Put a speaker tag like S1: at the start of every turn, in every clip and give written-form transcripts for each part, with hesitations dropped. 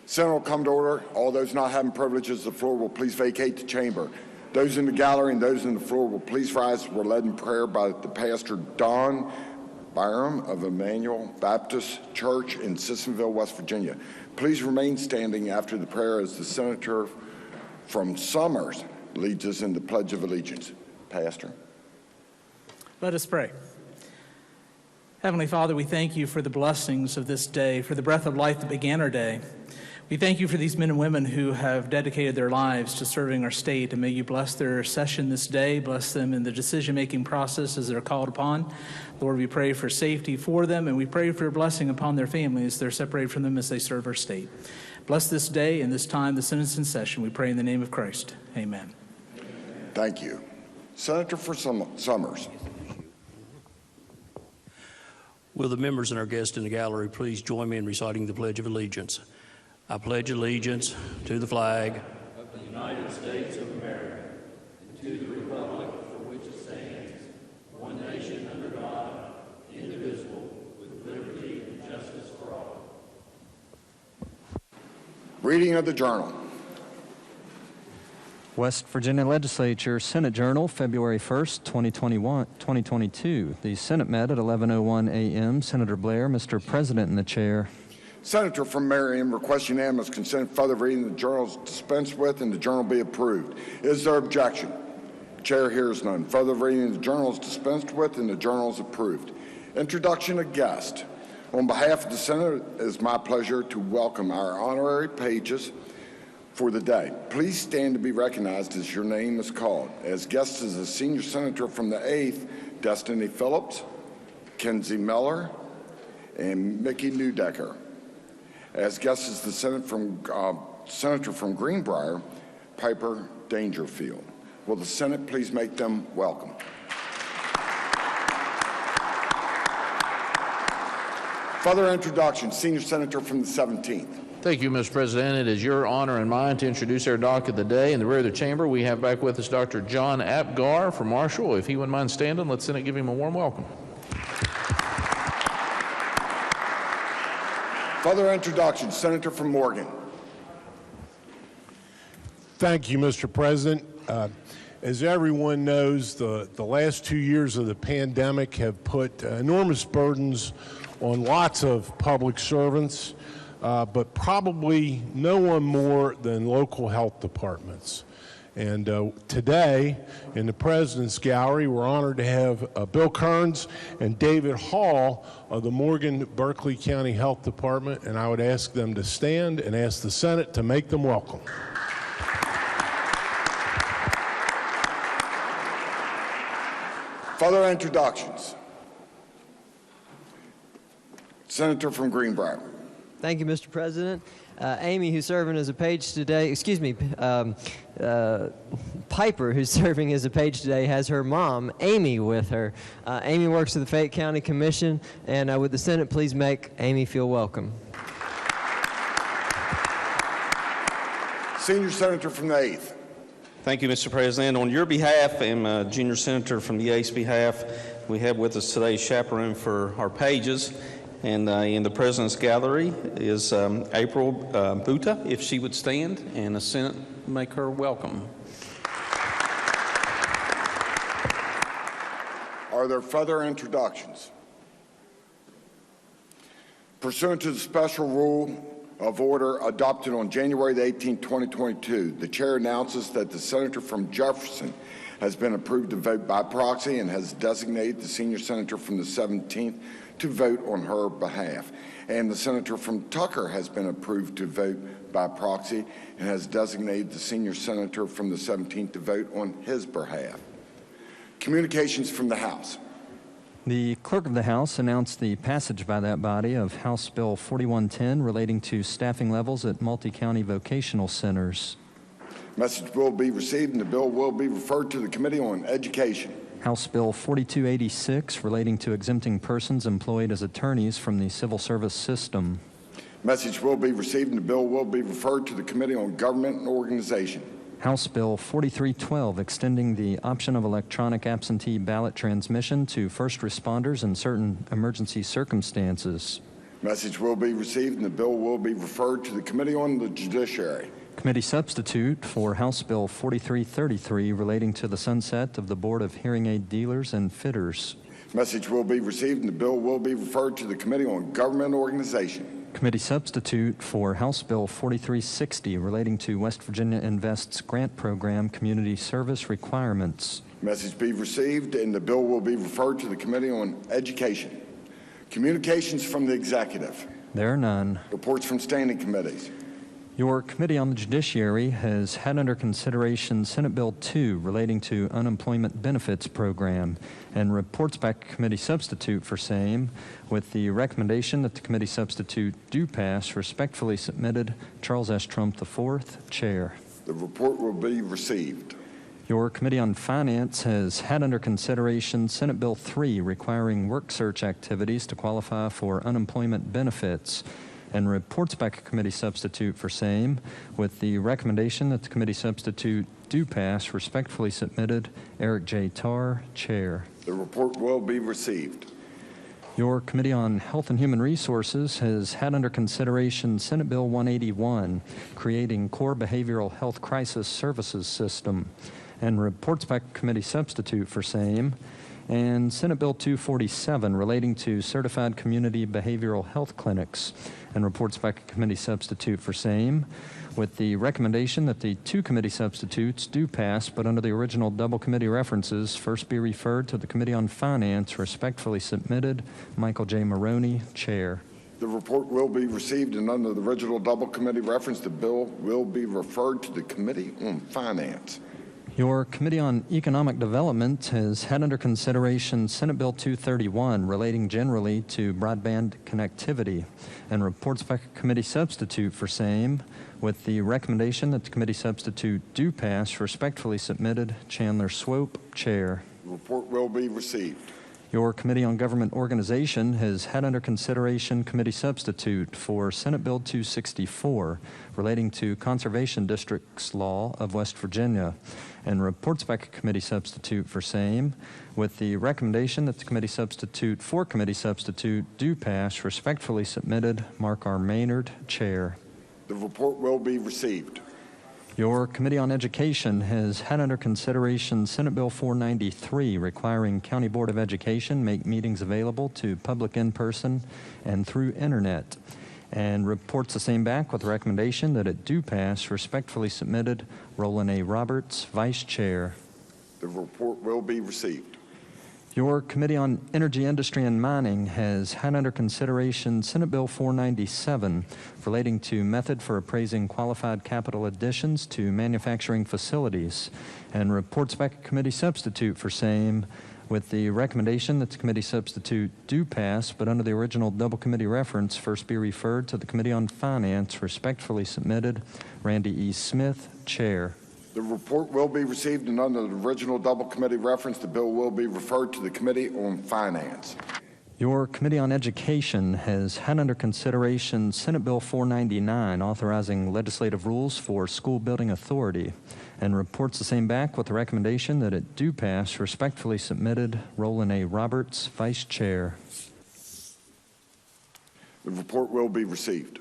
S1: Senate will come to order. All those not having privileges of the floor will please vacate the chamber. Those in the gallery and those in the floor will please rise. We're led in prayer by the pastor Don Byram of Emmanuel Baptist Church in Sissonville, West Virginia. Please remain standing after the prayer as the senator from Summers leads us in the Pledge of Allegiance. Pastor.
S2: Let us pray. Heavenly Father, we thank you for the blessings of this day, for the breath of life that began our day. We thank you for these men and women who have dedicated their lives to serving our state, and may you bless their session this day, bless them in the decision-making process as they're called upon. Lord, we pray for safety for them, and we pray for your blessing upon their families. They're separated from them as they serve our state. Bless this day and this time, the Senate's in session. We pray in the name of Christ. Amen.
S1: Thank you. Senator for Summers.
S3: Will the members and our guests in the gallery please join me in reciting the Pledge of Allegiance? I pledge allegiance to the flag of the United States of America and to the republic for which it stands, one nation under God, indivisible, with liberty and justice for all.
S1: Reading of the Journal.
S4: West Virginia Legislature Senate Journal, February 1st, 2022. The Senate met at 11:01 a.m. Senator Blair, Mr. President, in the chair.
S1: Senator from Marion requests unanimous consent further reading the journal is dispensed with and the journal be approved. Is there objection? Chair hears none. Further reading of the journal is dispensed with and the journal is approved. Introduction of guest. On behalf of the Senate, it is my pleasure to welcome our honorary pages for the day. Please stand to be recognized as your name is called. As guest is a senior senator from the 8th, Destiny Phillips, Kenzie Miller, and Mickey Newdecker. As guest is the senator from Greenbrier, Piper Dangerfield. Will the Senate please make them welcome? Further introduction, senior senator from the 17th.
S5: Thank you, Mr. President. It is your honor and mine to introduce our doc of the day. In the rear of the chamber, we have back with us Dr. John Apgar from Marshall. If he wouldn't mind standing, let's Senate give him a warm welcome.
S1: Further introduction, senator from Morgan.
S6: Thank you, Mr. President. As everyone knows, the last 2 years of the pandemic have put enormous burdens on lots of public servants, but probably no one more than local health departments. And today, in the President's Gallery, we're honored to have Bill Kearns and David Hall of the Morgan-Berkeley County Health Department, and I would ask them to stand and ask the Senate to make them welcome.
S1: Further introductions. Senator from Greenbrier.
S7: Thank you, Mr. President. Amy, who's serving as a page today, Piper, who's serving as a page today, has her mom, Amy, with her. Amy works at the Fayette County Commission, and would the Senate please make Amy feel welcome?
S1: Senior senator from the 8th.
S8: Thank you, Mr. President. On your behalf and junior senator from the 8th's behalf, we have with us today chaperone for our pages. And in the President's Gallery is April Buta, if she would stand, and the Senate make her welcome.
S1: Are there further introductions? Pursuant to the special rule of order adopted on January the 18th, 2022, the chair announces that the senator from Jefferson has been approved to vote by proxy and has designated the senior senator from the 17th to vote on her behalf. And the senator from Tucker has been approved to vote by proxy and has designated the senior senator from the 17th to vote on his behalf. Communications from the House.
S4: The clerk of the House announced the passage by that body of House Bill 4110 relating to staffing levels at multi-county vocational centers.
S1: Message will be received and the bill will be referred to the Committee on Education.
S4: House Bill 4286 relating to exempting persons employed as attorneys from the civil service system.
S1: Message will be received and the bill will be referred to the Committee on Government and Organization.
S4: House Bill 4312 extending the option of electronic absentee ballot transmission to first responders in certain emergency circumstances.
S1: Message will be received and the bill will be referred to the Committee on the Judiciary.
S4: Committee substitute for House Bill 4333 relating to the sunset of the Board of Hearing Aid Dealers and Fitters.
S1: Message will be received and the bill will be referred to the Committee on Government Organization.
S4: Committee substitute for House Bill 4360 relating to West Virginia Invest's grant program community service requirements.
S1: Message be received and the bill will be referred to the Committee on Education. Communications from the Executive.
S4: There are none.
S1: Reports from standing committees.
S4: Your Committee on the Judiciary has had under consideration Senate Bill 2 relating to unemployment benefits program and reports back committee substitute for same with the recommendation that the committee substitute do pass. Respectfully submitted, Charles S. Trump IV, Chair.
S1: The report will be received.
S4: Your Committee on Finance has had under consideration Senate Bill 3 requiring work search activities to qualify for unemployment benefits and reports back a committee substitute for same with the recommendation that the committee substitute do pass. Respectfully submitted, Eric J. Tarr, Chair.
S1: The report will be received.
S4: Your Committee on Health and Human Resources has had under consideration Senate Bill 181 creating core behavioral health crisis services system and reports back a committee substitute for same, and Senate Bill 247 relating to certified community behavioral health clinics and reports back a committee substitute for same with the recommendation that the two committee substitutes do pass but under the original double committee references first be referred to the Committee on Finance. Respectfully submitted, Michael J. Maroney, Chair.
S1: The report will be received and under the original double committee reference the bill will be referred to the Committee on Finance.
S4: Your Committee on Economic Development has had under consideration Senate Bill 231 relating generally to broadband connectivity and reports back a committee substitute for same with the recommendation that the committee substitute do pass. Respectfully submitted, Chandler Swope, Chair.
S1: The report will be received.
S4: Your Committee on Government Organization has had under consideration committee substitute for Senate Bill 264 relating to Conservation Districts Law of West Virginia and reports back a committee substitute for same with the recommendation that the committee substitute for committee substitute do pass. Respectfully submitted, Mark R. Maynard, Chair.
S1: The report will be received.
S4: Your Committee on Education has had under consideration Senate Bill 493 requiring County Board of Education make meetings available to public in person and through internet and reports the same back with the recommendation that it do pass. Respectfully submitted, Roland A. Roberts, Vice Chair.
S1: The report will be received.
S4: Your Committee on Energy, Industry, and Mining has had under consideration Senate Bill 497 relating to method for appraising qualified capital additions to manufacturing facilities and reports back a committee substitute for same with the recommendation that the committee substitute do pass but under the original double committee reference first be referred to the Committee on Finance. Respectfully submitted, Randy E. Smith, Chair.
S1: The report will be received and under the original double committee reference the bill will be referred to the Committee on Finance.
S4: Your Committee on Education has had under consideration Senate Bill 499 authorizing legislative rules for school building authority and reports the same back with the recommendation that it do pass. Respectfully submitted, Roland A. Roberts, Vice Chair.
S1: The report will be received.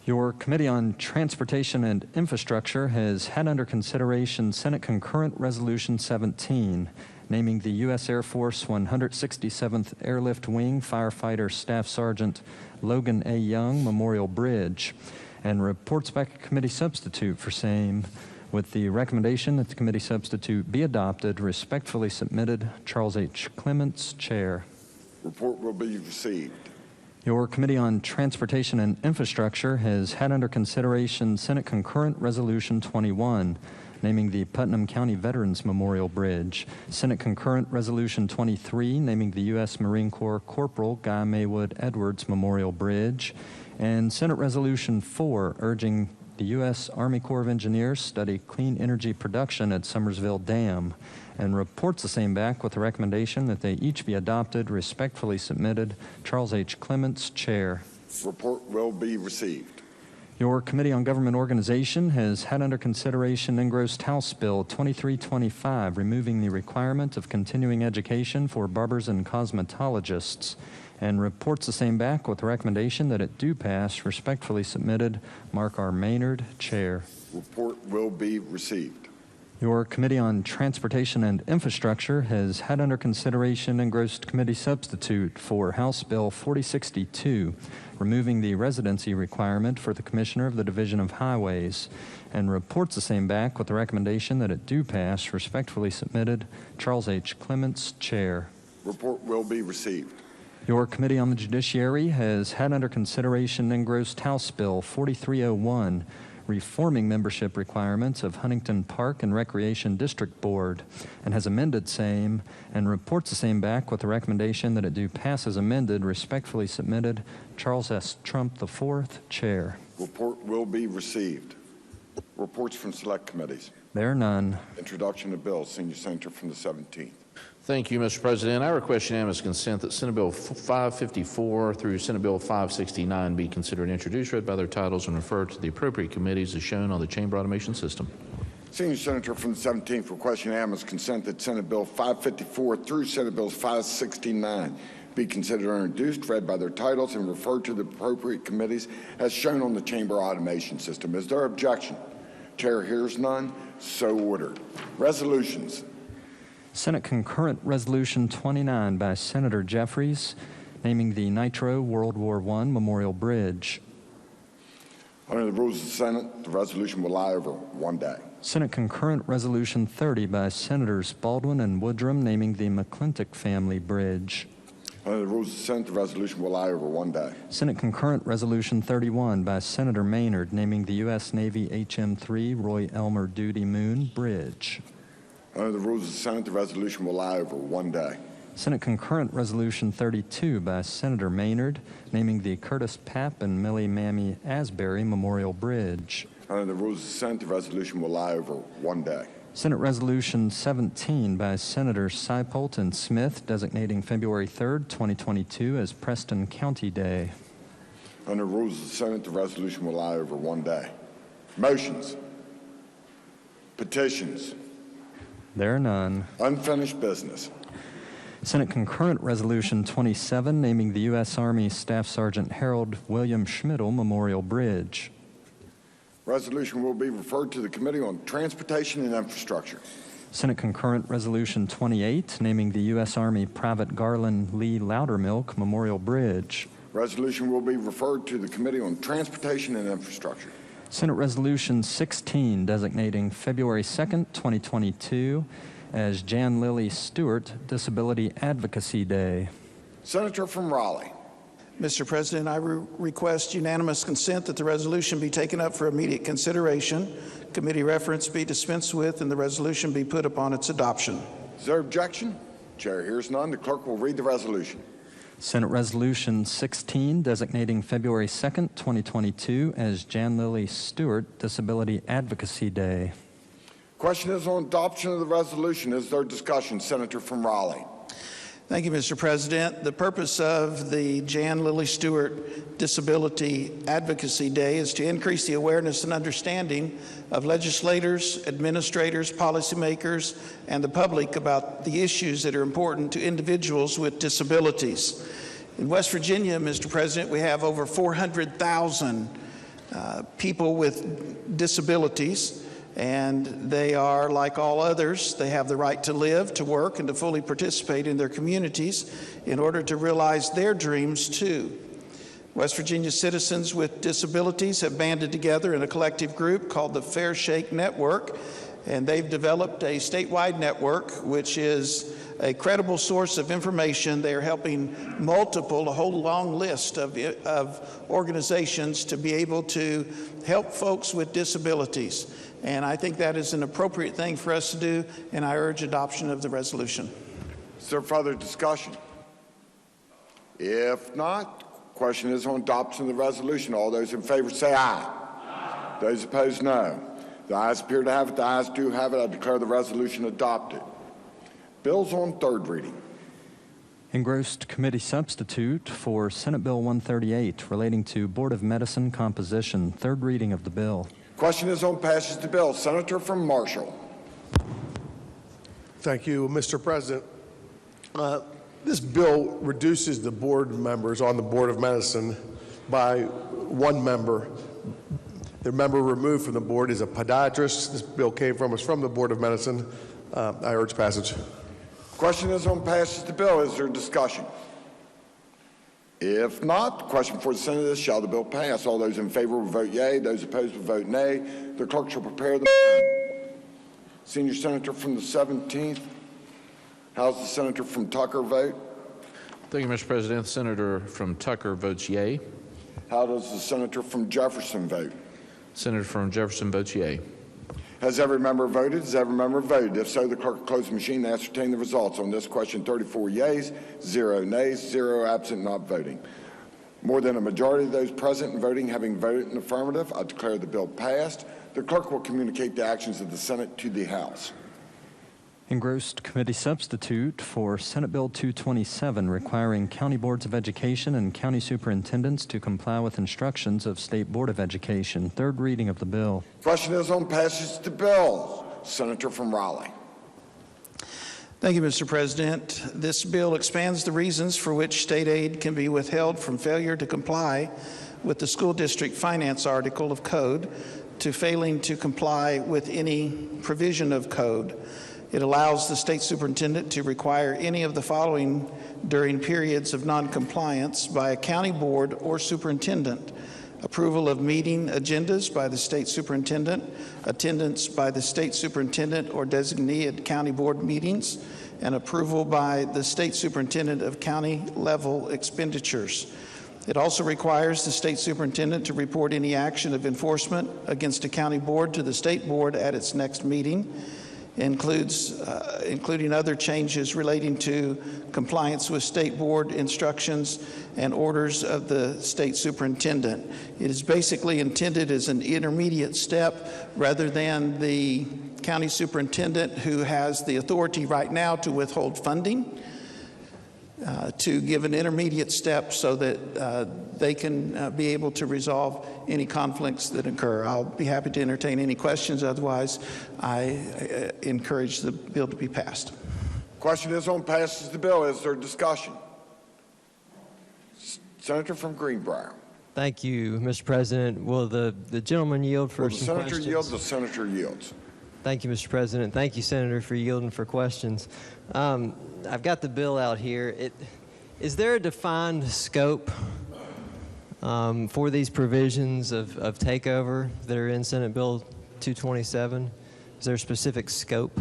S4: Your Committee on Transportation and Infrastructure has had under consideration Senate Concurrent Resolution 17, naming the U.S. Air Force 167th Airlift Wing Firefighter Staff Sergeant Logan A. Young Memorial Bridge, and reports back a committee substitute for same, with the recommendation that the committee substitute be adopted. Respectfully submitted, Charles H. Clements, Chair.
S1: Report will be received.
S4: Your Committee on Transportation and Infrastructure has had under consideration Senate Concurrent Resolution 21, naming the Putnam County Veterans Memorial Bridge, Senate Concurrent Resolution 23, naming the U.S. Marine Corps Corporal Guy Maywood Edwards Memorial Bridge, and Senate Resolution 4, urging the U.S. Army Corps of Engineers study clean energy production at Summersville Dam, and reports the same back with the recommendation that they each be adopted. Respectfully submitted, Charles H. Clements, Chair.
S1: Report will be received.
S4: Your Committee on Government Organization has had under consideration engrossed House Bill 2325, removing the requirement of continuing education for barbers and cosmetologists, and reports the same back with the recommendation that it do pass. Respectfully submitted, Mark R. Maynard, Chair.
S1: Report will be received.
S4: Your Committee on Transportation and Infrastructure has had under consideration engrossed committee substitute for House Bill 4062, removing the residency requirement for the Commissioner of the Division of Highways, and reports the same back with the recommendation that it do pass. Respectfully submitted, Charles H. Clements, Chair.
S1: Report will be received.
S4: Your Committee on the Judiciary has had under consideration engrossed House Bill 4301, reforming membership requirements of Huntington Park and Recreation District Board, and has amended same, and reports the same back with the recommendation that it do pass as amended. Respectfully submitted, Charles S. Trump IV, Chair.
S1: Report will be received. Reports from select committees.
S4: There are none.
S1: Introduction of bills. Senior Senator from the 17th.
S5: Thank you, Mr. President. I request unanimous consent that Senate Bill 554 through Senate Bill 569 be considered and introduced, read by their titles, and referred to the appropriate committees as shown on the chamber automation system.
S1: Senior Senator from the 17th requests unanimous consent that Senate Bill 554 through Senate Bill 569 be considered and introduced, read by their titles, and referred to the appropriate committees as shown on the chamber automation system. Is there objection? Chair hears none. So ordered. Resolutions.
S4: Senate Concurrent Resolution 29 by Senator Jeffries, naming the Nitro World War I Memorial Bridge.
S1: Under the rules of the Senate, the resolution will lie over one day.
S4: Senate Concurrent Resolution 30 by Senators Baldwin and Woodrum, naming the McClintock Family Bridge.
S1: Under the rules of the Senate, the resolution will lie over one day.
S4: Senate Concurrent Resolution 31 by Senator Maynard, naming the U.S. Navy HM-3 Roy Elmer Duty Moon Bridge.
S1: Under the rules of the Senate, the resolution will lie over one day.
S4: Senate Concurrent Resolution 32 by Senator Maynard, naming the Curtis Papp and Millie Mammy Asbury Memorial Bridge.
S1: Under the rules of the Senate, the resolution will lie over one day.
S4: Senate Resolution 17 by Senators Seipolt and Smith, designating February 3rd, 2022 as Preston County Day.
S1: Under the rules of the Senate, the resolution will lie over one day. Motions. Petitions.
S4: There are none.
S1: Unfinished business.
S4: Senate Concurrent Resolution 27, naming the U.S. Army Staff Sergeant Harold William Schmidl Memorial Bridge.
S1: Resolution will be referred to the Committee on Transportation and Infrastructure.
S4: Senate Concurrent Resolution 28, naming the U.S. Army Private Garland Lee Loudermilk Memorial Bridge.
S1: Resolution will be referred to the Committee on Transportation and Infrastructure.
S4: Senate Resolution 16, designating February 2nd, 2022 as Jan Lilly Stewart Disability Advocacy Day.
S1: Senator from Raleigh.
S9: Mr. President, I request unanimous consent that the resolution be taken up for immediate consideration, committee reference be dispensed with, and the resolution be put upon its adoption.
S1: Is there objection? Chair hears none. The clerk will read the resolution.
S4: Senate Resolution 16, designating February 2nd, 2022 as Jan Lilly Stewart Disability Advocacy Day.
S1: Question is on adoption of the resolution. Is there discussion? Senator from Raleigh.
S9: Thank you, Mr. President. The purpose of the Jan Lilly Stewart Disability Advocacy Day is to increase the awareness and understanding of legislators, administrators, policymakers, and the public about the issues that are important to individuals with disabilities. In West Virginia, Mr. President, we have over 400,000 people with disabilities. And they are, like all others, they have the right to live, to work, and to fully participate in their communities in order to realize their dreams, too. West Virginia citizens with disabilities have banded together in a collective group called the Fair Shake Network, and they've developed a statewide network which is a credible source of information. They are helping a whole long list of organizations to be able to help folks with disabilities. And I think that is an appropriate thing for us to do, and I urge adoption of the resolution.
S1: Is there further discussion? If not, question is on adoption of the resolution. All those in favor say aye. Aye. Those opposed, no. The ayes appear to have it. The ayes do have it. I declare the resolution adopted. Bills on third reading.
S4: Engrossed committee substitute for Senate Bill 138 relating to Board of Medicine composition. Third reading of the bill.
S1: Question is on passage of the bill. Senator from Marshall.
S10: Thank you, Mr. President. This bill reduces the board members on the Board of Medicine by one member. The member removed from the board is a podiatrist. This bill came from us from the Board of Medicine. I urge passage.
S1: Question is on passage of the bill. Is there discussion? If not, the question before the Senate is, shall the bill pass? All those in favor will vote yea. Those opposed will vote nay. The clerk shall prepare the senior senator from the 17th. How's the senator from Tucker vote?
S5: Thank you, Mr. President. The senator from Tucker votes yea.
S1: How does the senator from Jefferson vote?
S5: Senator from Jefferson votes yea.
S1: Has every member voted? Has every member voted? If so, the clerk will close the machine and ascertain the results. On this question, 34 yeas, 0 nays, 0 absent, not voting. More than a majority of those present and voting having voted in the affirmative, I declare the bill passed. The clerk will communicate the actions of the Senate to the House.
S4: Engrossed committee substitute for Senate Bill 227 requiring county boards of education and county superintendents to comply with instructions of State Board of Education. Third reading of the bill.
S1: Question is on passage of the bill. Senator from Raleigh.
S9: Thank you, Mr. President. This bill expands the reasons for which state aid can be withheld from failure to comply with the school district finance article of code to failing to comply with any provision of code. It allows the state superintendent to require any of the following during periods of noncompliance by a county board or superintendent: approval of meeting agendas by the state superintendent, attendance by the state superintendent or designee at county board meetings, and approval by the state superintendent of county level expenditures. It also requires the state superintendent to report any action of enforcement against a county board to the state board at its next meeting. Including other changes relating to compliance with state board instructions and orders of the state superintendent. It is basically intended as an intermediate step rather than the county superintendent, who has the authority right now to withhold funding, to give an intermediate step so that they can be able to resolve any conflicts that occur. I'll be happy to entertain any questions. Otherwise, I encourage the bill to be passed.
S1: Question is on passage of the bill. Is there discussion? Senator from Greenbrier.
S7: Thank you, Mr. President. Will the gentleman yield for some questions?
S1: Will the senator yield? The senator yields.
S7: Thank you, Mr. President. Thank you, Senator, for yielding for questions. I've got the bill out here. Is there a defined scope for these provisions of takeover that are in Senate Bill 227? Is there a specific scope?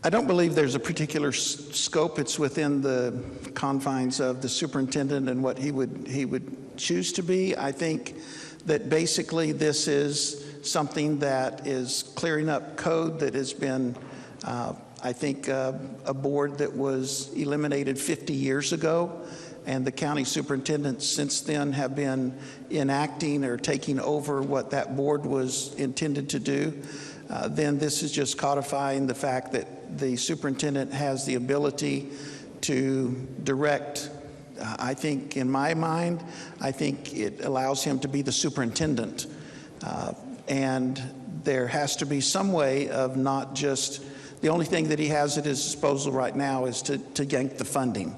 S9: I don't believe there's a particular scope. It's within the confines of the superintendent and what he would choose to be. I think that basically this is something that is clearing up code that has been, I think, a board that was eliminated 50 years ago, and the county superintendents since then have been enacting or taking over what that board was intended to do. Then this is just codifying the fact that the superintendent has the ability to direct. I think, in my mind, I think it allows him to be the superintendent. And there has to be some way of not just, the only thing that he has at his disposal right now is to yank the funding.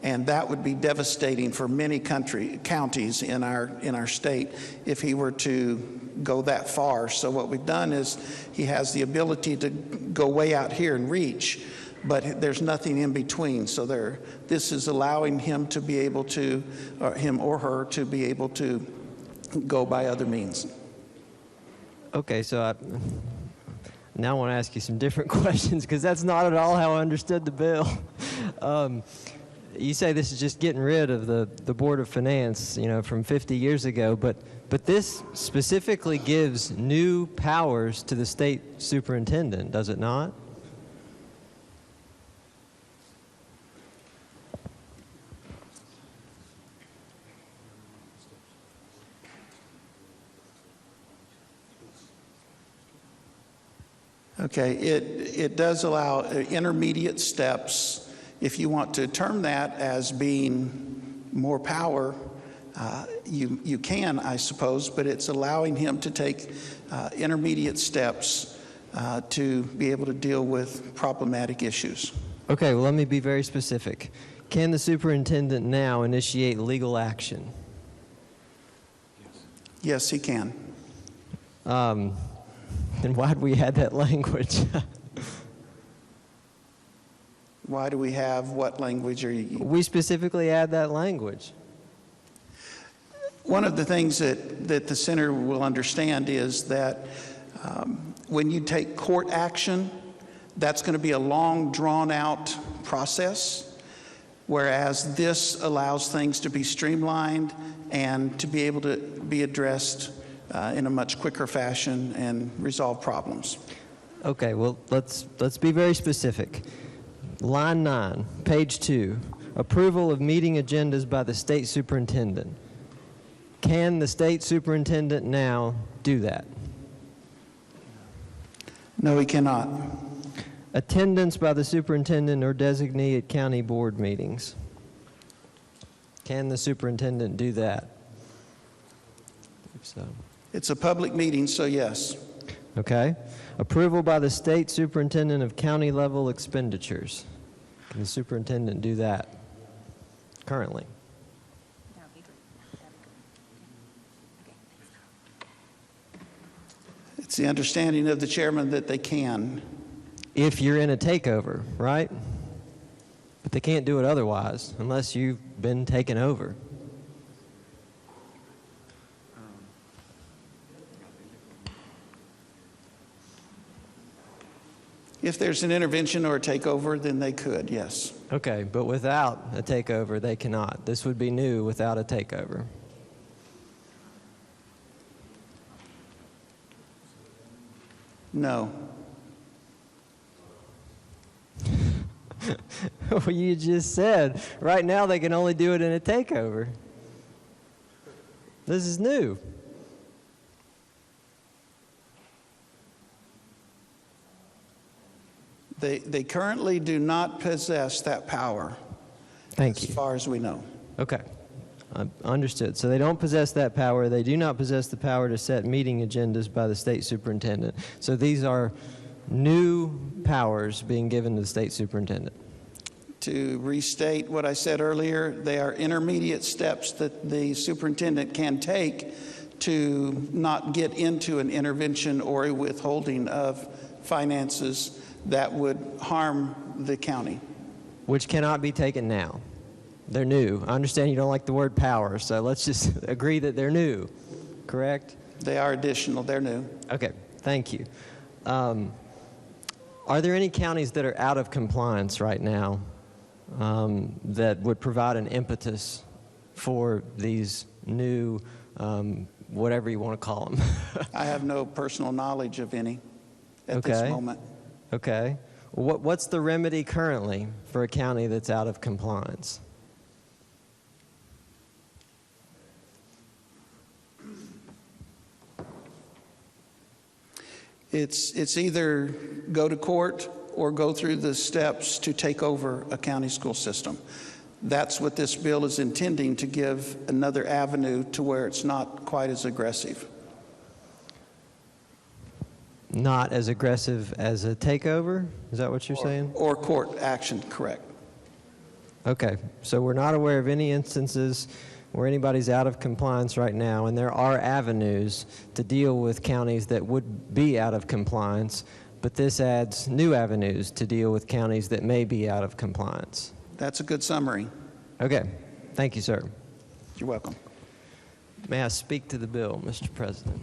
S9: And that would be devastating for many counties in our state if he were to go that far. So what we've done is he has the ability to go way out here and reach, but there's nothing in between. So this is allowing him to be able to, or him or her to be able to go by other means.
S7: Okay, so now I want to ask you some different questions, because that's not at all how I understood the bill. You say this is just getting rid of the Board of Finance, from 50 years ago, but this specifically gives new powers to the state superintendent, does it not?
S9: Okay, it does allow intermediate steps If you want to term that as being more power, you can, I suppose, but it's allowing him to take intermediate steps to be able to deal with problematic issues.
S7: Okay, well, let me be very specific. Can the superintendent now initiate legal action?
S9: Yes, he can.
S7: Then why'd we add that language?
S9: Why do we have what language are you?
S7: We specifically add that language.
S9: One of the things that the center will understand is that when you take court action, that's going to be a long, drawn-out process, whereas this allows things to be streamlined and to be able to be addressed in a much quicker fashion and resolve problems.
S7: Okay, well, let's be very specific. Line 9, page 2, approval of meeting agendas by the state superintendent. Can the state superintendent now do that?
S9: No, he cannot.
S7: Attendance by the superintendent or designee at county board meetings. Can the superintendent do that? So.
S9: It's a public meeting, so yes.
S7: Okay. Approval by the state superintendent of county level expenditures. Can the superintendent do that currently?
S9: It's the understanding of the chairman that they can.
S7: If you're in a takeover, right? But they can't do it otherwise unless you've been taken over.
S9: If there's an intervention or a takeover, then they could, yes.
S7: Okay, but without a takeover, they cannot. This would be new without a takeover.
S9: No.
S7: Well, you just said, right now they can only do it in a takeover. This is new.
S9: They currently do not possess that power.
S7: Thank you.
S9: As far as we know.
S7: Okay. Understood. So they don't possess that power. They do not possess the power to set meeting agendas by the state superintendent. So these are new powers being given to the state superintendent.
S9: To restate what I said earlier, they are intermediate steps that the superintendent can take to not get into an intervention or a withholding of finances that would harm the county.
S7: Which cannot be taken now. They're new. I understand you don't like the word power, so let's just agree that they're new, correct?
S9: They are additional. They're new.
S7: Okay, thank you. Are there any counties that are out of compliance right now that would provide an impetus for these new, whatever you want to call them?
S9: I have no personal knowledge of any at this moment.
S7: Okay. What's the remedy currently for a county that's out of compliance?
S9: It's either go to court or go through the steps to take over a county school system. That's what this bill is intending, to give another avenue to where it's not quite as aggressive.
S7: Not as aggressive as a takeover? Is that what you're saying?
S9: Or court action, correct.
S7: Okay, so we're not aware of any instances where anybody's out of compliance right now, and there are avenues to deal with counties that would be out of compliance, but this adds new avenues to deal with counties that may be out of compliance.
S9: That's a good summary.
S7: Okay, thank you, sir.
S9: You're welcome.
S7: May I speak to the bill, Mr. President?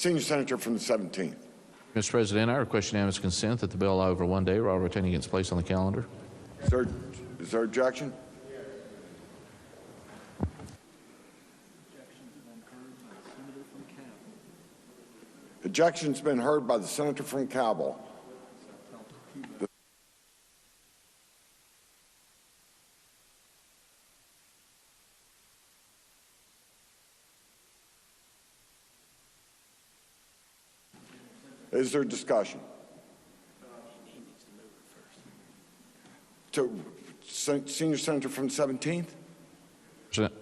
S1: Senior Senator from the 17th.
S5: Mr. President, I request unanimous consent that the bill lie over one day while retaining its place on the calendar.
S1: Is there objection? Objection's been heard by the Senator from Cabell. Is there discussion? To Senior Senator from the 17th?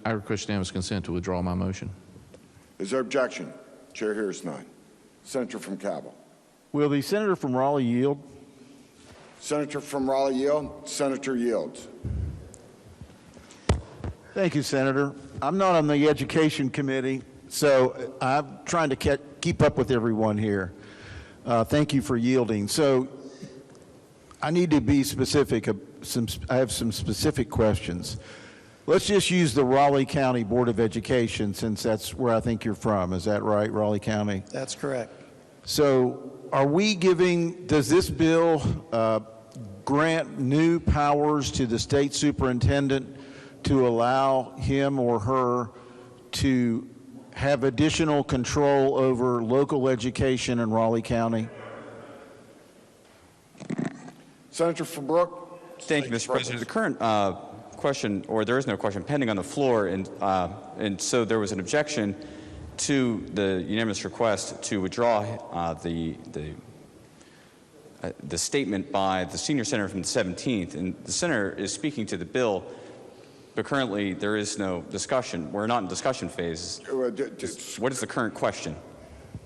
S5: I request unanimous consent to withdraw my motion.
S1: Is there objection? Chair hears none. Senator from Cabell.
S11: Will the senator from Raleigh yield?
S1: Senator from Raleigh yield. Senator yields.
S11: Thank you, Senator. I'm not on the Education Committee, so I'm trying to keep up with everyone here. Thank you for yielding. So I need to be specific. I have some specific questions. Let's just use the Raleigh County Board of Education, since that's where I think you're from. Is that right, Raleigh County?
S9: That's correct.
S11: So does this bill grant new powers to the state superintendent to allow him or her to have additional control over local education in Raleigh County?
S1: Senator from Brook.
S12: Thank you, Mr. President. The current question, or there is no question, pending on the floor, and so there was an objection to the unanimous request to withdraw the statement by the senior senator from the 17th, and the senator is speaking to the bill, but currently there is no discussion. We're not in discussion phase. What is the current question?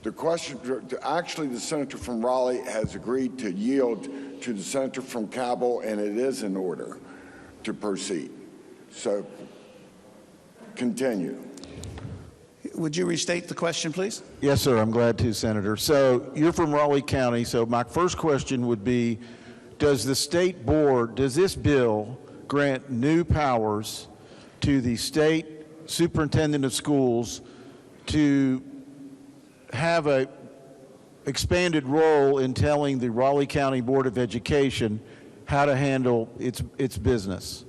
S1: The question, actually, the senator from Raleigh has agreed to yield to the senator from Cabell, and it is in order to proceed. So, continue.
S9: Would you restate the question, please?
S11: Yes, sir. I'm glad to, Senator. So you're from Raleigh County. So my first question would be, does this bill grant new powers to the state superintendent of schools to have a expanded role in telling the Raleigh County Board of Education how to handle its business?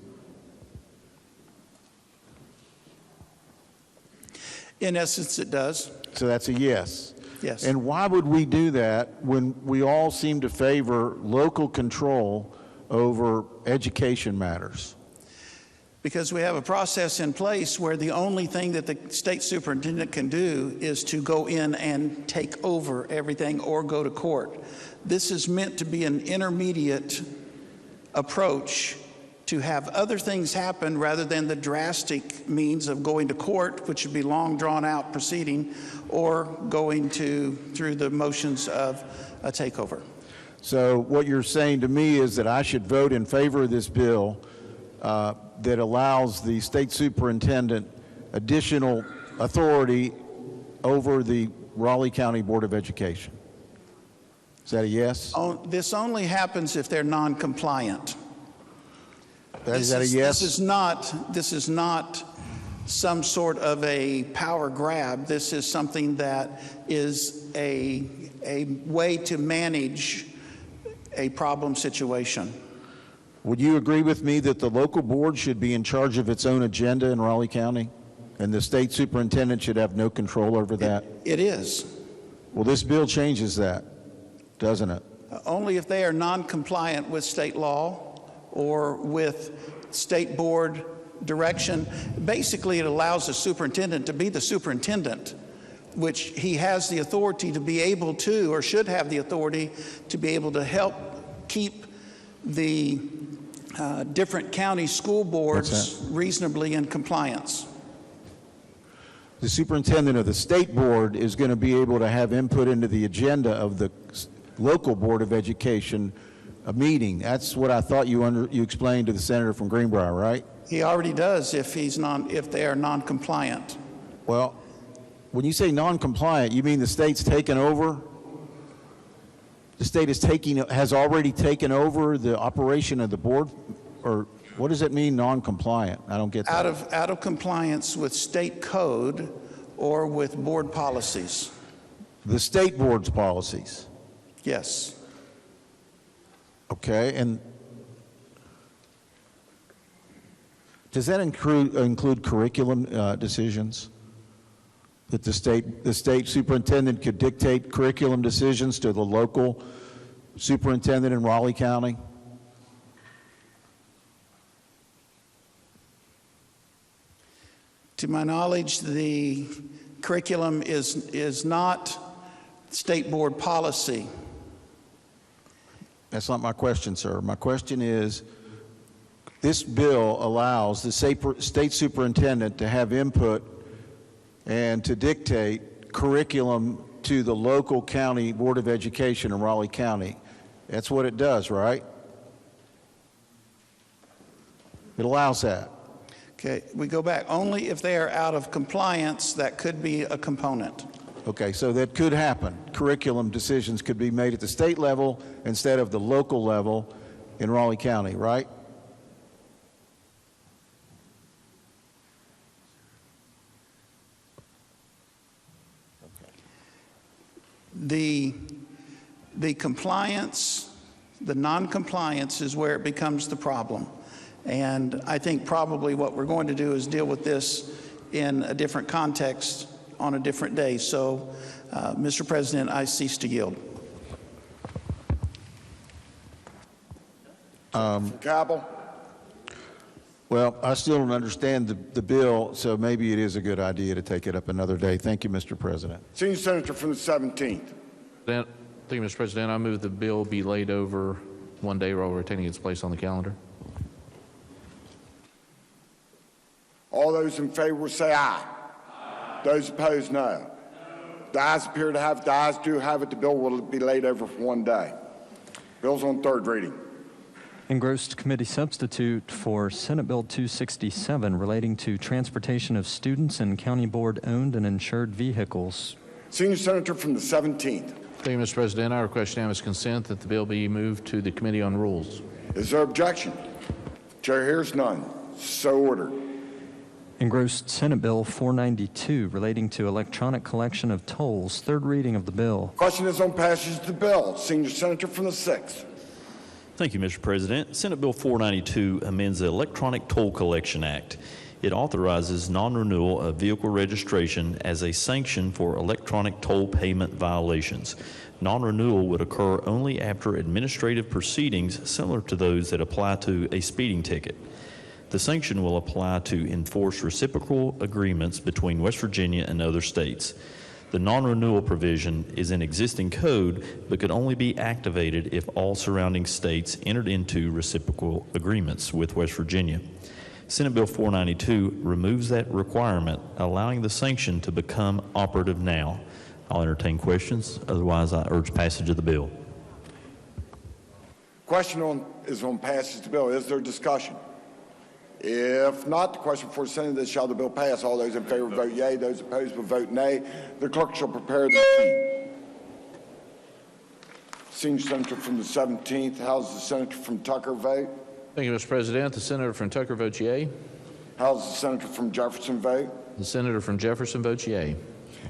S9: In essence, it does.
S11: So that's a yes.
S9: Yes.
S11: And why would we do that when we all seem to favor local control over education matters?
S9: Because we have a process in place where the only thing that the state superintendent can do is to go in and take over everything or go to court. This is meant to be an intermediate approach to have other things happen rather than the drastic means of going to court, which would be long drawn out proceeding, or going through the motions of a takeover.
S11: So what you're saying to me is that I should vote in favor of this bill that allows the state superintendent additional authority over the Raleigh County Board of Education. Is that a yes?
S9: This only happens if they're non-compliant.
S11: Is that a yes?
S9: This is not some sort of a power grab. This is something that is a way to manage a problem situation.
S11: Would you agree with me that the local board should be in charge of its own agenda in Raleigh County, and the state superintendent should have no control over that?
S9: It is.
S11: Well, this bill changes that, doesn't it?
S9: Only if they are non-compliant with state law or with state board direction. Basically, it allows the superintendent to be the superintendent, which he has the authority to be able to, or should have the authority to be able to help keep the different county school boards reasonably in compliance.
S11: The superintendent of the state board is going to be able to have input into the agenda of the local board of education a meeting. That's what I thought you explained to the senator from Greenbrier, right?
S9: He already does if they are non-compliant.
S11: Well, when you say non-compliant, you mean the state's taken over? The state has already taken over the operation of the board? Or what does it mean, non-compliant? I don't get that.
S9: Out of compliance with state code or with board policies.
S11: the state board's policies?
S9: Yes.
S11: Okay, and does that include curriculum decisions? That the state superintendent could dictate curriculum decisions to the local superintendent in Raleigh County?
S9: To my knowledge, the curriculum is not state board policy.
S11: That's not my question, sir. My question is, this bill allows the state superintendent to have input and to dictate curriculum to the local county Board of Education in Raleigh County. That's what it does, right? It allows that.
S9: Okay, we go back. Only if they are out of compliance, that could be a component.
S11: Okay, so that could happen. Curriculum decisions could be made at the state level instead of the local level in Raleigh County, right?
S9: The compliance, the non-compliance is where it becomes the problem. And I think probably what we're going to do is deal with this in a different context on a different day. So, Mr. President, I cease to yield.
S1: Cabell?
S11: Well, I still don't understand the bill, so maybe it is a good idea to take it up another day. Thank you, Mr. President.
S1: Senior Senator from the 17th.
S5: Thank you, Mr. President. I move the bill be laid over one day while retaining its place on the calendar.
S1: All those in favor will say aye. Aye. Those opposed, no. The ayes appear to have, the ayes do have it. The bill will be laid over for one day. Bill's on third reading.
S4: Engrossed committee substitute for Senate Bill 267 relating to transportation of students in county board owned and insured vehicles.
S1: Senior Senator from the 17th.
S5: Thank you, Mr. President. I request unanimous consent that the bill be moved to the Committee on Rules.
S1: Is there objection? Chair hears none. So ordered.
S4: Engrossed Senate Bill 492 relating to electronic collection of tolls. Third reading of the bill.
S1: Question is on passage of the bill. Senior Senator from the 6th.
S13: Thank you, Mr. President. Senate Bill 492 amends the Electronic Toll Collection Act. It authorizes non-renewal of vehicle registration as a sanction for electronic toll payment violations. Non-renewal would occur only after administrative proceedings similar to those that apply to a speeding ticket. The sanction will apply to enforce reciprocal agreements between West Virginia and other states. The non-renewal provision is in existing code, but could only be activated if all surrounding states entered into reciprocal agreements with West Virginia. Senate Bill 492 removes that requirement, allowing the sanction to become operative now. I'll entertain questions. Otherwise, I urge passage of the bill.
S1: Question is on passage of the bill. Is there discussion? If not, the question for the Senate is, shall the bill pass? All those in favor vote yea. Those opposed will vote nay. The clerk shall prepare the sheet. Senior Senator from the 17th. How's the Senator from Tucker vote?
S5: Thank you, Mr. President. The Senator from Tucker votes yea.
S1: How's the Senator from Jefferson vote?
S5: The Senator from Jefferson votes yea.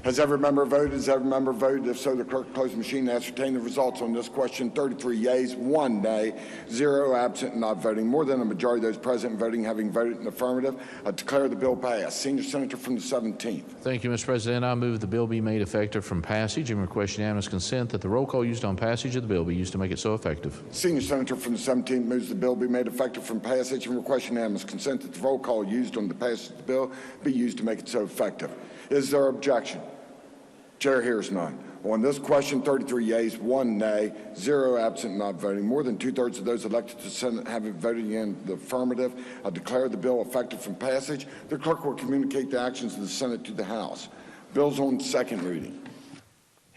S1: Has every member voted? Has every member voted? If so, the clerk close the machine and ascertain the results on this question. 33 yeas, 1 nay, 0 absent and not voting. More than a majority of those present and voting having voted in the affirmative, I declare the bill passed. Senior Senator from the 17th.
S5: Thank you, Mr. President. I move the bill be made effective from passage and request unanimous consent that the roll call used on passage of the bill be used to make it so effective.
S1: Senior Senator from the 17th moves the bill be made effective from passage and request unanimous consent that the roll call used on the passage of the bill be used to make it so effective. Is there objection? Chair hears none. On this question, 33 yeas, 1 nay, 0 absent, not voting. More than two-thirds of those elected to the Senate having voted in the affirmative, I declare the bill effective from passage. The clerk will communicate the actions of the Senate to the House. Bill's on second reading.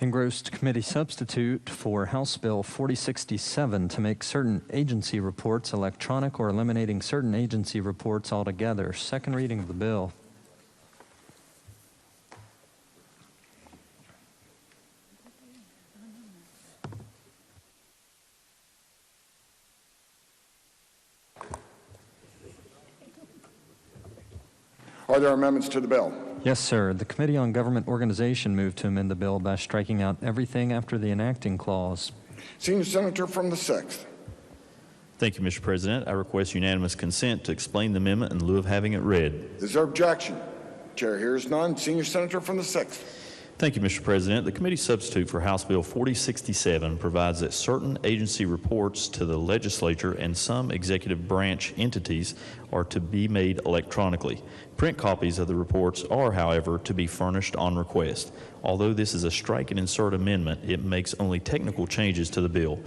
S4: Engrossed committee substitute for House Bill 4067 to make certain agency reports electronic or eliminating certain agency reports altogether. Second reading of the bill.
S1: Are there amendments to the bill?
S4: Yes, sir. The Committee on Government Organization moved to amend the bill by striking out everything after the enacting clause.
S1: Senior Senator from the 6th.
S13: Thank you, Mr. President. I request unanimous consent to explain the amendment in lieu of having it read.
S1: Is there objection? Chair hears none. Senior Senator from the 6th.
S13: Thank you, Mr. President. The committee substitute for House Bill 4067 provides that certain agency reports to the legislature and some executive branch entities are to be made electronically. Print copies of the reports are, however, to be furnished on request. Although this is a strike and insert amendment, it makes only technical changes to the bill.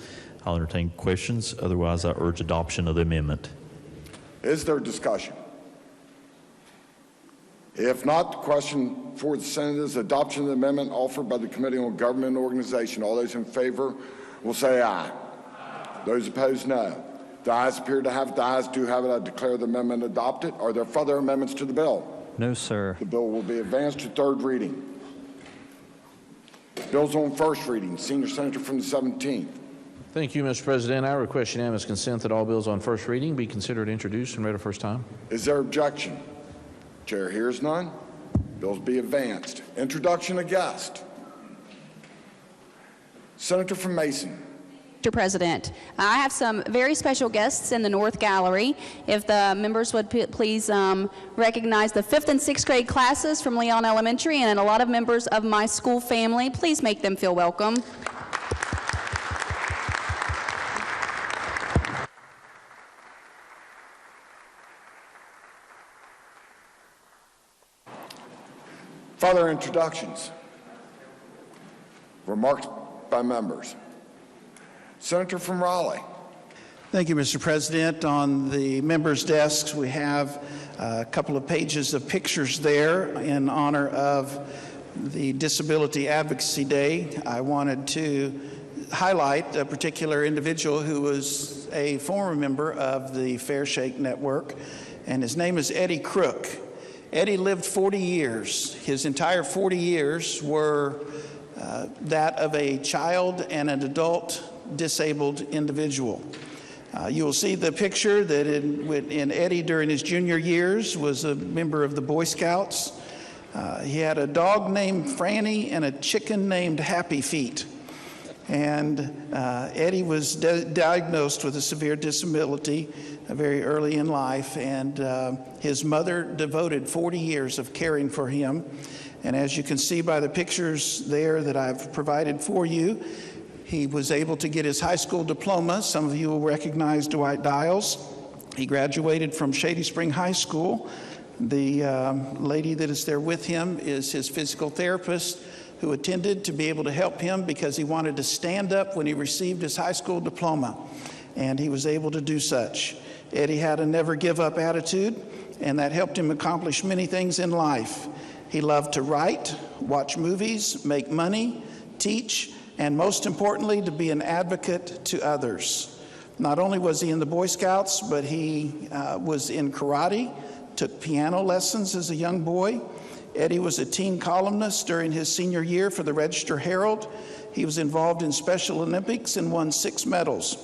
S13: I'll entertain questions. Otherwise, I urge adoption of the amendment.
S1: Is there discussion? If not, the question for the Senate is adoption of the amendment offered by the Committee on Government and Organization. All those in favor will say aye. Those opposed, no. The ayes appear to have it. The ayes do have it. I declare the amendment adopted. Are there further amendments to the bill?
S4: No, sir.
S1: The bill will be advanced to third reading. Bills on first reading. Senior Senator from the 17th.
S5: Thank you, Mr. President. I request unanimous consent that all bills on first reading be considered introduced and read a first time.
S1: Is there objection? Chair hears none. Bills be advanced. Introduction of guest. Senator from Mason.
S14: Mr. President, I have some very special guests in the North Gallery. If the members would please recognize the 5th and 6th grade classes from Leon Elementary and a lot of members of my school family. Please make them feel welcome.
S1: Further introductions. Remarks by members. Senator from Raleigh.
S9: Thank you, Mr. President. On the members' desks, we have a couple of pages of pictures there in honor of the Disability Advocacy Day. I wanted to highlight a particular individual who was a former member of the Fair Shake Network, and his name is Eddie Crook. Eddie lived 40 years. His entire 40 years were that of a child and an adult disabled individual. You will see the picture that in Eddie during his junior years was a member of the Boy Scouts. He had a dog named Franny and a chicken named Happy Feet. And Eddie was diagnosed with a severe disability very early in life, and his mother devoted 40 years of caring for him. And as you can see by the pictures there that I've provided for you, he was able to get his high school diploma. Some of you will recognize Dwight Dials. He graduated from Shady Spring High School. The lady that is there with him is his physical therapist, who attended to be able to help him because he wanted to stand up when he received his high school diploma, and he was able to do such. Eddie had a never give up attitude, and that helped him accomplish many things in life. He loved to write, watch movies, make money, teach, and most importantly, to be an advocate to others. Not only was he in the Boy Scouts, but he was in karate, took piano lessons as a young boy. Eddie was a teen columnist during his senior year for the Register Herald. He was involved in Special Olympics and won 6 medals.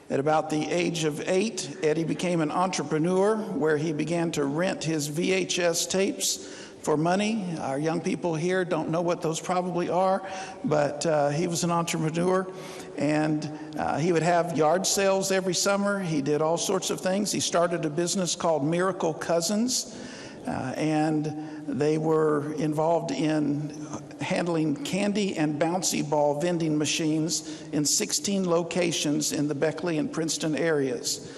S9: At about the age of 8, Eddie became an entrepreneur where he began to rent his VHS tapes for money. Our young people here don't know what those probably are, but he was an entrepreneur, and he would have yard sales every summer. He did all sorts of things. He started a business called Miracle Cousins, and they were involved in handling candy and bouncy ball vending machines in 16 locations in the Beckley and Princeton areas.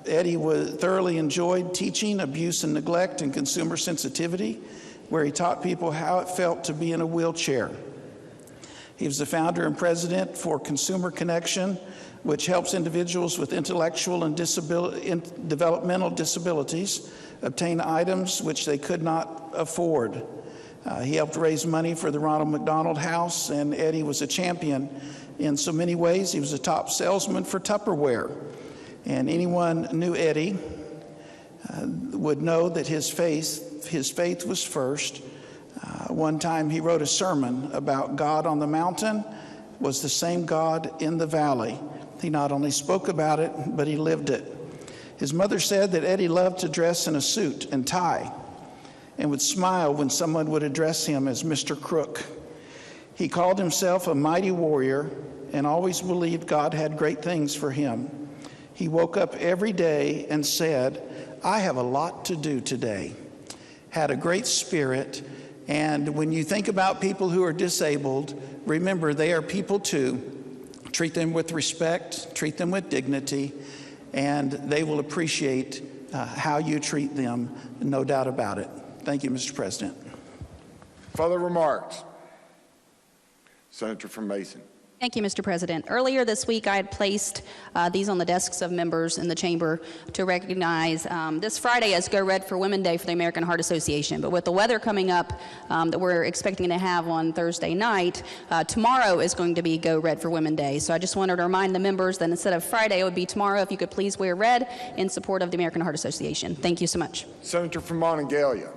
S9: Eddie thoroughly enjoyed teaching abuse and neglect and consumer sensitivity, where he taught people how it felt to be in a wheelchair. He was the founder and president for Consumer Connection, which helps individuals with intellectual and developmental disabilities obtain items which they could not afford. He helped raise money for the Ronald McDonald House, and Eddie was a champion in so many ways. He was a top salesman for Tupperware. And anyone knew Eddie would know that his faith was first. One time he wrote a sermon about God on the mountain was the same God in the valley. He not only spoke about it, but he lived it. His mother said that Eddie loved to dress in a suit and tie. and would smile when someone would address him as Mr. Crook. He called himself a mighty warrior and always believed God had great things for him. He woke up every day and said, "I have a lot to do today." Had a great spirit, and when you think about people who are disabled, remember they are people too. Treat them with respect, treat them with dignity, and they will appreciate how you treat them, no doubt about it. Thank you, Mr. President.
S1: Further remarks? Senator from Mason.
S14: Thank you, Mr. President. Earlier this week, I had placed these on the desks of members in the chamber to recognize this Friday as Go Red for Women Day for the American Heart Association. But with the weather coming up that we're expecting to have on Thursday night, tomorrow is going to be Go Red for Women Day. So I just wanted to remind the members that instead of Friday, it would be tomorrow. If you could please wear red in support of the American Heart Association. Thank you so much.
S1: Senator from Monongalia.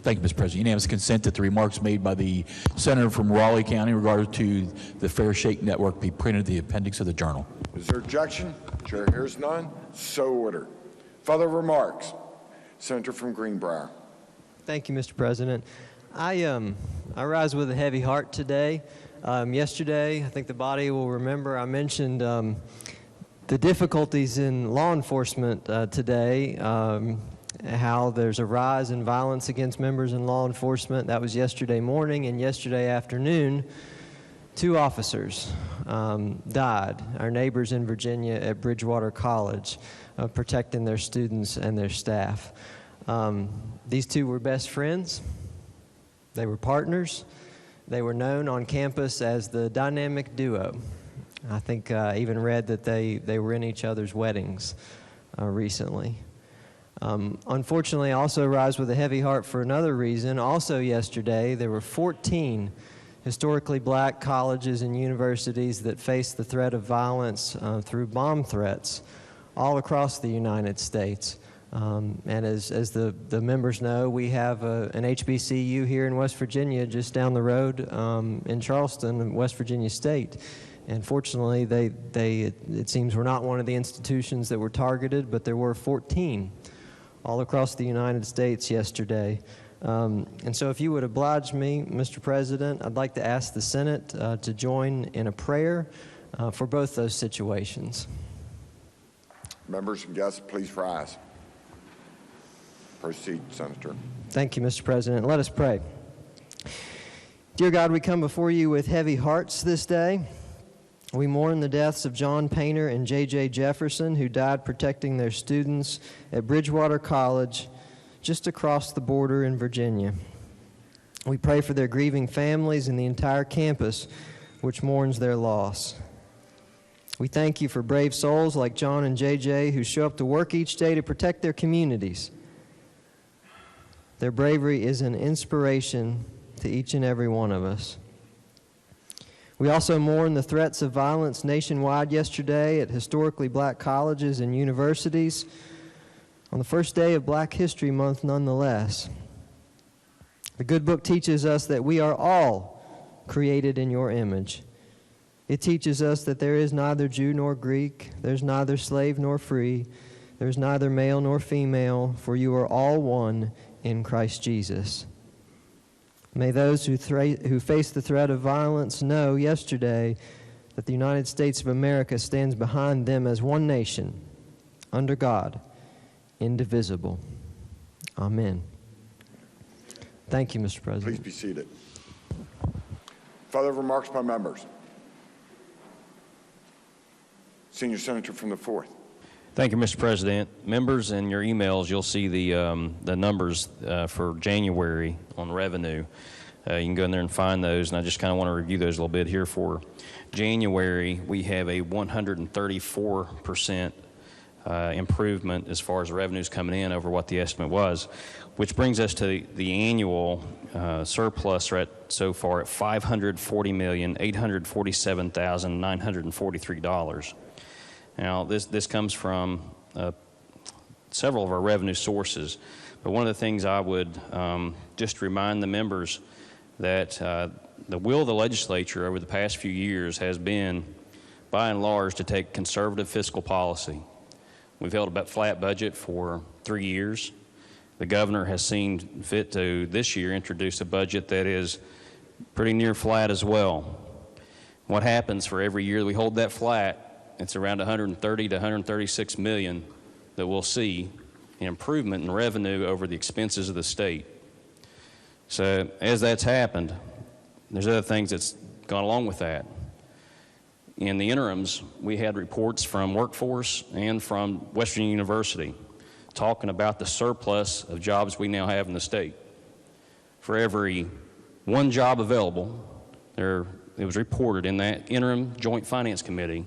S15: Thank you, Mr. President. Unanimous consent that the remarks made by the senator from Raleigh County regarding to the Fair Shake Network be printed in the appendix of the journal.
S1: Is there objection? Chair hears none. So ordered. Further remarks? Senator from Greenbrier.
S7: Thank you, Mr. President. I rise with a heavy heart today. Yesterday, I think the body will remember, I mentioned the difficulties in law enforcement today. How there's a rise in violence against members in law enforcement. That was yesterday morning, and yesterday afternoon, 2 officers died, our neighbors in Virginia at Bridgewater College, protecting their students and their staff. These 2 were best friends. They were partners. They were known on campus as the dynamic duo. I think I even read that they were in each other's weddings recently. Unfortunately, I also rise with a heavy heart for another reason. Also yesterday, there were 14 historically black colleges and universities that faced the threat of violence through bomb threats all across the United States. And as the members know, we have an HBCU here in West Virginia just down the road in Charleston, West Virginia State. And fortunately, it seems we're not one of the institutions that were targeted, but there were 14 all across the United States yesterday. And so if you would oblige me, Mr. President, I'd like to ask the Senate to join in a prayer for both those situations.
S1: Members and guests, please rise. Proceed, Senator.
S7: Thank you, Mr. President. Let us pray. Dear God, we come before you with heavy hearts this day. We mourn the deaths of John Painter and J.J. Jefferson, who died protecting their students at Bridgewater College just across the border in Virginia. We pray for their grieving families and the entire campus, which mourns their loss. We thank you for brave souls like John and J.J. who show up to work each day to protect their communities. Their bravery is an inspiration to each and every one of us. We also mourn the threats of violence nationwide yesterday at historically black colleges and universities on the first day of Black History Month nonetheless. The good book teaches us that we are all created in your image. It teaches us that there is neither Jew nor Greek, there's neither slave nor free, there's neither male nor female, for you are all one in Christ Jesus. May those who face the threat of violence know yesterday that the United States of America stands behind them as one nation, under God, indivisible. Amen. Thank you, Mr. President.
S1: Please be seated. Further remarks by members. Senior Senator from the 4th.
S16: Thank you, Mr. President. Members, in your emails, you'll see the numbers for January on revenue. You can go in there and find those, and I just kind of want to review those a little bit here. For January, we have a 134% improvement as far as revenues coming in over what the estimate was, which brings us to the annual surplus so far at $540,847,943. Now, this comes from several of our revenue sources, but one of the things I would just remind the members that the will of the legislature over the past few years has been, by and large, to take conservative fiscal policy. We've held a flat budget for 3 years. The governor has seen fit to this year introduce a budget that is pretty near flat as well. What happens for every year we hold that flat, it's around 130 to 136 million that we'll see an improvement in revenue over the expenses of the state. So as that's happened, there's other things that's gone along with that. In the interims, we had reports from Workforce and from West Virginia University talking about the surplus of jobs we now have in the state. For every one job available, it was reported in that interim Joint Finance Committee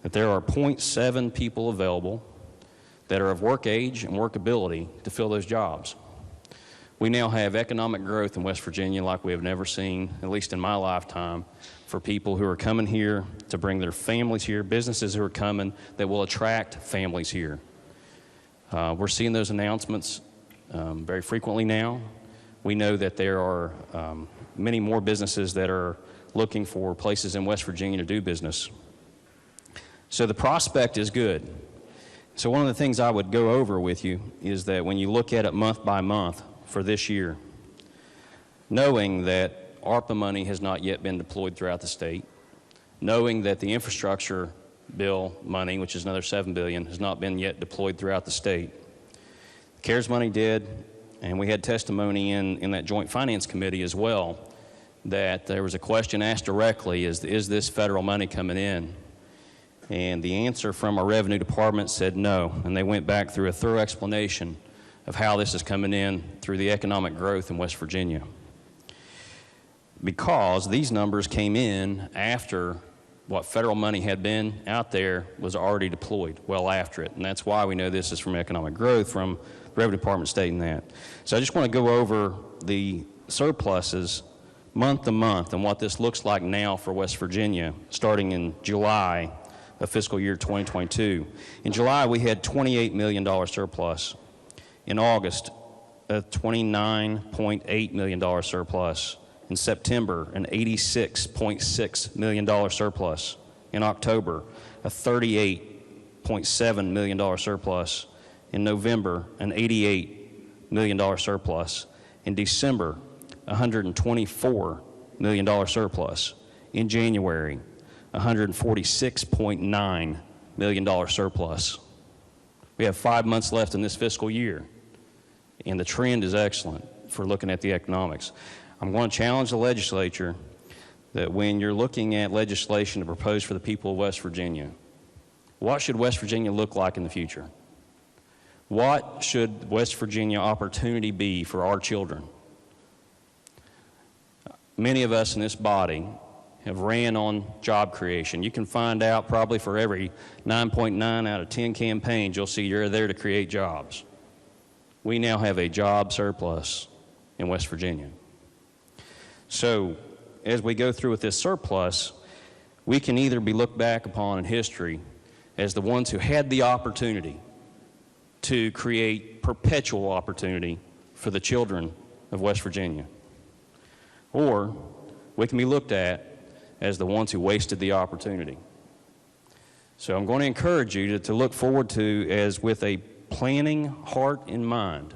S16: that there are 0.7 people available that are of work age and workability to fill those jobs. We now have economic growth in West Virginia like we have never seen, at least in my lifetime, for people who are coming here to bring their families here, businesses who are coming that will attract families here. We're seeing those announcements very frequently now. We know that there are many more businesses that are looking for places in West Virginia to do business. So the prospect is good. So one of the things I would go over with you is that when you look at it month by month for this year, knowing that ARPA money has not yet been deployed throughout the state, knowing that the infrastructure bill money, which is another $7 billion, has not been yet deployed throughout the state. CARES money did, and we had testimony in that Joint Finance Committee as well, that there was a question asked directly, is this federal money coming in? And the answer from our Revenue Department said no, and they went back through a thorough explanation of how this is coming in through the economic growth in West Virginia. Because these numbers came in after what federal money had been out there was already deployed, well after it. And that's why we know this is from economic growth, from the Revenue Department stating that. So I just want to go over the surpluses month to month and what this looks like now for West Virginia, starting in July of fiscal year 2022. In July, we had $28 million surplus. In August, a $29.8 million surplus. In September, an $86.6 million surplus. In October, a $38.7 million surplus. In November, an $88 million surplus. In December, a $124 million surplus. In January, $146.9 million surplus. We have 5 months left in this fiscal year, and the trend is excellent for looking at the economics. I'm going to challenge the legislature that when you're looking at legislation to propose for the people of West Virginia, what should West Virginia look like in the future? What should West Virginia opportunity be for our children? Many of us in this body have ran on job creation. You can find out probably for every 9.9 out of 10 campaigns, you'll see you're there to create jobs. We now have a job surplus in West Virginia. So as we go through with this surplus, we can either be looked back upon in history as the ones who had the opportunity to create perpetual opportunity for the children of West Virginia, or we can be looked at as the ones who wasted the opportunity. So I'm going to encourage you to look forward to as with a planning heart in mind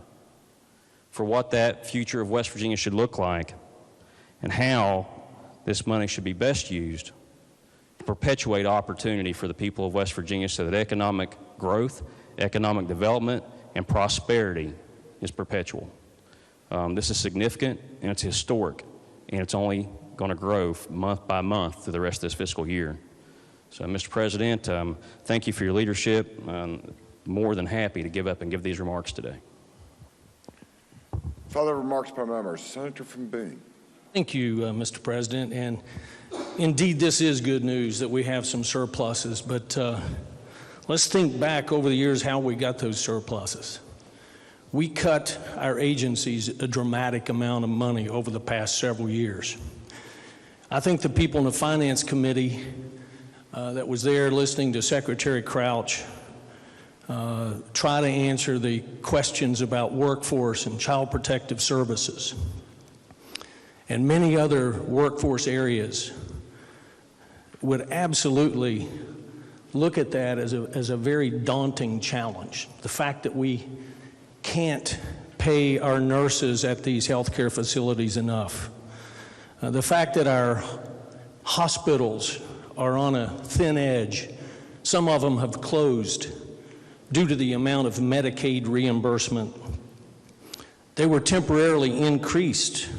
S16: for what that future of West Virginia should look like and how this money should be best used to perpetuate opportunity for the people of West Virginia so that economic growth, economic development, and prosperity is perpetual. This is significant and it's historic, and it's only going to grow month by month through the rest of this fiscal year. So, Mr. President, thank you for your leadership. I'm more than happy to give up and give these remarks today.
S1: Further remarks by members. Senator from Boone.
S17: Thank you, Mr. President. And indeed, this is good news that we have some surpluses, but let's think back over the years how we got those surpluses. We cut our agencies a dramatic amount of money over the past several years. I think the people in the Finance Committee that was there listening to Secretary Crouch try to answer the questions about workforce and child protective services and many other workforce areas would absolutely look at that as a very daunting challenge. The fact that we can't pay our nurses at these healthcare facilities enough. The fact that our hospitals are on a thin edge, some of them have closed due to the amount of Medicaid reimbursement. They were temporarily increased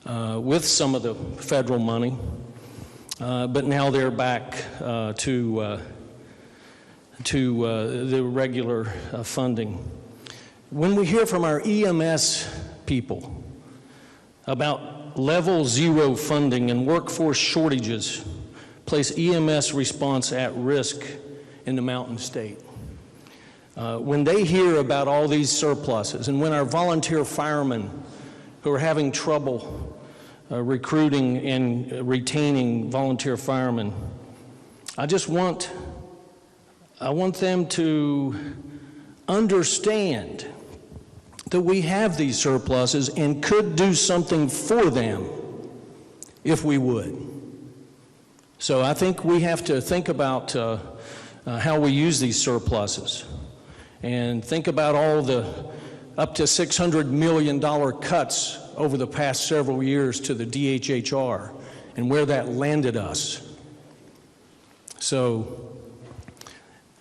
S17: with some of the federal money, but now they're back to the regular funding. When we hear from our EMS people about level 0 funding and workforce shortages place EMS response at risk in the Mountain State. When they hear about all these surpluses, and when our volunteer firemen who are having trouble recruiting and retaining volunteer firemen, I want them to understand that we have these surpluses and could do something for them if we would. So I think we have to think about how we use these surpluses and think about all the up to $600 million cuts over the past several years to the DHHR and where that landed us. So,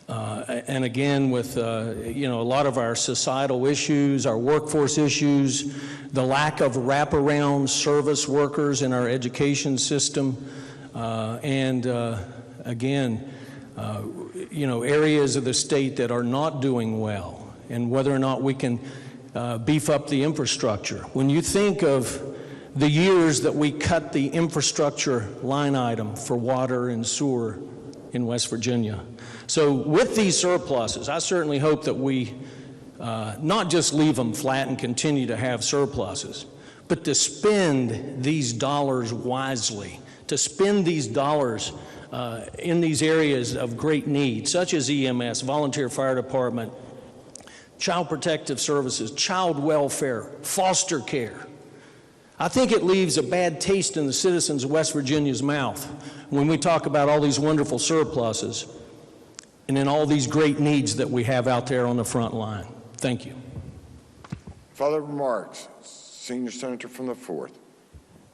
S17: and again, with a lot of our societal issues, our workforce issues, the lack of wraparound service workers in our education system, again, areas of the state that are not doing well, and whether or not we can beef up the infrastructure. When you think of the years that we cut the infrastructure line item for water and sewer in West Virginia. So with these surpluses, I certainly hope that we not just leave them flat and continue to have surpluses, but to spend these dollars wisely, to spend these dollars in these areas of great need, such as EMS, volunteer fire department, child protective services, child welfare, foster care. I think it leaves a bad taste in the citizens of West Virginia's mouth when we talk about all these wonderful surpluses and then all these great needs that we have out there on the front line. Thank you.
S1: Further remarks. Senior Senator from the 4th.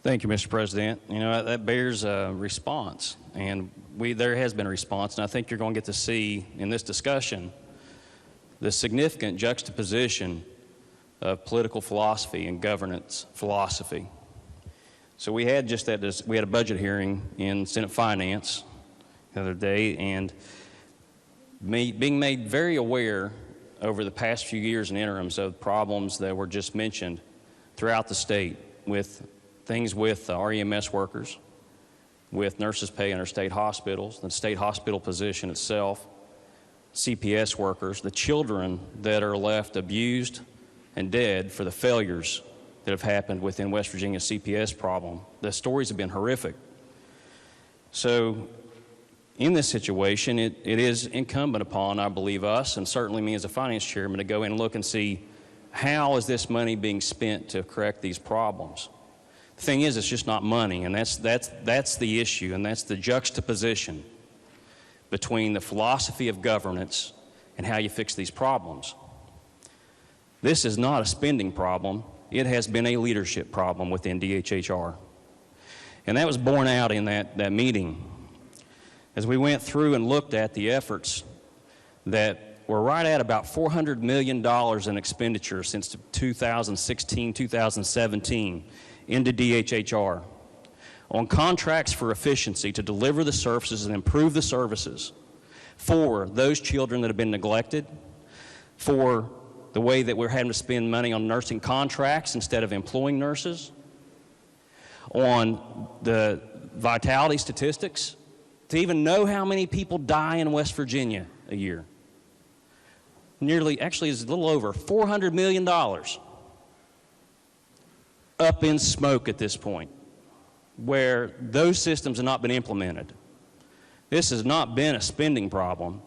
S16: Thank you, Mr. President. That bears a response, and there has been a response, and I think you're going to get to see in this discussion the significant juxtaposition of political philosophy and governance philosophy. So we had a budget hearing in Senate Finance the other day, and being made very aware over the past few years in interims of problems that were just mentioned throughout the state with things with our EMS workers, with nurses' pay in our state hospitals, the state hospital position itself, CPS workers, the children that are left abused and dead for the failures that have happened within West Virginia's CPS problem. The stories have been horrific. So in this situation, it is incumbent upon, I believe, us, and certainly me as a finance chairman, to go in and look and see how is this money being spent to correct these problems. The thing is, it's just not money, and that's the issue, and that's the juxtaposition between the philosophy of governance and how you fix these problems. This is not a spending problem. It has been a leadership problem within DHHR. And that was borne out in that meeting. As we went through and looked at the efforts that were right at about $400 million in expenditure since 2016, 2017 into DHHR on contracts for efficiency to deliver the services and improve the services for those children that have been neglected, for the way that we're having to spend money on nursing contracts instead of employing nurses, on the vitality statistics, to even know how many people die in West Virginia a year. Actually it's a little over $400 million up in smoke at this point, where those systems have not been implemented. This has not been a spending problem.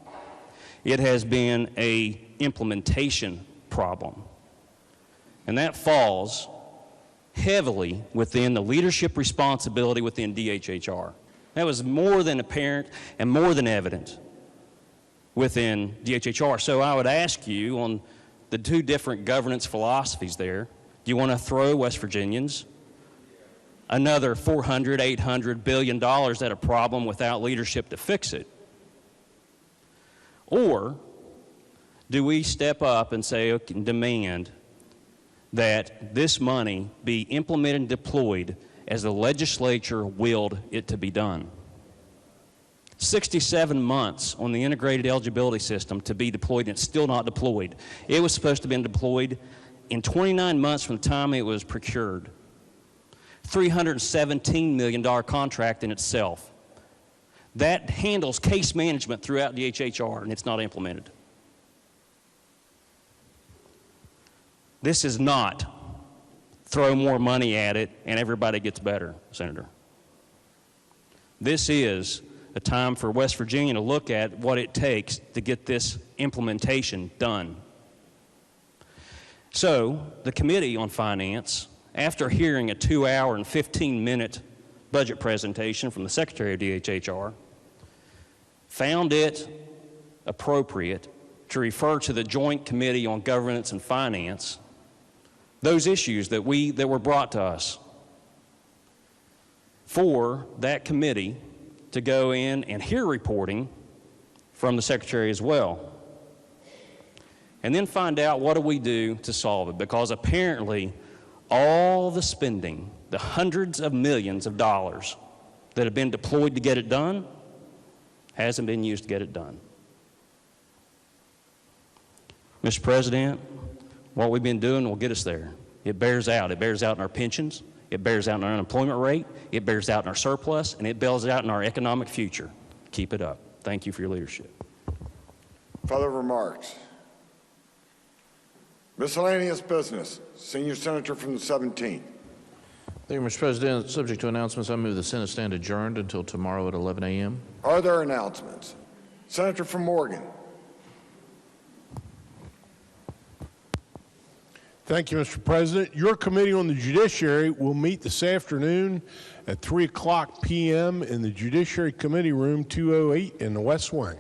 S16: It has been an implementation problem. And that falls heavily within the leadership responsibility within DHHR. That was more than apparent and more than evident within DHHR. So I would ask you on the two different governance philosophies there. Do you want to throw West Virginians another $400, $800 billion at a problem without leadership to fix it? Or do we step up and say, okay, demand that this money be implemented and deployed as the legislature willed it to be done? 67 months on the integrated eligibility system to be deployed, and it's still not deployed. It was supposed to have been deployed in 29 months from the time it was procured. $317 million contract in itself. That handles case management throughout the HHR, and it's not implemented. This is not throw more money at it and everybody gets better, Senator. This is a time for West Virginia to look at what it takes to get this implementation done. So, the Committee on Finance, after hearing a 2-hour and 15-minute budget presentation from the Secretary of DHHR, found it appropriate to refer to the Joint Committee on Governance and Finance those issues that were brought to us, for that committee to go in and hear reporting from the Secretary as well, and then find out what do we do to solve it, because apparently all the spending, the hundreds of millions of dollars that have been deployed to get it done, hasn't been used to get it done. Mr. President, what we've been doing will get us there. It bears out. It bears out in our pensions. It bears out in our unemployment rate. It bears out in our surplus. And it bears out in our economic future. Keep it up. Thank you for your leadership.
S1: Further remarks. Miscellaneous business. Senior Senator from the 17th.
S5: Thank you, Mr. President. Subject to announcements, I move the Senate stand adjourned until tomorrow at 11 a.m.
S1: Are there announcements? Senator from Morgan.
S6: Thank you, Mr. President. Your Committee on the Judiciary will meet this afternoon at 3:00 p.m. in the Judiciary Committee Room 208 in the West Wing.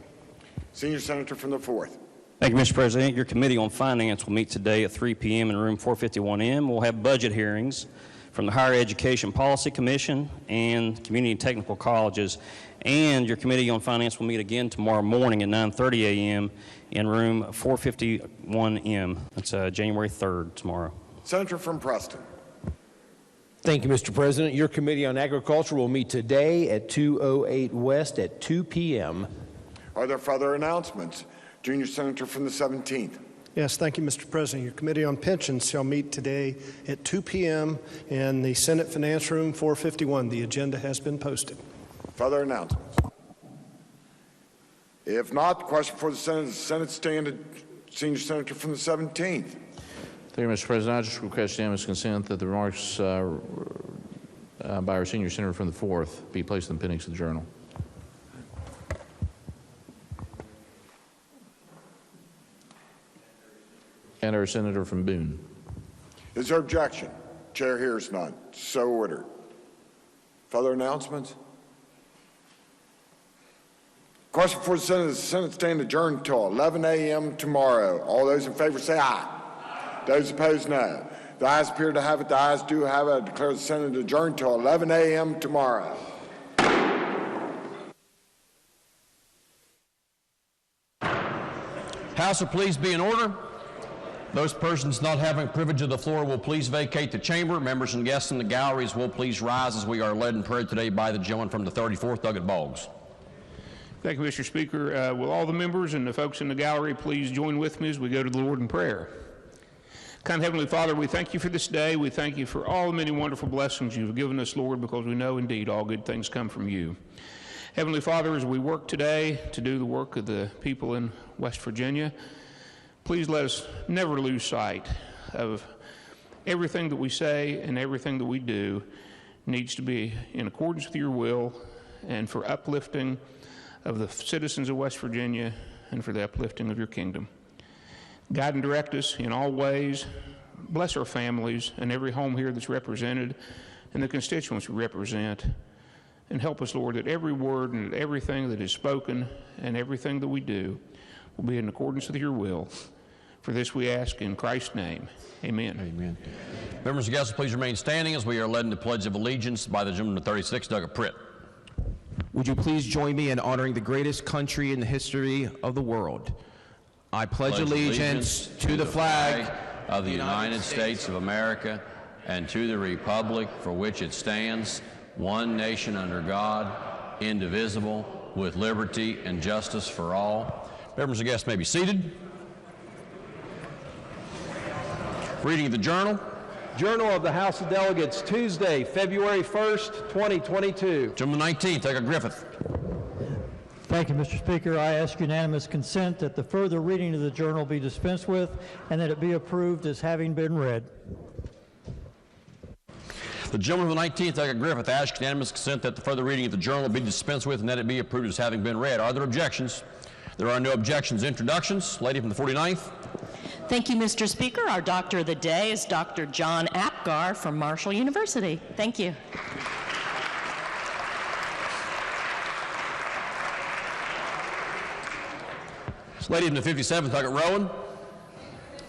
S1: Senior Senator from the 4th.
S16: Thank you, Mr. President. Your Committee on Finance will meet today at 3 p.m. in room 451M. We'll have budget hearings from the Higher Education Policy Commission and Community and Technical Colleges. And your Committee on Finance will meet again tomorrow morning at 9:30 a.m. in room 451M. That's January 3rd, tomorrow.
S1: Senator from Preston.
S18: Thank you, Mr. President. Your Committee on Agriculture will meet today at 208 West at 2 p.m.
S1: Are there further announcements? Junior Senator from the 17th.
S19: Yes, thank you, Mr. President. Your Committee on Pensions shall meet today at 2 p.m. in the Senate Finance Room 451. The agenda has been posted.
S1: Further announcements? If not, the question for the Senate stand, Senior Senator from the 17th.
S5: Thank you, Mr. President. I just request unanimous consent that the remarks by our Senior Senator from the 4th be placed in the appendix of the Journal. And our Senator from Boone.
S1: Is there objection? Chair hears none. So ordered. Further announcements? Question for the Senate stand adjourned until 11 a.m. tomorrow. All those in favor say aye. Those opposed, no. The ayes appear to have it. The ayes do have it. I declare the Senate adjourned until 11 a.m. tomorrow.
S20: House will please be in order. Those persons not having privilege of the floor will please vacate the chamber. Members and guests in the galleries will please rise as we are led in prayer today by the gentleman from the 34th, Douglas Boggs.
S21: Thank you, Mr. Speaker. Will all the members and the folks in the gallery please join with me as we go to the Lord in prayer? Kind Heavenly Father, we thank you for this day. We thank you for all the many wonderful blessings you've given us, Lord, because we know indeed all good things come from you. Heavenly Father, as we work today to do the work of the people in West Virginia, please let us never lose sight of everything that we say and everything that we do needs to be in accordance with your will and for uplifting of the citizens of West Virginia and for the uplifting of your kingdom. Guide and direct us in all ways. Bless our families and every home here that's represented and the constituents we represent. And help us, Lord, that every word and everything that is spoken and everything that we do will be in accordance with your will. For this we ask in Christ's name. Amen.
S20: Amen. Members and guests, please remain standing as we are led in the Pledge of Allegiance by the gentleman of 36, Doug Pritt.
S18: Would you please join me in honoring the greatest country in the history of the world? I pledge allegiance to the flag
S20: of the United States of America and to the republic for which it stands, one nation under God, indivisible, with liberty and justice for all. Members and guests may be seated. Reading of the Journal.
S18: Journal of the House of Delegates, Tuesday, February 1st, 2022.
S20: Gentleman 19th, Doug Griffith.
S2: Thank you, Mr. Speaker. I ask unanimous consent that the further reading of the journal be dispensed with and that it be approved as having been read.
S20: The gentleman of the 19th, Doug Griffith, asks unanimous consent that the further reading of the journal be dispensed with and that it be approved as having been read. Are there objections? There are no objections. Introductions. Lady from the 49th.
S22: Thank you, Mr. Speaker. Our doctor of the day is Dr. John Apgar from Marshall University. Thank you.
S20: Lady from the 57th, Doug Rowan.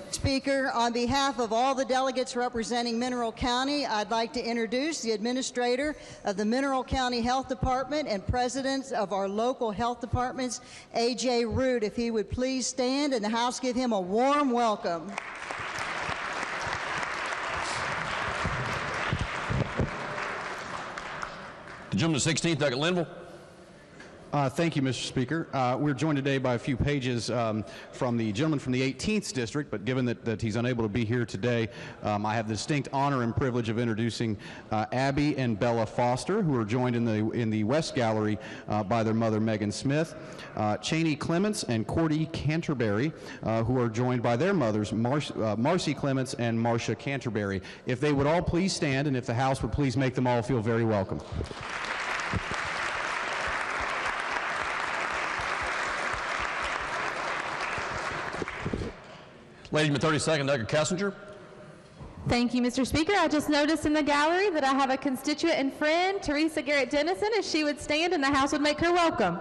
S23: Speaker, on behalf of all the delegates representing Mineral County, I'd like to introduce the administrator of the Mineral County Health Department and presidents of our local health departments, A.J. Root. If he would please stand and the House give him a warm welcome.
S20: The gentleman of the 16th, Doug Linville.
S24: Thank you, Mr. Speaker. We're joined today by a few pages from the gentleman from the 18th District, but given that he's unable to be here today, I have the distinct honor and privilege of introducing Abby and Bella Foster, who are joined in the West Gallery by their mother, Megan Smith, Cheney Clements and Cordy Canterbury, who are joined by their mothers, Marcy Clements and Marcia Canterbury. If they would all please stand, and if the House would please make them all feel very welcome.
S20: Lady from the 32nd, Doug Kessinger.
S25: Thank you, Mr. Speaker. I just noticed in the gallery that I have a constituent and friend, Teresa Garrett Dennison. If she would stand and the House would make her welcome.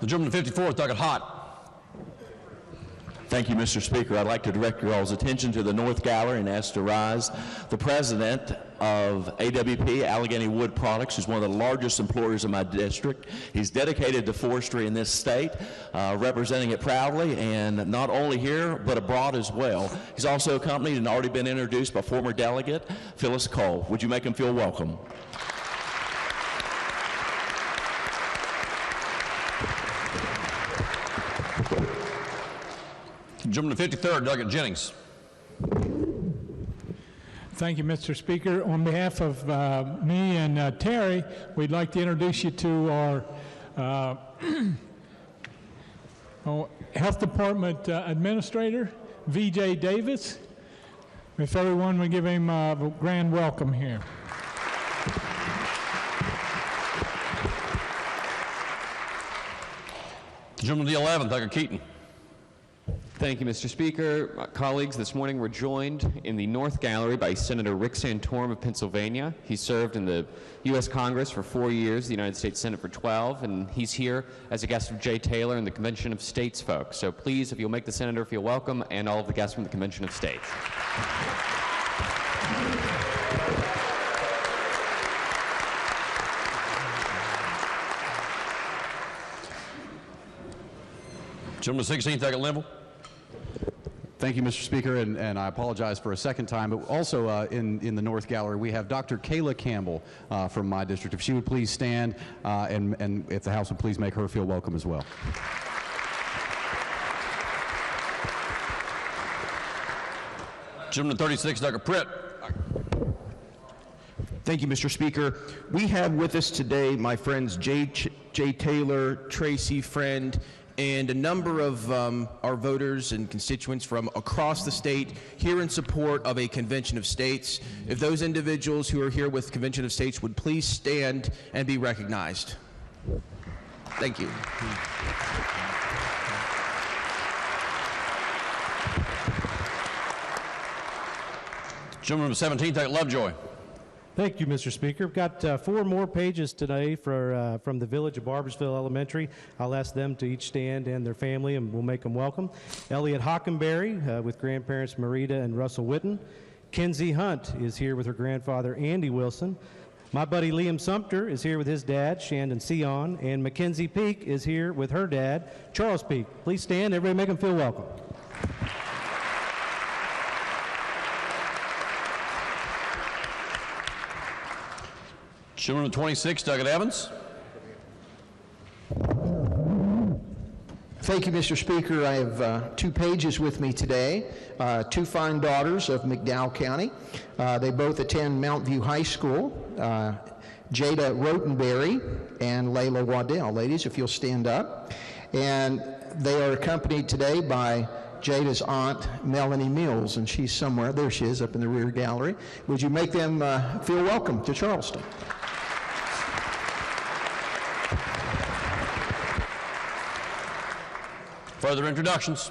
S20: The gentleman of the 54th, Doug Hott.
S26: Thank you, Mr. Speaker. I'd like to direct your all's attention to the North Gallery and ask to rise the president of AWP, Allegheny Wood Products, who's one of the largest employers in my district. He's dedicated to forestry in this state, representing it proudly, and not only here, but abroad as well. He's also accompanied and already been introduced by former delegate Phyllis Cole. Would you make him feel welcome?
S20: Gentleman of the 53rd, Doug Jennings.
S27: Thank you, Mr. Speaker. On behalf of me and Terry, we'd like to introduce you to our Health Department Administrator, Vijay Davis. If everyone would give him a grand welcome here.
S20: Gentleman of the 11th, Doug Keaton.
S28: Thank you, Mr. Speaker. Colleagues, this morning we're joined in the North Gallery by Senator Rick Santorum of Pennsylvania. He served in the U.S. Congress for 4 years, the United States Senate for 12, and he's here as a guest of Jay Taylor and the Convention of States folks. So please, if you'll make the senator feel welcome, and all of the guests from the Convention of States.
S20: Gentleman 16th, Doug Linville.
S24: Thank you, Mr. Speaker, and I apologize for a second time, but also in the North Gallery, we have Dr. Kayla Campbell from my district. If she would please stand, and if the House would please make her feel welcome as well.
S20: Gentleman 36, Doug Pritt.
S18: Thank you, Mr. Speaker. We have with us today my friends Jay Taylor, Tracy Friend, and a number of our voters and constituents from across the state here in support of a Convention of States. If those individuals who are here with Convention of States would please stand and be recognized. Thank you.
S20: Gentleman 17th, Doug Lovejoy.
S3: Thank you, Mr. Speaker. We've got 4 more pages today from the village of Barboursville Elementary. I'll ask them to each stand and their family, and we'll make them welcome. Elliot Hockenberry with grandparents Marita and Russell Witten. Kenzie Hunt is here with her grandfather, Andy Wilson. My buddy Liam Sumter is here with his dad, Shandon Sion, and Mackenzie Peak is here with her dad, Charles Peak. Please stand. Everybody make them feel welcome.
S20: Gentleman 26, Douglas Evans.
S4: Thank you, Mr. Speaker. I have 2 pages with me today. 2 fine daughters of McDowell County. They both attend Mount View High School. Jada Rotenberry and Layla Waddell. Ladies, if you'll stand up. And they are accompanied today by Jada's aunt, Melanie Mills, and she's somewhere. There she is, up in the rear gallery. Would you make them feel welcome to Charleston?
S20: Further introductions?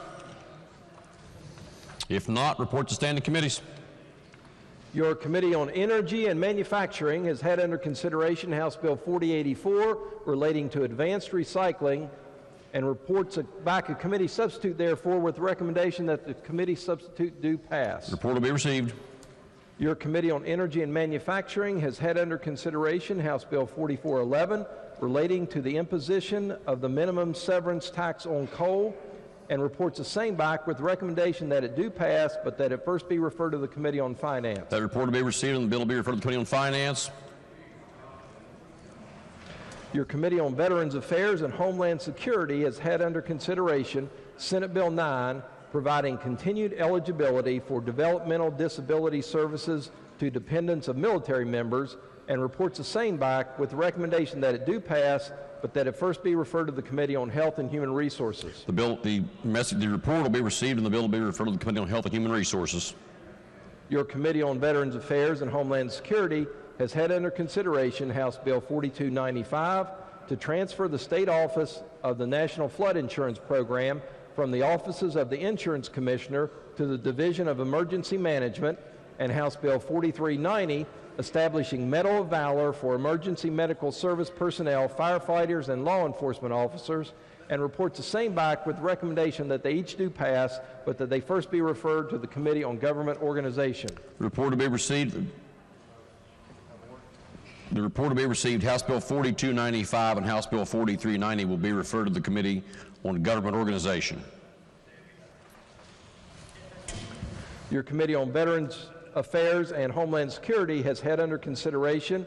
S20: If not, report to standing committees.
S8: Your Committee on Energy and Manufacturing has had under consideration House Bill 4084 relating to advanced recycling and reports back a committee substitute, therefore, with the recommendation that the committee substitute do pass.
S20: Report will be received.
S8: Your Committee on Energy and Manufacturing has had under consideration House Bill 4411 relating to the imposition of the minimum severance tax on coal and reports the same back with the recommendation that it do pass, but that it first be referred to the Committee on Finance.
S20: That report will be received and the bill will be referred to the Committee on Finance.
S8: Your Committee on Veterans Affairs and Homeland Security has had under consideration Senate Bill 9 providing continued eligibility for developmental disability services to dependents of military members and reports the same back with the recommendation that it do pass, but that it first be referred to the Committee on Health and Human Resources.
S20: The report will be received and the bill will be referred to the Committee on Health and Human Resources.
S8: Your Committee on Veterans Affairs and Homeland Security has had under consideration House Bill 4295 to transfer the state office of the National Flood Insurance Program from the offices of the Insurance Commissioner to the Division of Emergency Management, and House Bill 4390 establishing Medal of Valor for emergency medical service personnel, firefighters, and law enforcement officers, and reports the same back with the recommendation that they each do pass, but that they first be referred to the Committee on Government Organization.
S20: The report will be received. The report will be received. House Bill 4295 and House Bill 4390 will be referred to the Committee on Government Organization.
S8: Your Committee on Veterans Affairs and Homeland Security has had under consideration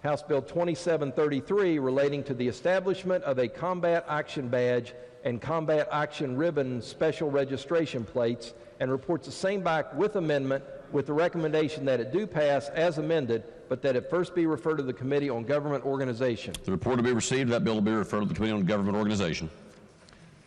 S8: House Bill 2733 relating to the establishment of a Combat Action Badge and Combat Action Ribbon special registration plates, and reports the same back with amendment with the recommendation that it do pass as amended, but that it first be referred to the Committee on Government Organization.
S20: The report will be received. That bill will be referred to the Committee on Government Organization.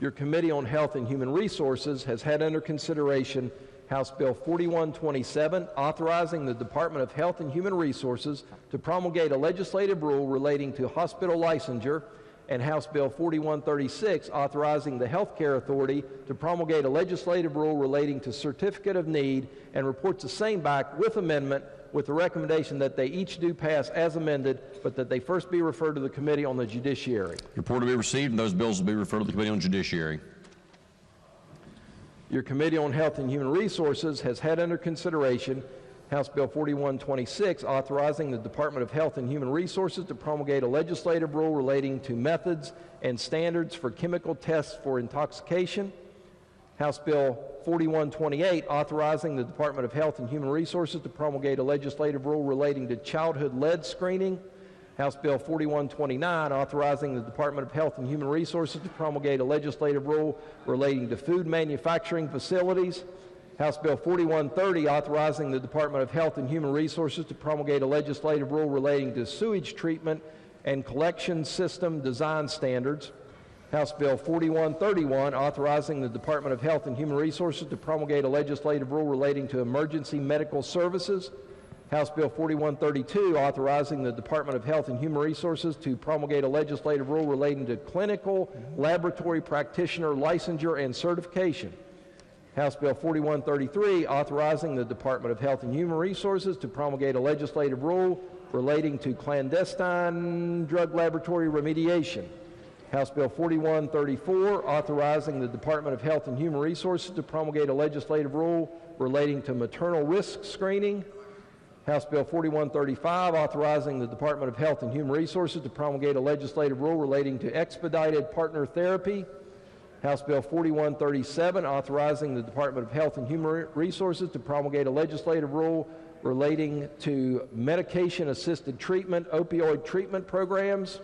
S8: Your Committee on Health and Human Resources has had under consideration House Bill 4127, authorizing the Department of Health and Human Resources to promulgate a legislative rule relating to hospital licensure, and House Bill 4136, authorizing the Health Care Authority to promulgate a legislative rule relating to certificate of need, and reports the same back with amendment with the recommendation that they each do pass as amended, but that they first be referred to the Committee on the Judiciary.
S20: The report will be received and those bills will be referred to the Committee on Judiciary.
S8: Your Committee on Health and Human Resources has had under consideration House Bill 4126, authorizing the Department of Health and Human Resources to promulgate a legislative rule relating to methods and standards for chemical tests for intoxication. House Bill 4128, authorizing the Department of Health and Human Resources to promulgate a legislative rule relating to childhood lead screening. House Bill 4129, authorizing the Department of Health and Human Resources to promulgate a legislative rule relating to food manufacturing facilities. House Bill 4130, authorizing the Department of Health and Human Resources to promulgate a legislative rule relating to sewage treatment and collection system design standards. House Bill 4131, authorizing the Department of Health and Human Resources to promulgate a legislative rule relating to emergency medical services. House Bill 4132, authorizing the Department of Health and Human Resources to promulgate a legislative rule relating to clinical laboratory practitioner licensure and certification. House Bill 4133, authorizing the Department of Health and Human Resources to promulgate a legislative rule relating to clandestine drug laboratory remediation. House Bill 4134, authorizing the Department of Health and Human Resources to promulgate a legislative rule relating to maternal risk screening. House Bill 4135, authorizing the Department of Health and Human Resources to promulgate a legislative rule relating to expedited partner therapy. House Bill 4137, authorizing the Department of Health and Human Resources to promulgate a legislative rule relating to medication-assisted treatment, opioid treatment programs.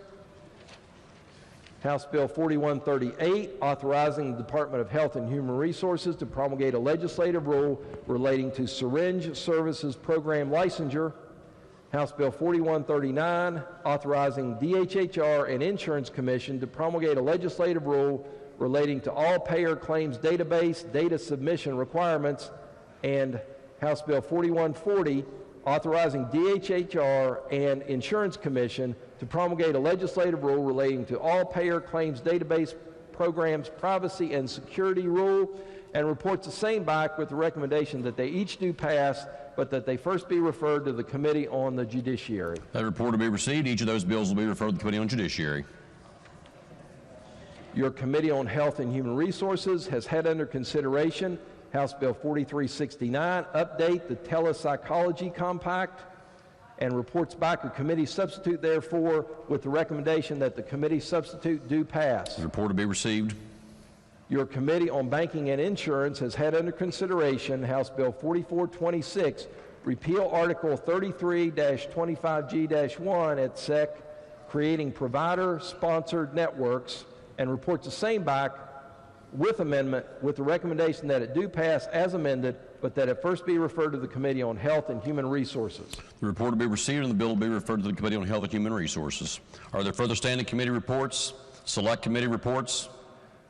S8: House Bill 4138, authorizing the Department of Health and Human Resources to promulgate a legislative rule relating to syringe services program licensure. House Bill 4139, authorizing DHHR and Insurance Commission to promulgate a legislative rule relating to all payer claims database data submission requirements. And House Bill 4140, authorizing DHHR and Insurance Commission to promulgate a legislative rule relating to all payer claims database programs privacy and security rule, and reports the same back with the recommendation that they each do pass, but that they first be referred to the Committee on the Judiciary.
S7: That report will be received. Each of those bills will be referred to the Committee on Judiciary.
S8: Your Committee on Health and Human Resources has had under consideration House Bill 4369, update the telepsychology compact, and reports back a committee substitute therefore with the recommendation that the committee substitute do pass.
S7: The report will be received.
S8: Your Committee on Banking and Insurance has had under consideration House Bill 4426, repeal Article 33-25G-1 at SEC, creating provider-sponsored networks, and reports the same back with amendment with the recommendation that it do pass as amended, but that it first be referred to the Committee on Health and Human Resources.
S7: The report will be received and the bill will be referred to the Committee on Health and Human Resources. Are there further standing committee reports, select committee reports?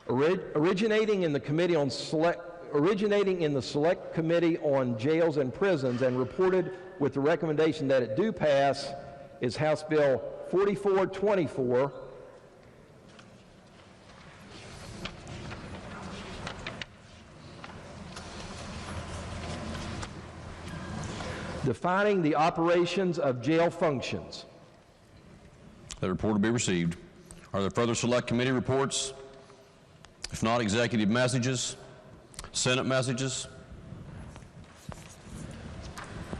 S8: Originating in the Select Committee on Jails and Prisons and reported with the recommendation that it do pass is House Bill 4424. Defining the operations of jail functions.
S7: That report will be received. Are there further select committee reports? If not, executive messages, Senate messages.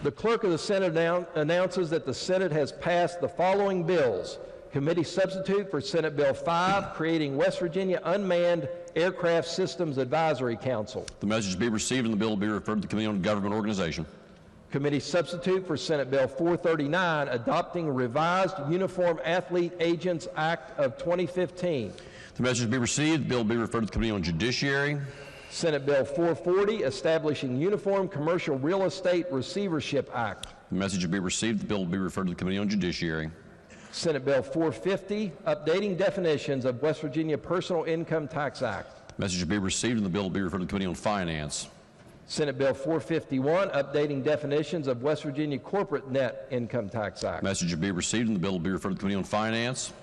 S8: The Clerk of the Senate announces that the Senate has passed the following bills. Committee substitute for Senate Bill 5, creating West Virginia Unmanned Aircraft Systems Advisory Council.
S7: The message be received and the bill will be referred to the Committee on Government Organization.
S8: Committee substitute for Senate Bill 439, adopting revised Uniform Athlete Agents Act of 2015.
S7: The message be received. The bill will be referred to the Committee on Judiciary.
S8: Senate Bill 440, establishing Uniform Commercial Real Estate Receivership Act.
S7: The message will be received. The bill will be referred to the Committee on Judiciary.
S8: Senate Bill 450, updating definitions of West Virginia Personal Income Tax Act.
S7: The message will be received and the bill will be referred to the Committee on Finance.
S8: Senate Bill 451, updating definitions of West Virginia Corporate Net Income Tax Act.
S7: Message will be received and the bill will be referred to the Committee on Finance.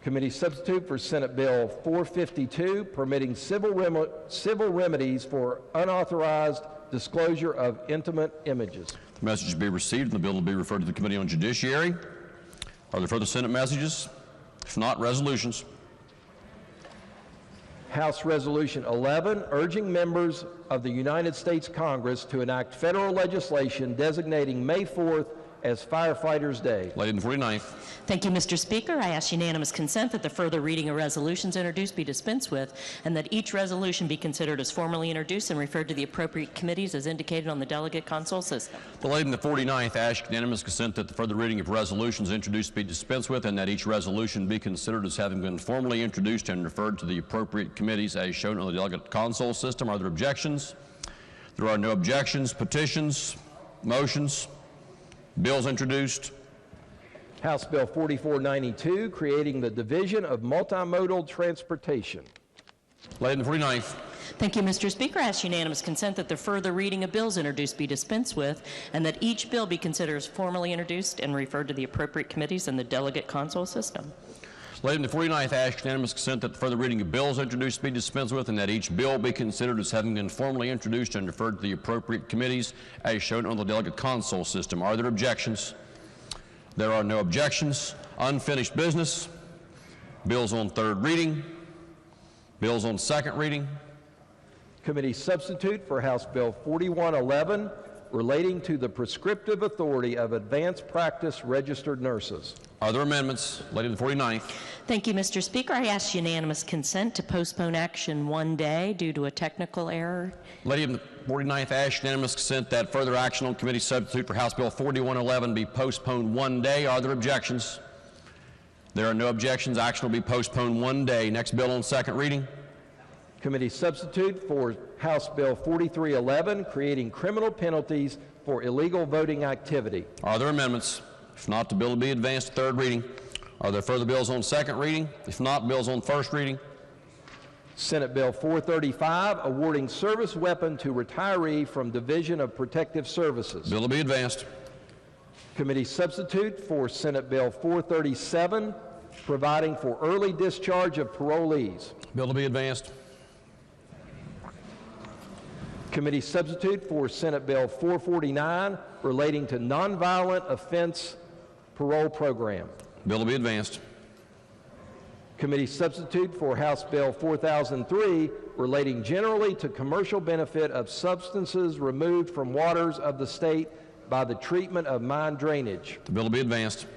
S8: Committee substitute for Senate Bill 452, permitting civil remedies for unauthorized disclosure of intimate images.
S7: The message will be received and the bill will be referred to the Committee on Judiciary. Are there further Senate messages? If not, resolutions.
S8: House Resolution 11, urging members of the United States Congress to enact federal legislation designating May 4th as Firefighters Day.
S7: Lady in the 49th.
S22: Thank you, Mr. Speaker. I ask unanimous consent that the further reading of resolutions introduced be dispensed with, and that each resolution be considered as formally introduced and referred to the appropriate committees as indicated on the delegate console system.
S7: The lady in the 49th asks unanimous consent that the further reading of resolutions introduced be dispensed with, and that each resolution be considered as having been formally introduced and referred to the appropriate committees as shown on the delegate console system. Are there objections? There are no objections. Petitions, motions, bills introduced.
S8: House Bill 4492, creating the Division of Multimodal Transportation.
S7: Lady in the 49th.
S22: Thank you, Mr. Speaker. I ask unanimous consent that the further reading of bills introduced be dispensed with, and that each bill be considered as formally introduced and referred to the appropriate committees in the delegate console system.
S7: Ladies and the 49th, ask unanimous consent that the further reading of bills introduced be dispensed with and that each bill be considered as having been formally introduced and referred to the appropriate committees as shown on the delegate console system. Are there objections? There are no objections. Unfinished business. Bills on third reading. Bills on second reading.
S8: Committee substitute for House Bill 4111 relating to the prescriptive authority of advanced practice registered nurses.
S7: Are there amendments? Lady of the 49th.
S22: Thank you, Mr. Speaker. I ask unanimous consent to postpone action one day due to a technical error.
S7: Lady of the 49th, ask unanimous consent that further action on committee substitute for House Bill 4111 be postponed one day. Are there objections? There are no objections. Action will be postponed one day. Next bill on second reading.
S8: Committee substitute for House Bill 4311, creating criminal penalties for illegal voting activity.
S7: Are there amendments? If not, the bill will be advanced to third reading. Are there further bills on second reading? If not, bills on first reading.
S8: Senate Bill 435, awarding service weapon to retiree from Division of Protective Services.
S7: Bill will be advanced.
S8: Committee substitute for Senate Bill 437, providing for early discharge of parolees.
S7: Bill will be advanced.
S8: Committee substitute for Senate Bill 449 relating to nonviolent offense parole program.
S7: Bill will be advanced.
S8: Committee substitute for House Bill 4003 relating generally to commercial benefit of substances removed from waters of the state by the treatment of mine drainage.
S7: The bill will be advanced.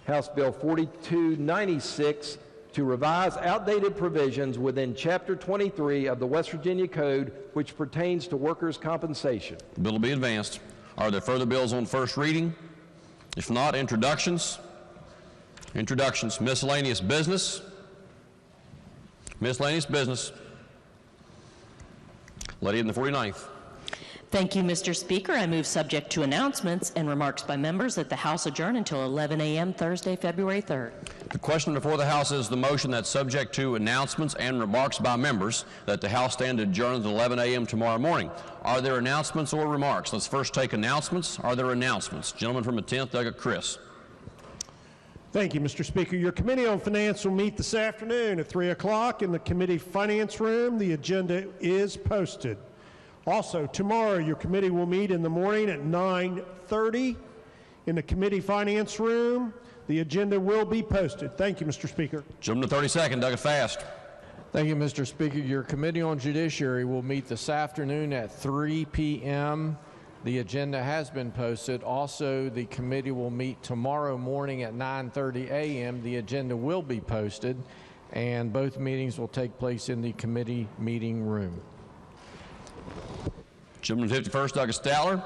S8: House Bill 4296 to revise outdated provisions within Chapter 23 of the West Virginia Code which pertains to workers' compensation.
S7: The bill will be advanced. Are there further bills on first reading? If not, introductions. Introductions. Miscellaneous business. Miscellaneous business. Lady in the 49th.
S22: Thank you, Mr. Speaker. I move subject to announcements and remarks by members that the House adjourn until 11 a.m. Thursday, February 3rd.
S7: The question before the House is the motion that subject to announcements and remarks by members that the House stand adjourned until 11 a.m. tomorrow morning. Are there announcements or remarks? Let's first take announcements. Are there announcements? Gentleman from the 10th, Doug Chris.
S9: Thank you, Mr. Speaker. Your Committee on Finance will meet this afternoon at 3 o'clock in the Committee Finance Room. The agenda is posted. Also, tomorrow your committee will meet in the morning at 9:30 in the Committee Finance Room. The agenda will be posted. Thank you, Mr. Speaker.
S7: Jump to 32nd, Doug Fast.
S10: Thank you, Mr. Speaker. Your Committee on Judiciary will meet this afternoon at 3 p.m. The agenda has been posted. Also, the committee will meet tomorrow morning at 9:30 a.m. The agenda will be posted, and both meetings will take place in the committee meeting room.
S7: Gentleman 51st, Doug Stowler.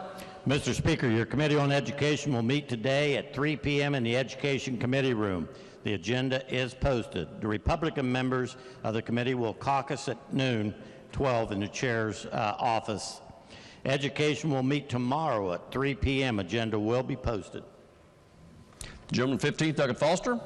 S11: Mr. Speaker, your Committee on Education will meet today at 3 p.m. in the Education Committee Room. The agenda is posted. The Republican members of the committee will caucus at noon 12 in the chair's office. Education will meet tomorrow at 3 p.m. Agenda will be posted.
S7: Gentleman 15th, Doug Foster.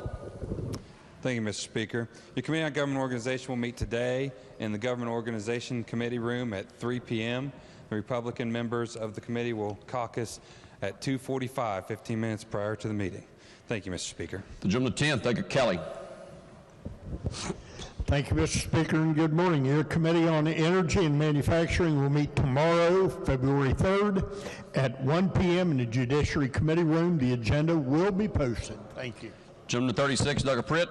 S12: Thank you, Mr. Speaker. Your Committee on Government Organization will meet today in the Government Organization Committee Room at 3 p.m. The Republican members of the committee will caucus at 2:45, 15 minutes prior to the meeting. Thank you, Mr. Speaker.
S7: The gentleman 10th, Doug Kelly.
S9: Thank you, Mr. Speaker, and good morning. Your Committee on Energy and Manufacturing will meet tomorrow, February 3rd, at 1 p.m. in the Judiciary Committee Room. The agenda will be posted. Thank you.
S7: Gentleman 36, Doug Pritt.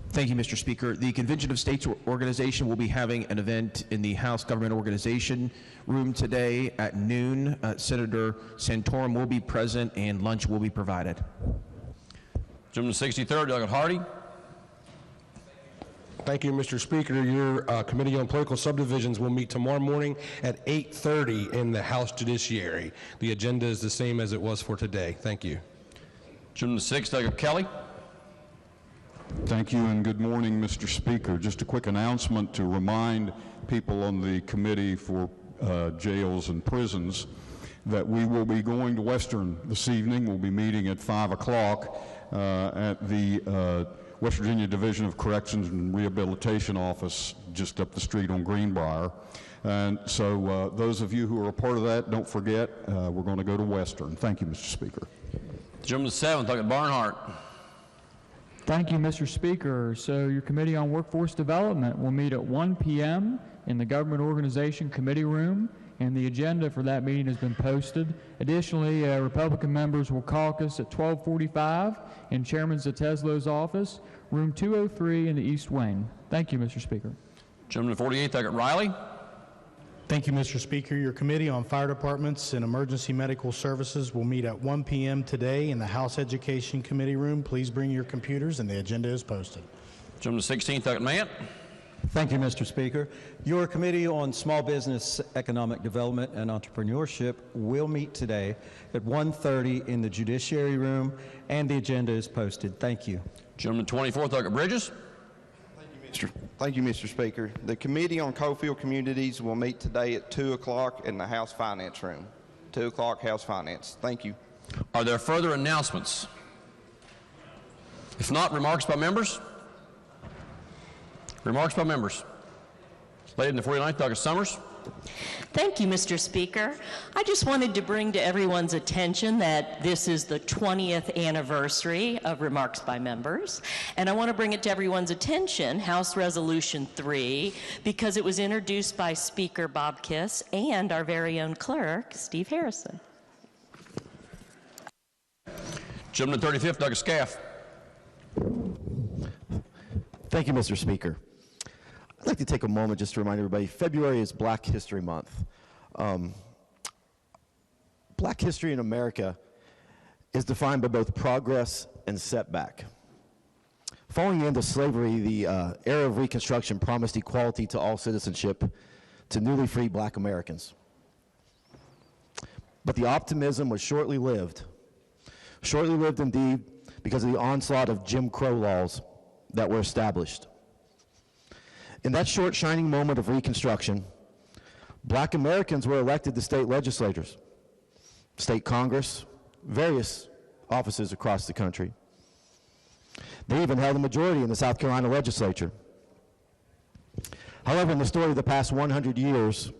S18: Thank you, Mr. Speaker. The Convention of States Organization will be having an event in the House Government Organization Room today at noon. Senator Santorum will be present and lunch will be provided.
S7: Gentleman 63rd, Doug Hardy.
S13: Thank you, Mr. Speaker. Your Committee on Political Subdivisions will meet tomorrow morning at 8:30 in the House Judiciary. The agenda is the same as it was for today. Thank you.
S7: Gentleman 6, Doug Kelly.
S14: Thank you and good morning, Mr. Speaker. Just a quick announcement to remind people on the Committee for Jails and Prisons that we will be going to Western this evening. We'll be meeting at 5 o'clock at the West Virginia Division of Corrections and Rehabilitation Office just up the street on Greenbrier. And so those of you who are a part of that, don't forget, we're going to go to Western. Thank you, Mr. Speaker.
S7: The gentleman to the 7th, Douglas Barnhart.
S1: Thank you, Mr. Speaker. So your Committee on Workforce Development will meet at 1 p.m. in the Government Organization Committee Room, and the agenda for that meeting has been posted. Additionally, Republican members will caucus at 12:45 in Chairman Zateslo's office, room 203 in the East Wing. Thank you, Mr. Speaker.
S7: Gentleman to the 48th, Douglas Riley.
S5: Thank you, Mr. Speaker. Your Committee on Fire Departments and Emergency Medical Services will meet at 1 p.m. today in the House Education Committee Room. Please bring your computers, and the agenda is posted.
S7: Gentleman to the 16th, Douglas Mant.
S6: Thank you, Mr. Speaker. Your Committee on Small Business, Economic Development, and Entrepreneurship will meet today at 1:30 in the Judiciary Room, and the agenda is posted. Thank you.
S7: Gentleman 24th, Douglas Bridges.
S15: Thank you, Mr. Speaker. The Committee on Coalfield Communities will meet today at 2 o'clock in the House Finance Room. 2 o'clock, House Finance. Thank you.
S7: Are there further announcements? If not, remarks by members? Remarks by members. Lady in the 49th, Douglas Summers.
S22: Thank you, Mr. Speaker. I just wanted to bring to everyone's attention that this is the 20th anniversary of remarks by members, and I want to bring it to everyone's attention, House Resolution 3, because it was introduced by Speaker Bob Kiss and our very own clerk, Steve Harrison.
S7: Gentleman 35th, Douglas Scaff.
S16: Thank you, Mr. Speaker. I'd like to take a moment just to remind everybody, February is Black History Month. Black history in America is defined by both progress and setback. Following the end of slavery, the era of Reconstruction promised equality to all citizenship to newly freed Black Americans. But the optimism was shortly lived. Shortly lived indeed because of the onslaught of Jim Crow laws that were established. In that short shining moment of Reconstruction, Black Americans were elected to state legislatures, state Congress, various offices across the country. They even held a majority in the South Carolina legislature. However, in the story of the past 100 years,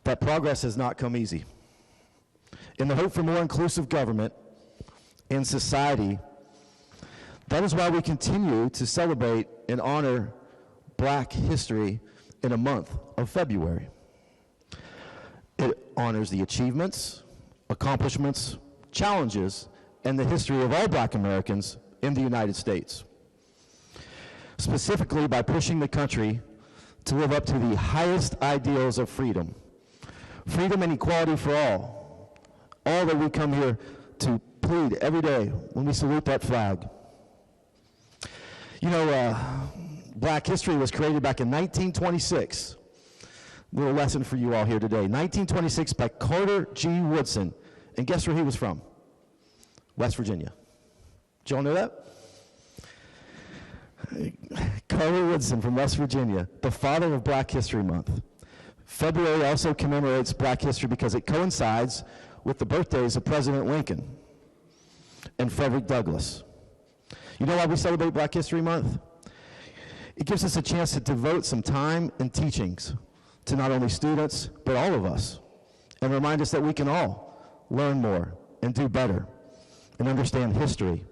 S16: that progress has not come easy. In the hope for more inclusive government in society, that is why we continue to celebrate and honor Black history in a month of February. It honors the achievements, accomplishments, challenges, and the history of all Black Americans in the United States. Specifically by pushing the country to live up to the highest ideals of freedom. Freedom and equality for all that we come here to plead every day when we salute that flag. You know, Black history was created back in 1926. A little lesson for you all here today. 1926 by Carter G. Woodson. And guess where he was from? West Virginia. Did you all know that? Carter Woodson from West Virginia, the father of Black History Month. February also commemorates Black history because it coincides with the birthdays of President Lincoln and Frederick Douglass. You know why we celebrate Black History Month? It gives us a chance to devote some time and teachings to not only students, but all of us, and remind us that we can all learn more and do better and understand history,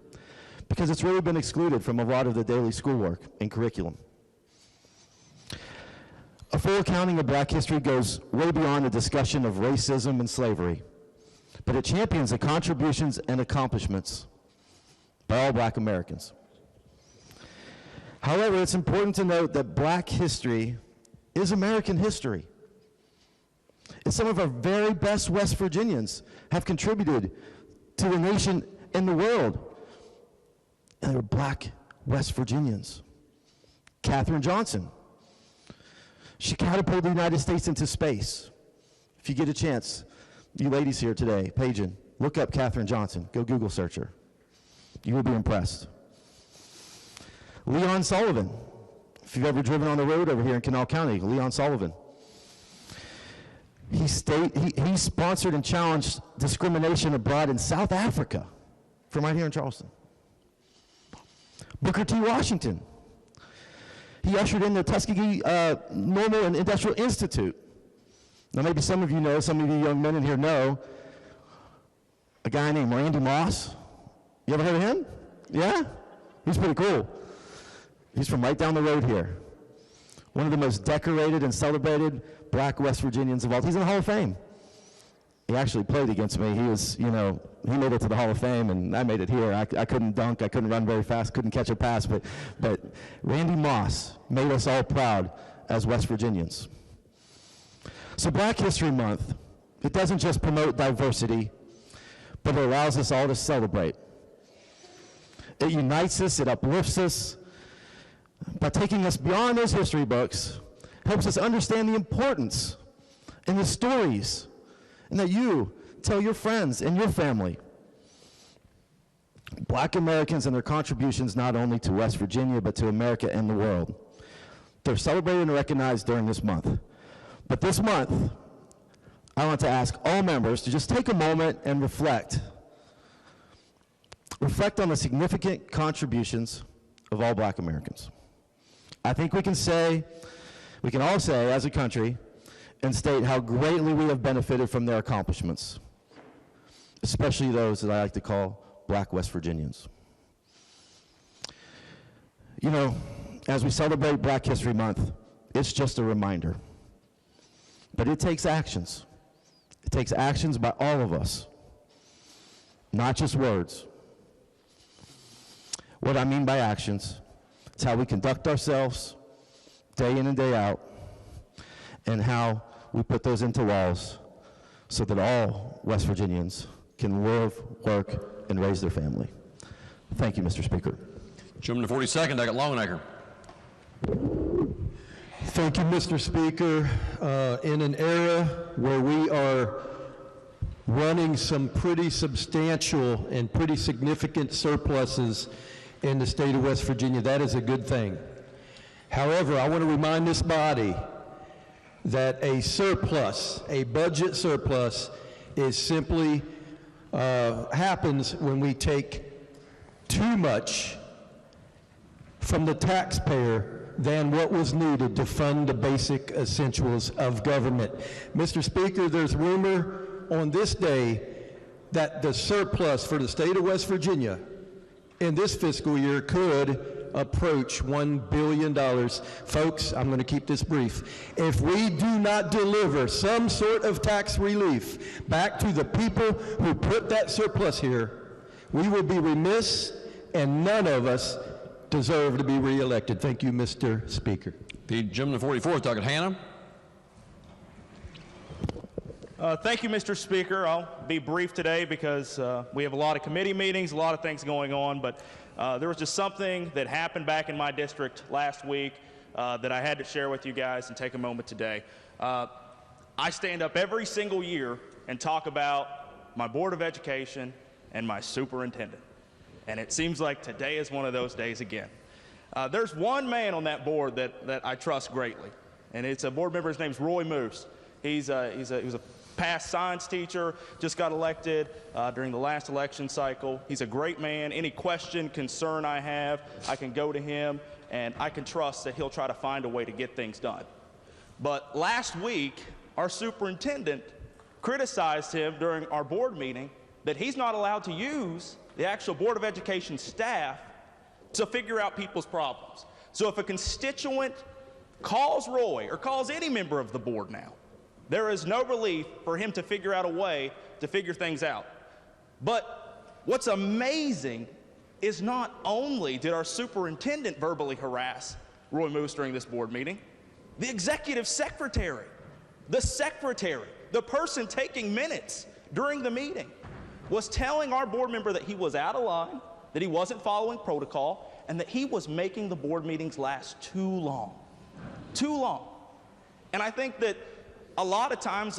S16: because it's really been excluded from a lot of the daily schoolwork and curriculum. A full accounting of Black history goes way beyond the discussion of racism and slavery, but it champions the contributions and accomplishments by all Black Americans. However, it's important to note that Black history is American history. And some of our very best West Virginians have contributed to the nation and the world. And they were Black West Virginians. Katherine Johnson. She catapulted the United States into space. If you get a chance, you ladies here today, paging, look up Katherine Johnson. Go Google search her. You will be impressed. Leon Sullivan. If you've ever driven on the road over here in Kanawha County, Leon Sullivan. He sponsored and challenged discrimination abroad in South Africa from right here in Charleston. Booker T. Washington. He ushered in the Tuskegee Normal and Industrial Institute. Now maybe some of you know, some of you young men in here know, a guy named Randy Moss. You ever heard of him? Yeah? He's pretty cool. He's from right down the road here. One of the most decorated and celebrated black West Virginians of all. He's in the Hall of Fame. He actually played against me. He was, you know, he made it to the Hall of Fame, and I made it here. I couldn't dunk. I couldn't run very fast. Couldn't catch a pass. But Randy Moss made us all proud as West Virginians. So Black History Month, it doesn't just promote diversity, but it allows us all to celebrate. It unites us. It uplifts us. By taking us beyond those history books, helps us understand the importance and the stories, and that you tell your friends and your family. Black Americans and their contributions not only to West Virginia, but to America and the world. They're celebrated and recognized during this month. But this month, I want to ask all members to just take a moment and reflect. Reflect on the significant contributions of all black Americans. I think we can all say as a country and state how greatly we have benefited from their accomplishments, especially those that I like to call black West Virginians. You know, as we celebrate Black History Month, it's just a reminder. But it takes actions. It takes actions by all of us, not just words. What I mean by actions, it's how we conduct ourselves day in and day out, and how we put those into laws so that all West Virginians can live, work, and raise their family. Thank you, Mr. Speaker.
S7: Gentleman to 42nd, Daggett Longacre.
S2: Thank you, Mr. Speaker. In an era where we are running some pretty substantial and pretty significant surpluses in the state of West Virginia, that is a good thing. However, I want to remind this body that a surplus, a budget surplus, is simply happens when we take too much from the taxpayer than what was needed to fund the basic essentials of government. Mr. Speaker, there's rumor on this day that the surplus for the state of West Virginia in this fiscal year could approach $1 billion. Folks, I'm going to keep this brief. If we do not deliver some sort of tax relief back to the people who put that surplus here, we will be remiss, and none of us deserve to be reelected. Thank you, Mr. Speaker.
S7: The gentleman to 44th, Daggett Hannah.
S17: Thank you, Mr. Speaker. I'll be brief today because we have a lot of committee meetings, a lot of things going on, but there was just something that happened back in my district last week that I had to share with you guys and take a moment today. I stand up every single year and talk about my Board of Education and my superintendent, and it seems like today is one of those days again. There's one man on that board that I trust greatly, and it's a board member. His name's Roy Moose. He was a past science teacher, just got elected during the last election cycle. He's a great man. Any question, concern I have, I can go to him, and I can trust that he'll try to find a way to get things done. But last week, our superintendent criticized him during our board meeting that he's not allowed to use the actual Board of Education staff to figure out people's problems. So if a constituent calls Roy or calls any member of the board now, there is no relief for him to figure out a way to figure things out. But what's amazing is not only did our superintendent verbally harass Roy Moose during this board meeting, the executive secretary, the person taking minutes during the meeting, was telling our board member that he was out of line, that he wasn't following protocol, and that he was making the board meetings last too long. Too long. And I think that a lot of times,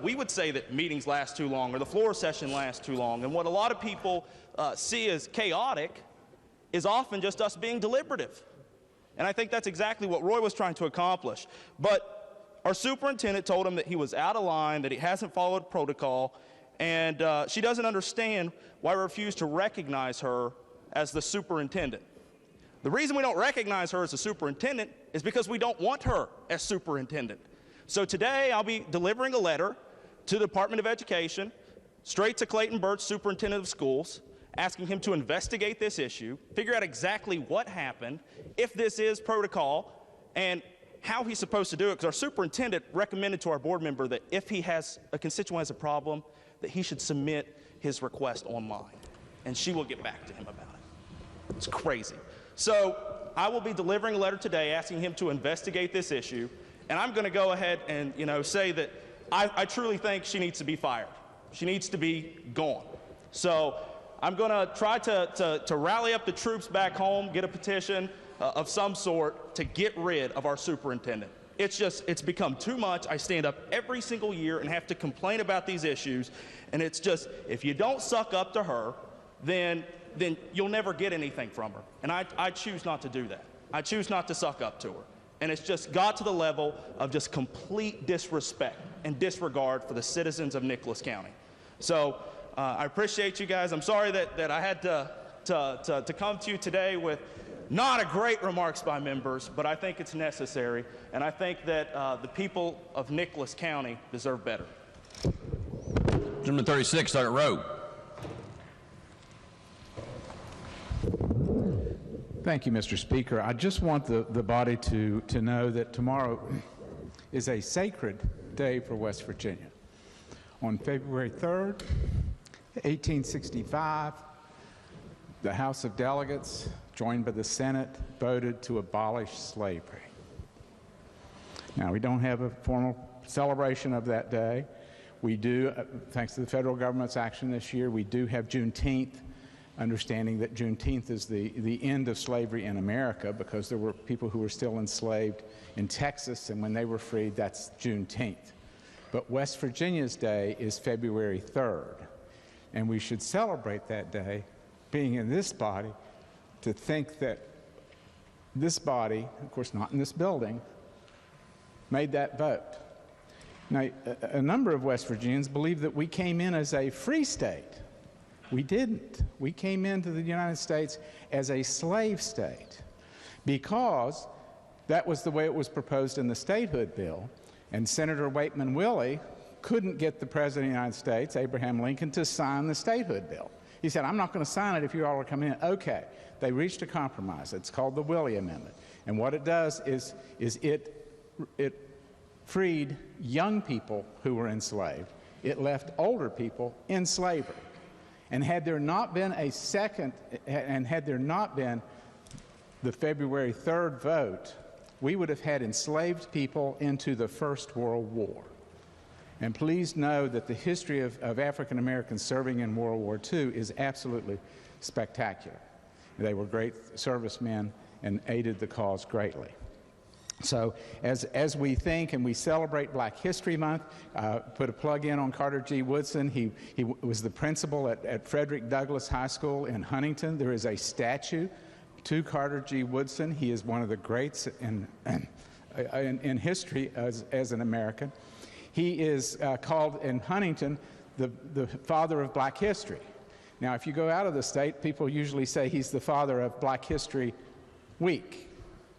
S17: we would say that meetings last too long or the floor session lasts too long. And what a lot of people see as chaotic is often just us being deliberative. And I think that's exactly what Roy was trying to accomplish. But our superintendent told him that he was out of line, that he hasn't followed protocol, and she doesn't understand why we refuse to recognize her as the superintendent. The reason we don't recognize her as a superintendent is because we don't want her as superintendent. So today I'll be delivering a letter to the Department of Education straight to Clayton Burch, Superintendent of Schools, asking him to investigate this issue, figure out exactly what happened, if this is protocol, and how he's supposed to do it, because our superintendent recommended to our board member that if a constituent has a problem, that he should submit his request online, and she will get back to him about it. It's crazy. So I will be delivering a letter today asking him to investigate this issue, and I'm going to go ahead and say that I truly think she needs to be fired. She needs to be gone. So I'm going to try to rally up the troops back home, get a petition of some sort to get rid of our superintendent. It's become too much. I stand up every single year and have to complain about these issues, and it's just, if you don't suck up to her, then you'll never get anything from her. And I choose not to do that. I choose not to suck up to her. And it's just got to the level of just complete disrespect and disregard for the citizens of Nicholas County. So I appreciate you guys. I'm sorry that I had to come to you today with not a great remarks by members, but I think it's necessary, and I think that the people of Nicholas County deserve better.
S7: Gentleman 36, Sergeant Rowe.
S19: Thank you, Mr. Speaker. I just want the body to know that tomorrow is a sacred day for West Virginia. On February 3rd, 1865, the House of Delegates, joined by the Senate, voted to abolish slavery. Now, we don't have a formal celebration of that day. We do, thanks to the federal government's action this year, we do have Juneteenth, understanding that Juneteenth is the end of slavery in America, because there were people who were still enslaved in Texas, and when they were freed, that's Juneteenth. But West Virginia's day is February 3rd, and we should celebrate that day, being in this body, to think that this body, of course not in this building, made that vote. Now, a number of West Virginians believe that we came in as a free state. We didn't. We came into the United States as a slave state, because that was the way it was proposed in the statehood bill, and Senator Waitman Willie couldn't get the President of the United States, Abraham Lincoln, to sign the statehood bill. He said, I'm not going to sign it if you all are coming in. Okay. They reached a compromise. It's called the Willy Amendment. And what it does is it freed young people who were enslaved. It left older people in slavery. And had there not been the February 3rd vote, we would have had enslaved people into the First World War. And please know that the history of African Americans serving in World War II is absolutely spectacular. They were great servicemen and aided the cause greatly. So as we think and we celebrate Black History Month, put a plug in on Carter G. Woodson. He was the principal at Frederick Douglass High School in Huntington. There is a statue to Carter G. Woodson. He is one of the greats in history as an American. He is called in Huntington the father of Black history. Now, if you go out of the state, people usually say he's the father of Black History Week,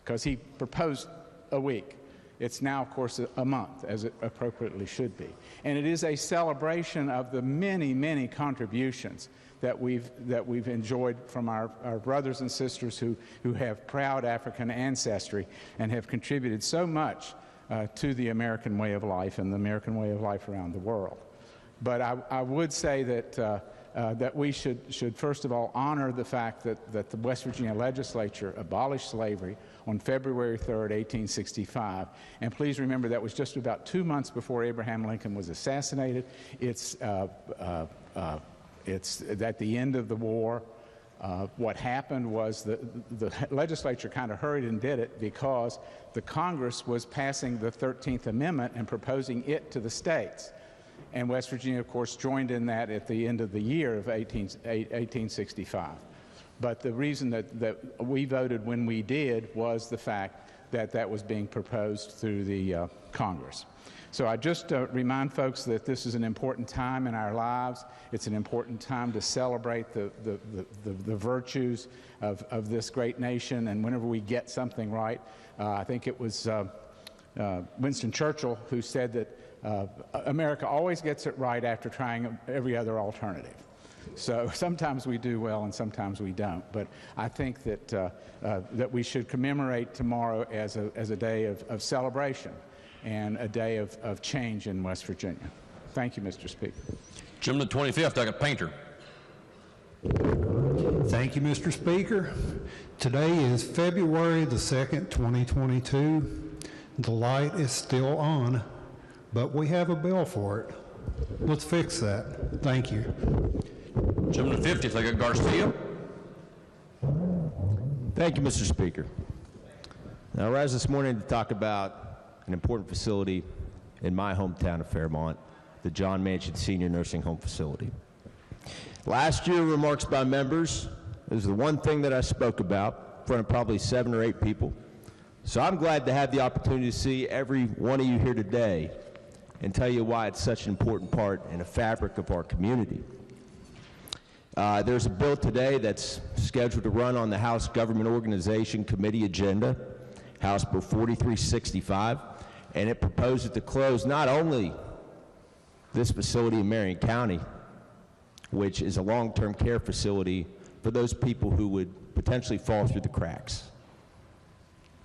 S19: because he proposed a week. It's now, of course, a month, as it appropriately should be. And it is a celebration of the many, many contributions that we've enjoyed from our brothers and sisters who have proud African ancestry and have contributed so much to the American way of life and the American way of life around the world. But I would say that we should first of all honor the fact that the West Virginia Legislature abolished slavery on February 3rd, 1865. And please remember that was just about 2 months before Abraham Lincoln was assassinated. It's at the end of the war. What happened was the legislature kind of hurried and did it because the Congress was passing the 13th Amendment and proposing it to the states. And West Virginia, of course, joined in that at the end of the year of 1865. But the reason that we voted when we did was the fact that that was being proposed through the Congress. So I just remind folks that this is an important time in our lives. It's an important time to celebrate the virtues of this great nation. And whenever we get something right, I think it was Winston Churchill who said that America always gets it right after trying every other alternative. So sometimes we do well and sometimes we don't. But I think that, that we should commemorate tomorrow as a day of celebration and a day of change in West Virginia. Thank you, Mr. Speaker.
S7: Jim, the 25th, Delegate Painter.
S3: Thank you, Mr. Speaker. Today is February the 2nd, 2022. The light is still on, but we have a bill for it. Let's fix that. Thank you.
S7: Jim, the 50th, Delegate Garcia.
S21: Thank you, Mr. Speaker. Now, I rise this morning to talk about an important facility in my hometown of Fairmont, the John Manchin Senior Nursing Home Facility. Last year, remarks by members, it was the one thing that I spoke about in front of probably 7 or 8 people. So I'm glad to have the opportunity to see every one of you here today and tell you why it's such an important part and a fabric of our community. There's a bill today that's scheduled to run on the House Government Organization Committee agenda, House Bill 4365, and it proposes to close not only this facility in Marion County, which is a long-term care facility for those people who would potentially fall through the cracks.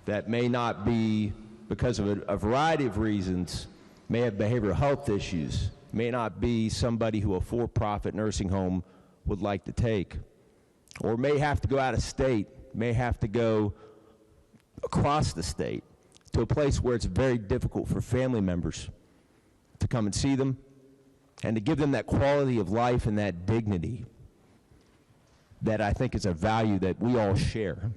S21: That may not be because of a variety of reasons, may have behavioral health issues, may not be somebody who a for-profit nursing home would like to take, or may have to go out of state, may have to go across the state to a place where it's very difficult for family members to come and see them and to give them that quality of life and that dignity that I think is a value that we all share.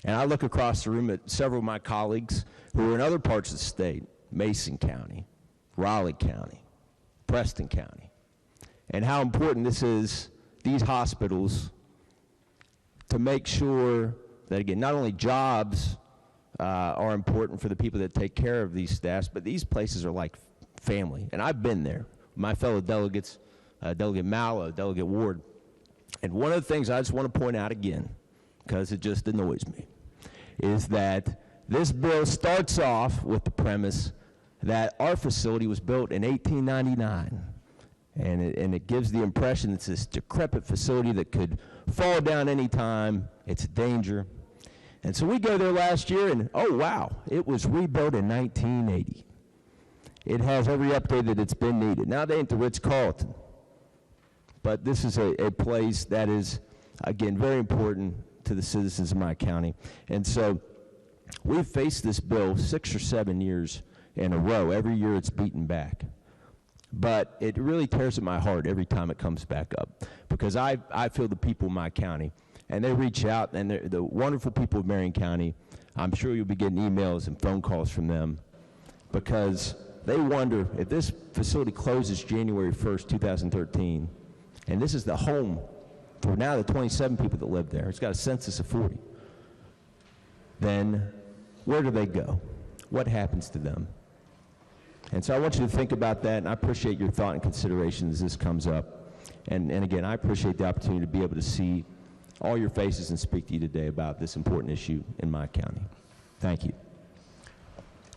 S21: And I look across the room at several of my colleagues who are in other parts of the state, Mason County, Raleigh County, Preston County, and how important this is, these hospitals, to make sure that, again, not only jobs are important for the people that take care of these staffs, but these places are like family. And I've been there, my fellow delegates, Delegate Mallow, Delegate Ward. And one of the things I just want to point out again, because it just annoys me, is that this bill starts off with the premise that our facility was built in 1899. And it gives the impression it's this decrepit facility that could fall down any time. It's a danger. And so we go there last year, and oh wow, it was rebuilt in 1980. It has every update that it's been needed. Now, they ain't the Ritz-Carlton, but this is a place that is, again, very important to the citizens of my county. And so we've faced this bill 6 or 7 years in a row. Every year it's beaten back. But it really tears at my heart every time it comes back up, because I feel the people in my county, and they reach out, and the wonderful people of Marion County, I'm sure you'll be getting emails and phone calls from them, because they wonder if this facility closes January 1st, 2013, and this is the home for now the 27 people that live there. It's got a census of 40. Then where do they go? What happens to them? And so I want you to think about that, and I appreciate your thought and consideration as this comes up. And again, I appreciate the opportunity to be able to see all your faces and speak to you today about this important issue in my county. Thank you.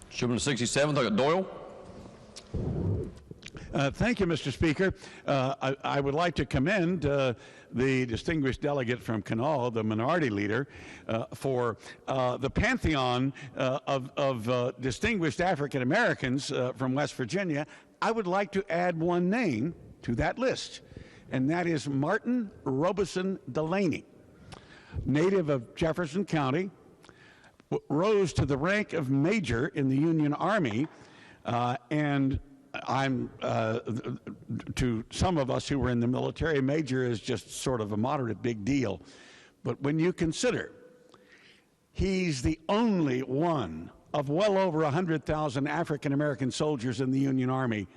S7: Shipman 67th, Delegate Doyle.
S23: Thank you, Mr. Speaker. I would like to commend the distinguished delegate from Kanawha, the minority leader, for the pantheon of distinguished African Americans from West Virginia. I would like to add one name to that list, and that is Martin Robeson Delaney, native of Jefferson County, rose to the rank of major in the Union Army, and I'm, to some of us who were in the military, major is just sort of a moderate big deal. But when you consider he's the only one of well over 100,000 African-American soldiers in the Union Army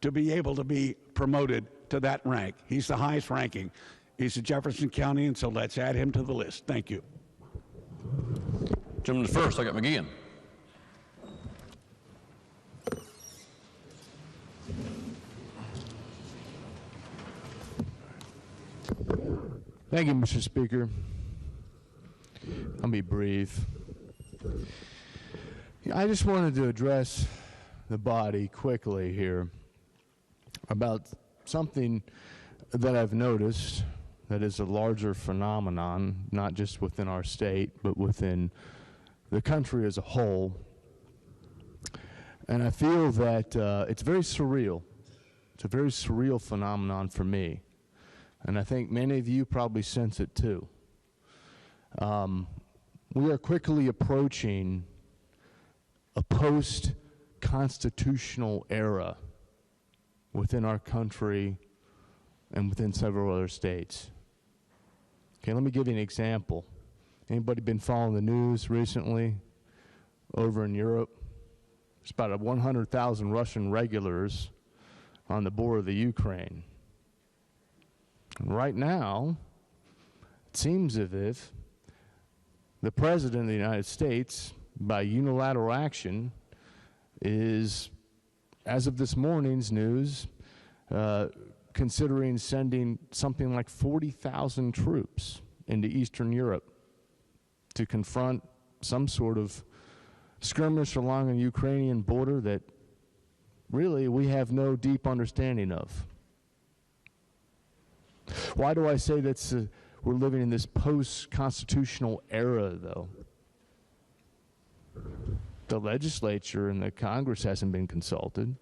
S23: to be able to be promoted to that rank. He's the highest ranking. He's a Jefferson County, and so let's add him to the list. Thank you.
S7: Gentleman first, Delegate McGeehan.
S24: Thank you, Mr. Speaker. I'll be brief. I just wanted to address the body quickly here about something that I've noticed that is a larger phenomenon, not just within our state, but within the country as a whole. And I feel that it's very surreal. It's a very surreal phenomenon for me. And I think many of you probably sense it too. We are quickly approaching a post-constitutional era within our country and within several other states. Okay, let me give you an example. Anybody been following the news recently over in Europe? There's about 100,000 Russian regulars on the border of the Ukraine. And right now, it seems as if the President of the United States, by unilateral action, is, as of this morning's news, considering sending something like 40,000 troops into Eastern Europe to confront some sort of skirmish along the Ukrainian border that really we have no deep understanding of. Why do I say that we're living in this post-constitutional era, though? The legislature and the Congress hasn't been consulted.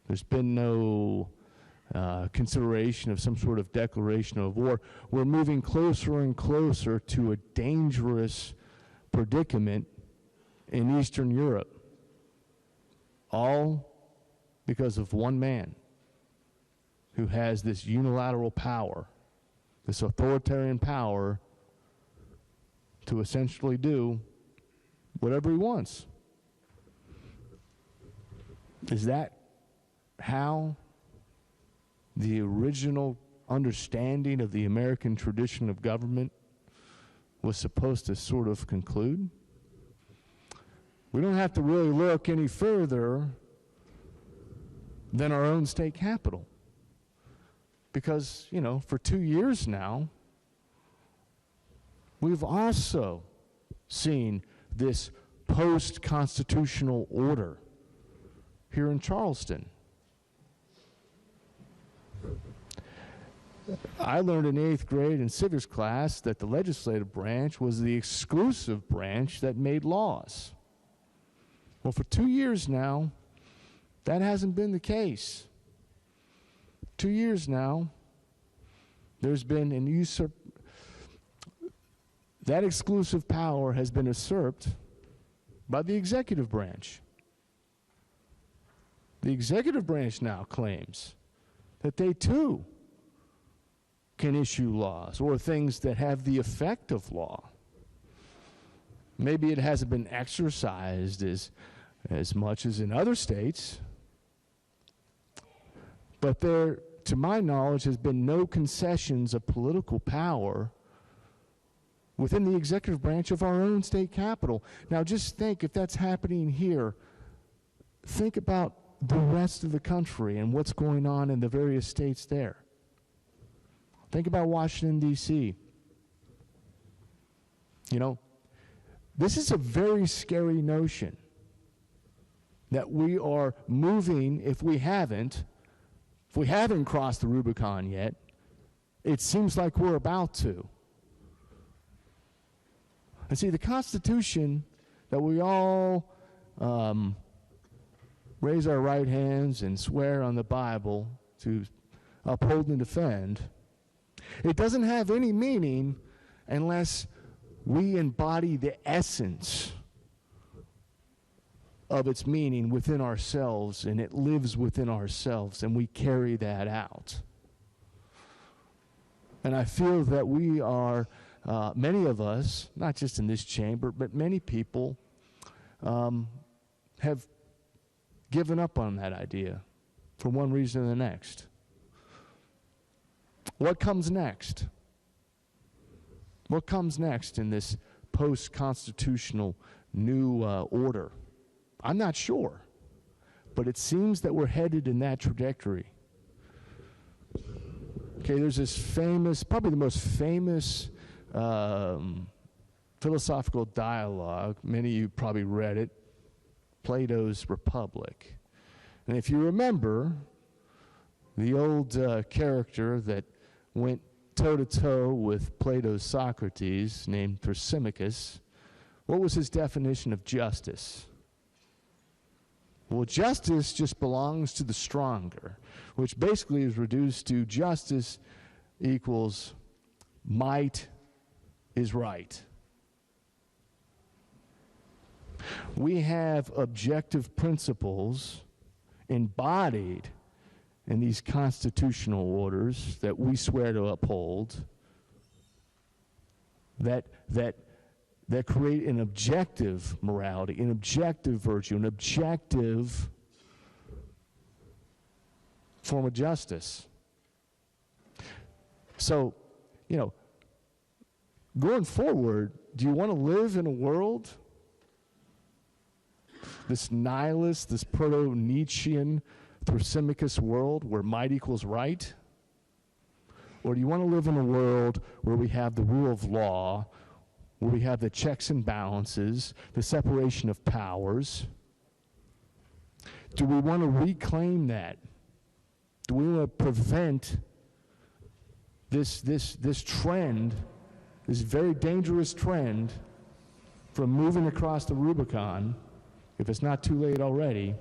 S24: There's been no consideration of some sort of declaration of war. We're moving closer and closer to a dangerous predicament in Eastern Europe, all because of one man who has this unilateral power, this authoritarian power to essentially do whatever he wants. Is that how the original understanding of the American tradition of government was supposed to sort of conclude? We don't have to really look any further than our own state capital. Because, you know, for 2 years now, we've also seen this post-constitutional order here in Charleston. I learned in 8th grade in civics class that the legislative branch was the exclusive branch that made laws. Well, for 2 years now, that hasn't been the case. 2 years now, there's been an that exclusive power has been usurped by the executive branch. The executive branch now claims that they too can issue laws or things that have the effect of law. Maybe it hasn't been exercised as much as in other states, but there, to my knowledge, has been no concessions of political power within the executive branch of our own state capital. Now just think, if that's happening here, think about the rest of the country and what's going on in the various states there. Think about Washington, D.C. You know, this is a very scary notion that we are moving, if we haven't crossed the Rubicon yet, it seems like we're about to. And see, the Constitution that we all raise our right hands and swear on the Bible to uphold and defend, it doesn't have any meaning unless we embody the essence of its meaning within ourselves, and it lives within ourselves, and we carry that out. And I feel that we are, many of us, not just in this chamber, but many people have given up on that idea for one reason or the next. What comes next? What comes next in this post-constitutional new order? I'm not sure, but it seems that we're headed in that trajectory. Okay, there's this famous, probably the most famous philosophical dialogue. Many of you probably read it. Plato's Republic. And if you remember, the old character that went toe-to-toe with Plato's Socrates, named Thrasymachus, what was his definition of justice? Well, justice just belongs to the stronger, which basically is reduced to justice equals might is right. We have objective principles embodied in these constitutional orders that we swear to uphold that create an objective morality, an objective virtue, an objective form of justice. So, you know, going forward, do you want to live in a world, this nihilist, this proto-Nietzschean, Thrasymachus world where might equals right? Or do you want to live in a world where we have the rule of law, where we have the checks and balances, the separation of powers? Do we want to reclaim that? Do we want to prevent this trend, this very dangerous trend, from moving across the Rubicon, if it's not too late already,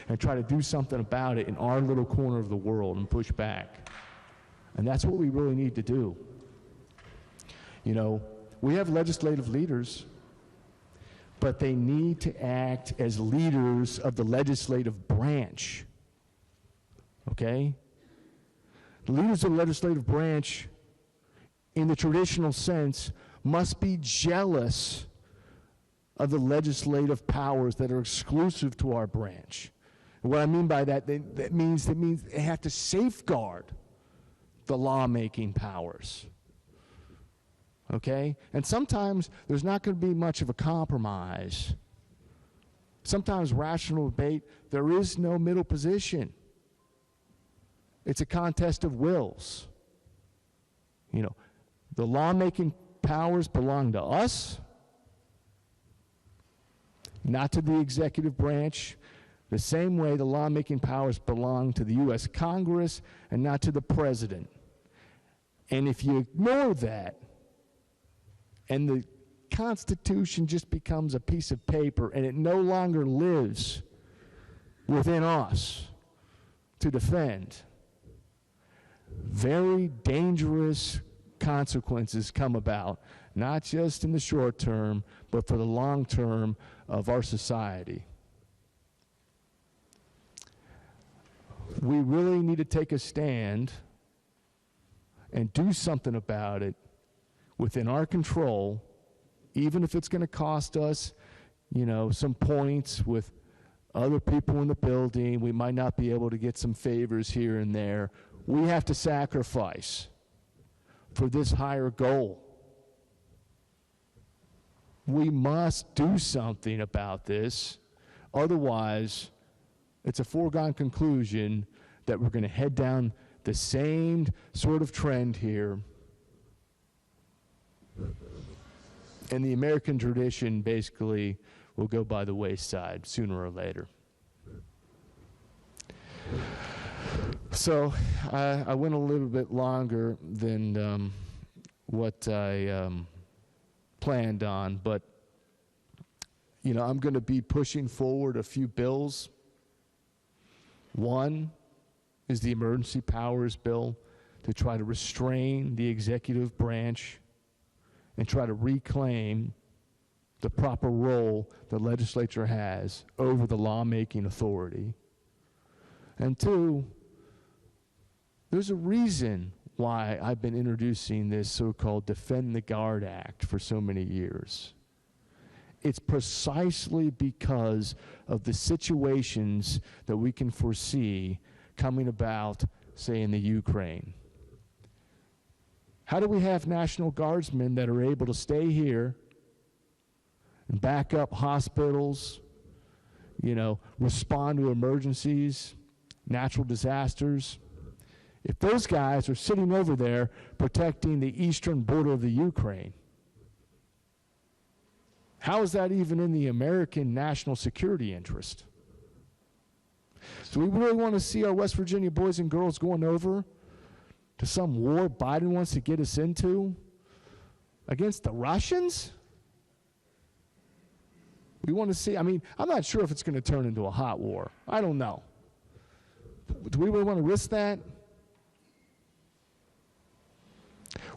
S24: and try to do something about it in our little corner of the world and push back? And that's what we really need to do. You know, we have legislative leaders, but they need to act as leaders of the legislative branch. Okay? The leaders of the legislative branch, in the traditional sense, must be jealous of the legislative powers that are exclusive to our branch. And what I mean by that, that means they have to safeguard the lawmaking powers. Okay? And sometimes there's not going to be much of a compromise. Sometimes rational debate, there is no middle position. It's a contest of wills. You know, the lawmaking powers belong to us, not to the executive branch, the same way the lawmaking powers belong to the U.S. Congress and not to the president. And if you ignore that, and the Constitution just becomes a piece of paper and it no longer lives within us to defend, very dangerous consequences come about, not just in the short term, but for the long term of our society. We really need to take a stand and do something about it within our control, even if it's going to cost us, you know, some points with other people in the building. We might not be able to get some favors here and there. We have to sacrifice for this higher goal. We must do something about this. Otherwise, it's a foregone conclusion that we're going to head down the same sort of trend here. And the American tradition basically will go by the wayside sooner or later. So I went a little bit longer than what I planned on, but you know, I'm going to be pushing forward a few bills. One is the Emergency Powers Bill to try to restrain the executive branch and try to reclaim the proper role the legislature has over the lawmaking authority. And two, there's a reason why I've been introducing this so-called Defend the Guard Act for so many years. It's precisely because of the situations that we can foresee coming about, say, in the Ukraine. How do we have National Guardsmen that are able to stay here and back up hospitals, you know, respond to emergencies, natural disasters, if those guys are sitting over there protecting the eastern border of the Ukraine? How is that even in the American national security interest? Do we really want to see our West Virginia boys and girls going over to some war Biden wants to get us into against the Russians? We want to see, I'm not sure if it's going to turn into a hot war. I don't know. Do we really want to risk that?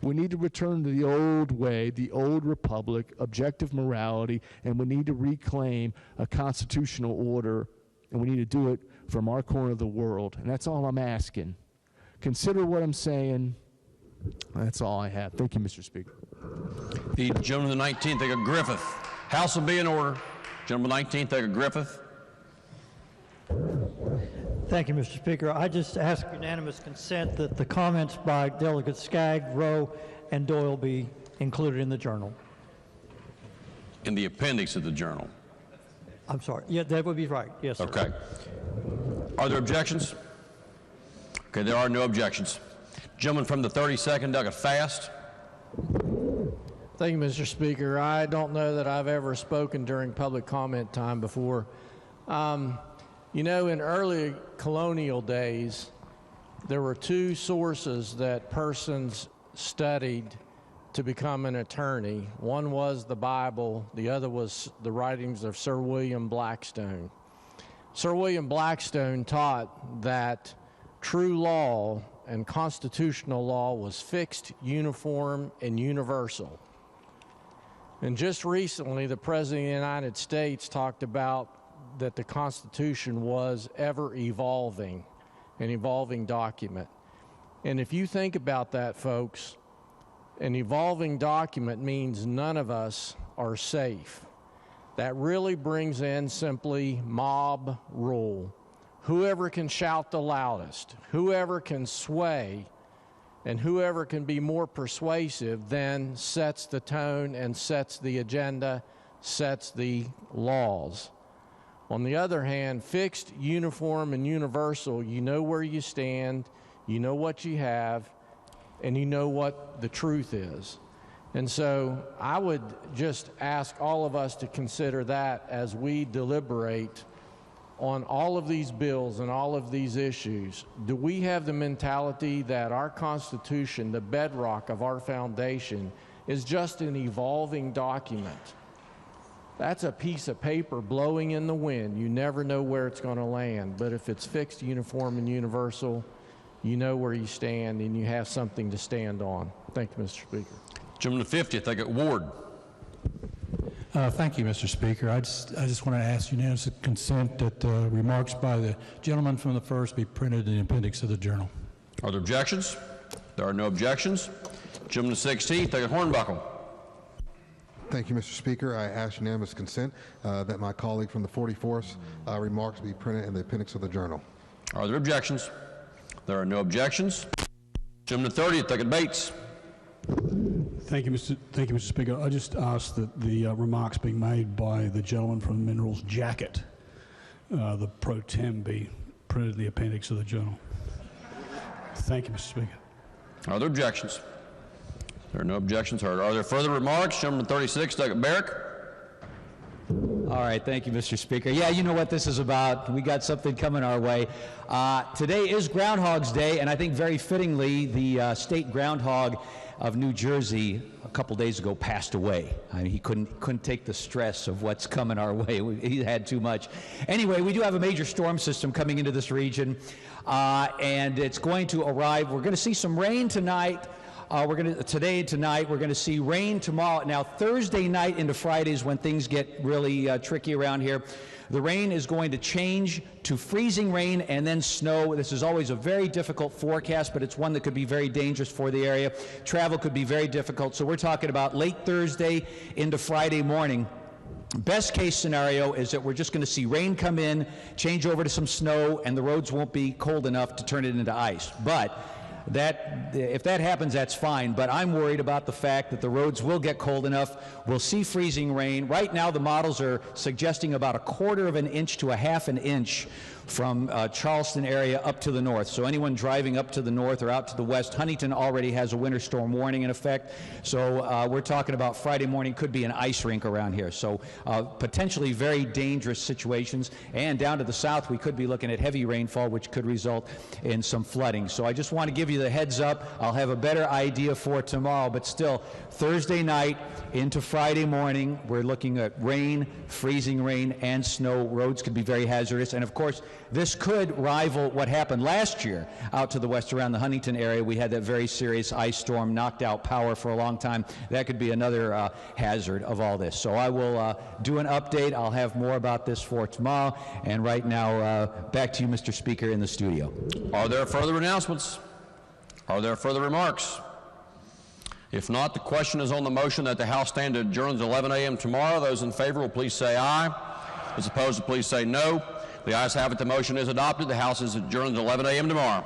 S24: We need to return to the old way, the old republic, objective morality, and we need to reclaim a constitutional order, and we need to do it from our corner of the world. And that's all I'm asking. Consider what I'm saying. That's all I have. Thank you, Mr. Speaker.
S7: The gentleman of the 19th, Edgar Griffith. House will be in order. Gentleman 19th, Edgar Griffith.
S4: Thank you, Mr. Speaker. I just ask unanimous consent that the comments by Delegates Skaggs, Rowe, and Doyle be included in the journal.
S7: In the appendix of the journal.
S4: I'm sorry. Yeah, that would be right. Yes, sir.
S7: Okay. Are there objections? Okay, there are no objections. Gentleman from the 32nd, Doug Fast.
S8: Thank you, Mr. Speaker. I don't know that I've ever spoken during public comment time before. You know, in early colonial days, there were two sources that persons studied to become an attorney. One was the Bible, the other was the writings of Sir William Blackstone. Sir William Blackstone taught that true law and constitutional law was fixed, uniform, and universal. And just recently, the President of the United States talked about that the Constitution was ever evolving, an evolving document. And if you think about that, folks, an evolving document means none of us are safe. That really brings in simply mob rule. Whoever can shout the loudest, whoever can sway, and whoever can be more persuasive then sets the tone and sets the agenda, sets the laws. On the other hand, fixed, uniform, and universal, you know where you stand, you know what you have, and you know what the truth is. And so I would just ask all of us to consider that as we deliberate on all of these bills and all of these issues. Do we have the mentality that our Constitution, the bedrock of our foundation, is just an evolving document? That's a piece of paper blowing in the wind. You never know where it's going to land. But if it's fixed, uniform, and universal, you know where you stand and you have something to stand on. Thank you, Mr. Speaker.
S7: Gentleman the 50th, I got Ward.
S10: Thank you, Mr. Speaker. I just want to ask unanimous consent that remarks by the gentleman from the first be printed in the appendix of the journal.
S7: Are there objections? There are no objections. Gentleman the 16th, I got Hornbuckle.
S20: Thank you, Mr. Speaker. I ask unanimous consent that my colleague from the 44th remarks be printed in the appendix of the journal.
S7: Are there objections? There are no objections. Gentleman the 30th, I got Bates.
S25: Thank you, Mr. Speaker. I just ask that the remarks being made by the gentleman from Minerals Jacket, the pro tem, be printed in the appendix of the journal. Thank you, Mr. Speaker.
S7: Are there objections? There are no objections. Are there further remarks? Gentleman 36, Doug Barrick.
S26: All right, thank you, Mr. Speaker. Yeah, you know what this is about. We got something coming our way. Today is Groundhog's Day, and I think very fittingly, the state groundhog of New Jersey a couple days ago passed away. I mean, he couldn't take the stress of what's coming our way. He had too much. Anyway, we do have a major storm system coming into this region, and it's going to arrive. We're going to see some rain tonight. Tonight, we're going to see rain tomorrow. Now, Thursday night into Friday is when things get really tricky around here. The rain is going to change to freezing rain and then snow. This is always a very difficult forecast, but it's one that could be very dangerous for the area. Travel could be very difficult. So we're talking about late Thursday into Friday morning. Best case scenario is that we're just going to see rain come in, change over to some snow, and the roads won't be cold enough to turn it into ice. But if that happens, that's fine, but I'm worried about the fact that the roads will get cold enough. We'll see freezing rain. Right now, the models are suggesting about 1/4 of an inch to 1/2 an inch from Charleston area up to the north. So anyone driving up to the north or out to the west, Huntington already has a winter storm warning in effect. So we're talking about Friday morning could be an ice rink around here. So potentially very dangerous situations. And down to the south, we could be looking at heavy rainfall, which could result in some flooding. So I just want to give you the heads up. I'll have a better idea for tomorrow, but still, Thursday night into Friday morning, we're looking at rain, freezing rain, and snow. Roads could be very hazardous. And of course, this could rival what happened last year out to the west around the Huntington area. We had that very serious ice storm, knocked out power for a long time. That could be another hazard of all this. So I will do an update. I'll have more about this for tomorrow. And right now, back to you, Mr. Speaker, in the studio.
S7: Are there further announcements? Are there further remarks? If not, the question is on the motion that the House stand adjourned at 11 a.m. tomorrow. Those in favor will please say aye. Those opposed, please say no. The ayes have it. The motion is adopted. The House is adjourned at 11 a.m. tomorrow.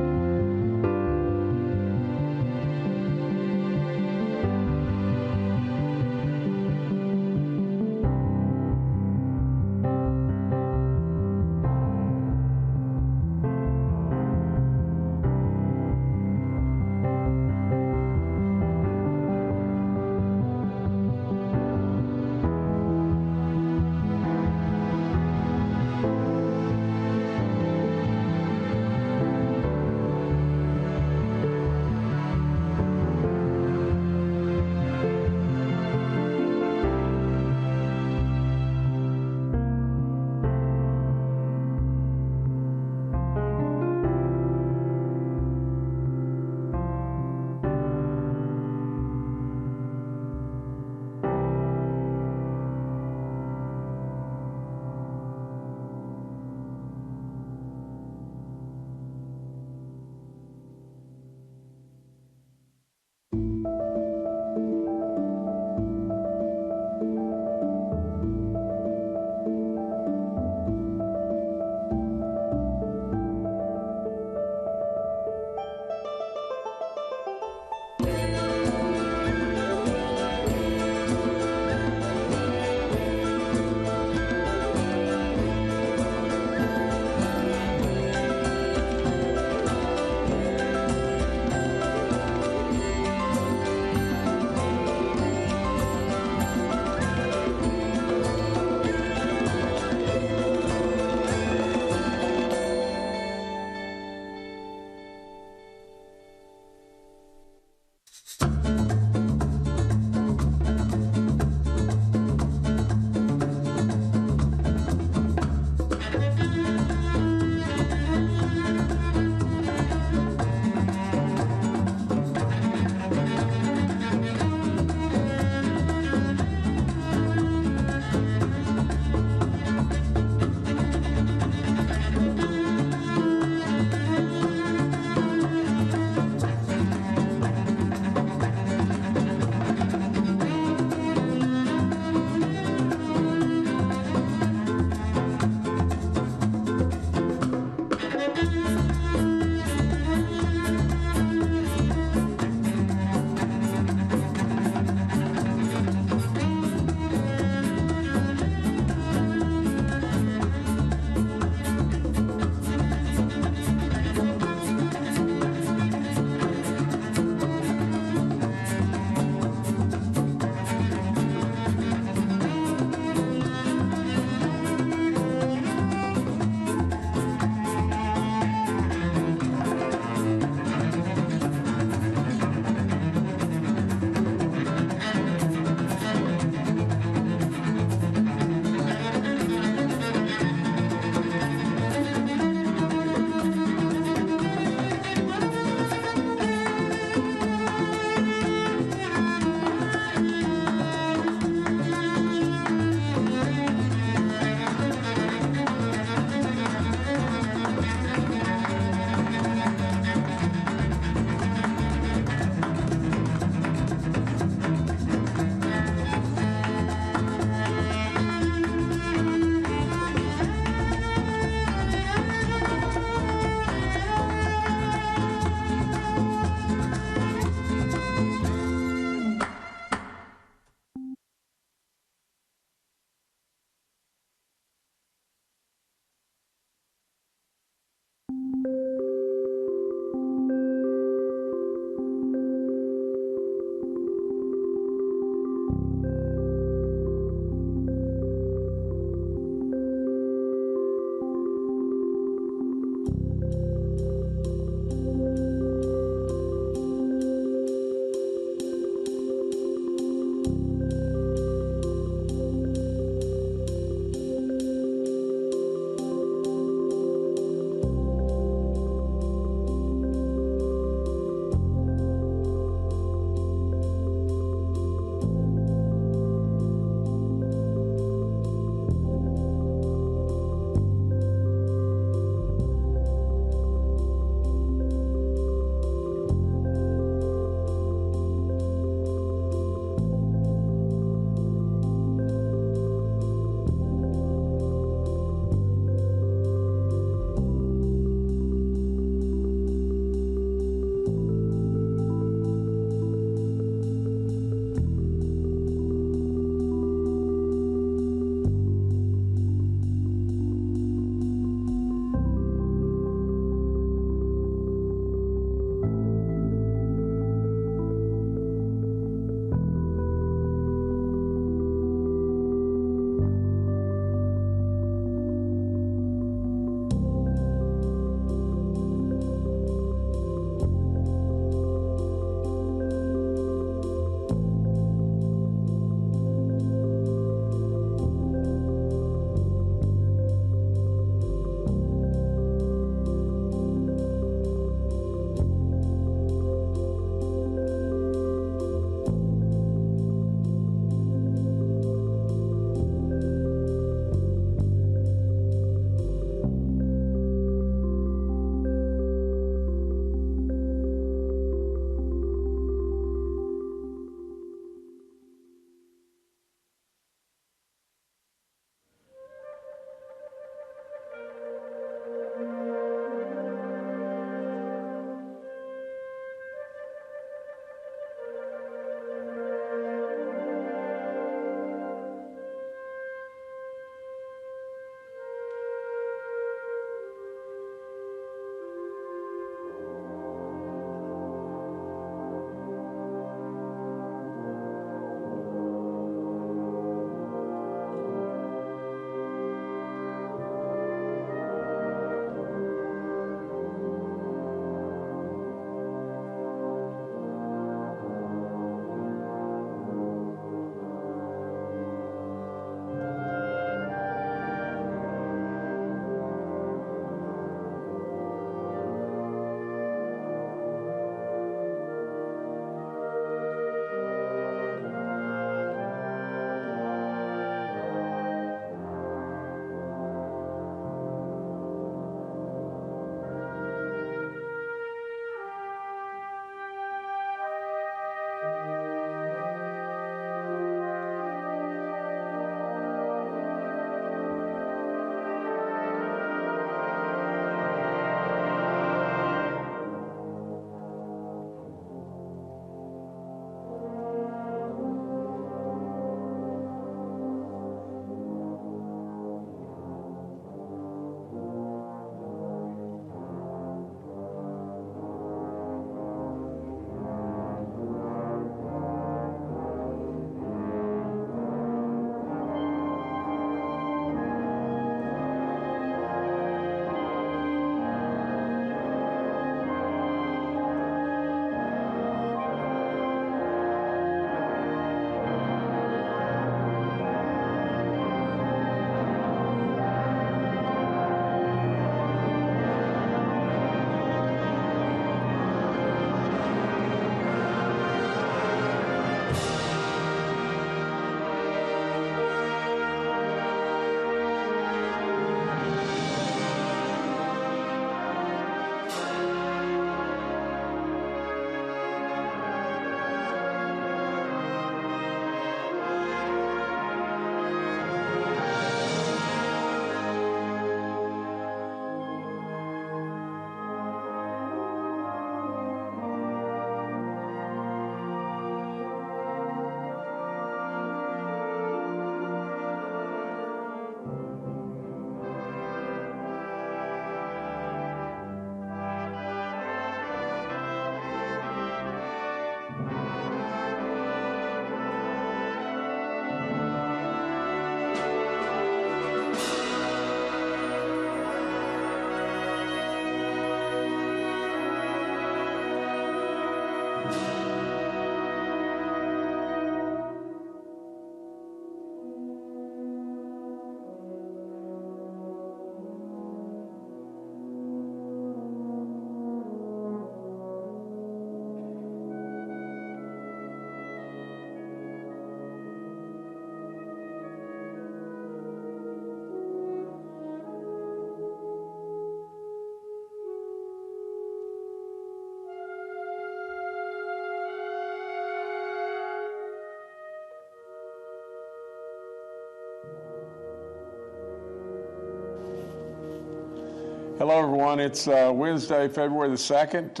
S9: Hello, everyone. It's Wednesday, February the 2nd.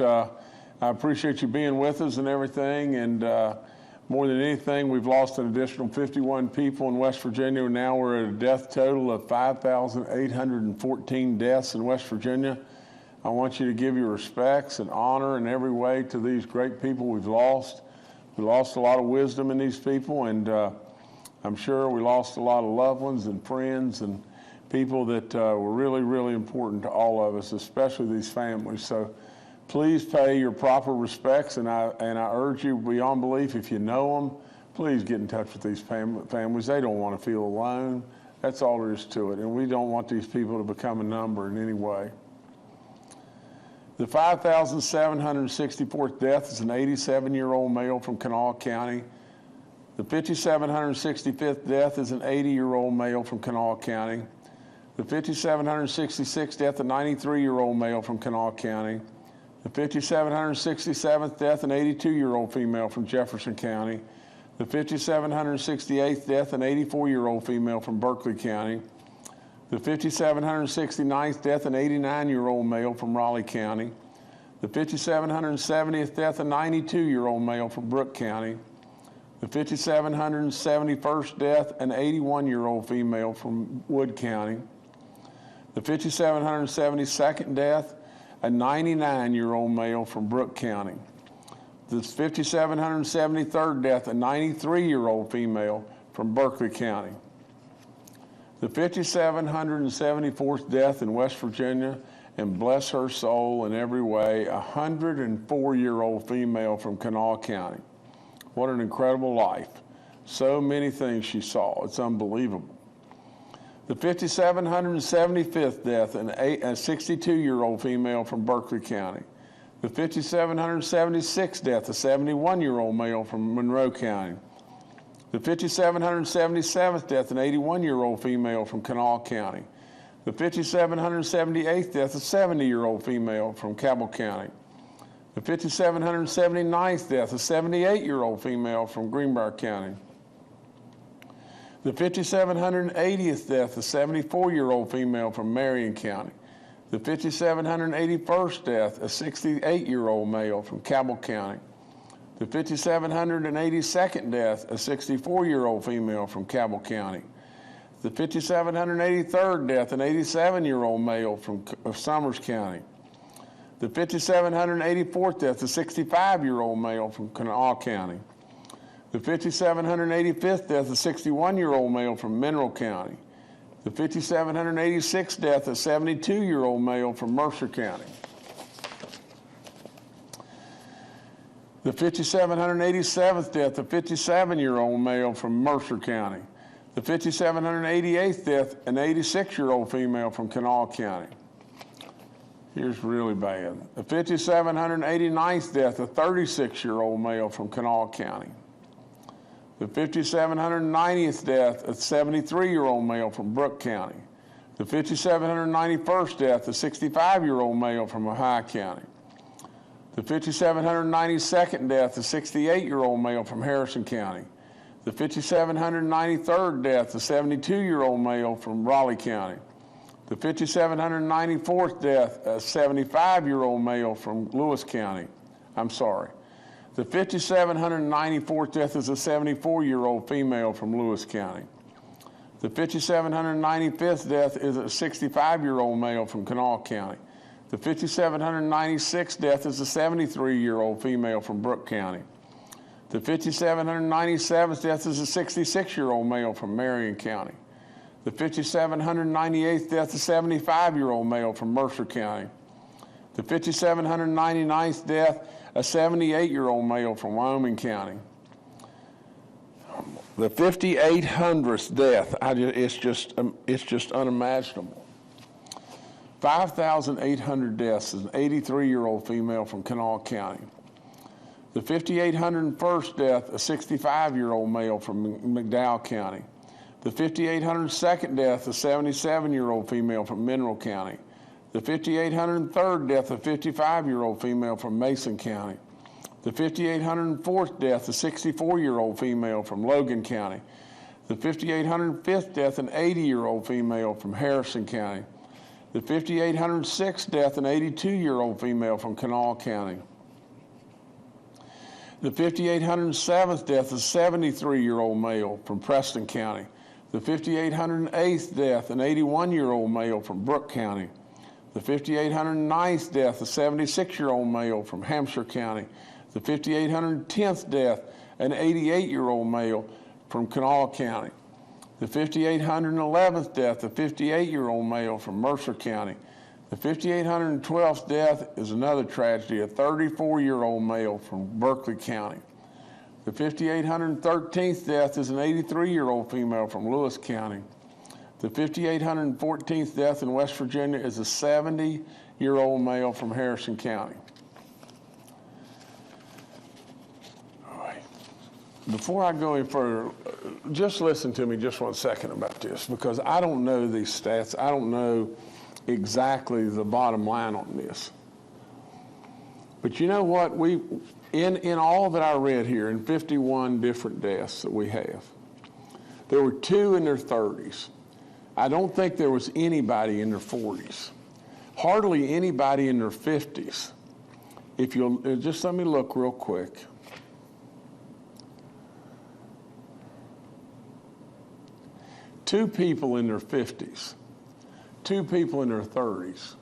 S9: I appreciate you being with us and everything. And more than anything, we've lost an additional 51 people in West Virginia. Now we're at a death total of 5,814 deaths in West Virginia. I want you to give your respects and honor in every way to these great people we've lost. We lost a lot of wisdom in these people, and I'm sure we lost a lot of loved ones and friends and people that were really, really important to all of us, especially these families. So please pay your proper respects, and I urge you beyond belief, if you know them, please get in touch with these families. They don't want to feel alone. That's all there is to it, and we don't want these people to become a number in any way. The 5,764th death is an 87-year-old male from Kanawha County. The 5,765th death is an 80-year-old male from Kanawha County. The 5,766th death, a 93-year-old male from Kanawha County. The 5,767th death, an 82-year-old female from Jefferson County. The 5,768th death, an 84-year-old female from Berkeley County. The 5,769th death, an 89-year-old male from Raleigh County. The 5,770th death, a 92-year-old male from Brooke County. The 5,771st death, an 81-year-old female from Wood County. The 5,772nd death, a 99-year-old male from Brooke County. The 5,773rd death, a 93-year-old female from Berkeley County. The 5,774th death in West Virginia, and bless her soul in every way, a 104-year-old female from Kanawha County. What an incredible life. So many things she saw. It's unbelievable. The 5,775th death, a 62-year-old female from Berkeley County. The 5,776th death, a 71-year-old male from Monroe County. The 5,777th death, an 81-year-old female from Kanawha County. The 5,778th death, a 70-year-old female from Cabell County. The 5,779th death, a 78-year-old female from Greenbrier County. The 5,780th death, a 74-year-old female from Marion County. The 5,781st death, a 68-year-old male from Cabell County. The 5,782nd death, a 64-year-old female from Cabell County. The 5,783rd death, an 87-year-old male from Summers County. The 5,784th death, a 65-year-old male from Kanawha County. The 5,785th death, a 61-year-old male from Mineral County. The 5,786th death, a 72-year-old male from Mercer County. The 5,787th death, a 57-year-old male from Mercer County. The 5,788th death, an 86-year-old female from Kanawha County. Here's really bad. The 5,789th death, a 36-year-old male from Kanawha County. The 5,790th death, a 73-year-old male from Brooke County. The 5,791st death, a 65-year-old male from Ohio County. The 5,792nd death, a 68-year-old male from Harrison County. The 5,793rd death, a 72-year-old male from Raleigh County. The 5,794th death, a 75-year-old male from Lewis County. The 5,794th death is a 74-year-old female from Lewis County. The 5,795th death is a 65-year-old male from Kanawha County. The 5,796th death is a 73-year-old female from Brooke County. The 5,797th death is a 66-year-old male from Marion County. The 5,798th death is a 75-year-old male from Mercer County. The 5,799th death, a 78-year-old male from Wyoming County. The 5,800th death, it's just unimaginable. 5,800 deaths is an 83-year-old female from Kanawha County. The 5,801st death, a 65-year-old male from McDowell County. The 5,802nd death, a 77-year-old female from Mineral County. The 5,803rd death, a 55-year-old female from Mason County. The 5,804th death, a 64-year-old female from Logan County. The 5,805th death, an 80-year-old female from Harrison County. The 5,806th death, an 82-year-old female from Kanawha County. The 5,807th death, a 73-year-old male from Preston County. The 5,808th death, an 81-year-old male from Brooke County. The 5,809th death, a 76-year-old male from Hampshire County. The 5,810th death, an 88-year-old male from Kanawha County. The 5,811th death, a 58-year-old male from Mercer County. The 5,812th death is another tragedy, a 34-year-old male from Berkeley County. The 5,813th death is an 83-year-old female from Lewis County. The 5,814th death in West Virginia is a 70-year-old male from Harrison County. All right. Before I go any further, just listen to me just 1 second about this, because I don't know these stats. I don't know exactly the bottom line on this. But you know what? In all that I read here, in 51 different deaths that we have, there were 2 in their 30s. I don't think there was anybody in their 40s. Hardly anybody in their 50s. If you'll just let me look real quick. Two people in their 50s. 2 people in their 30s.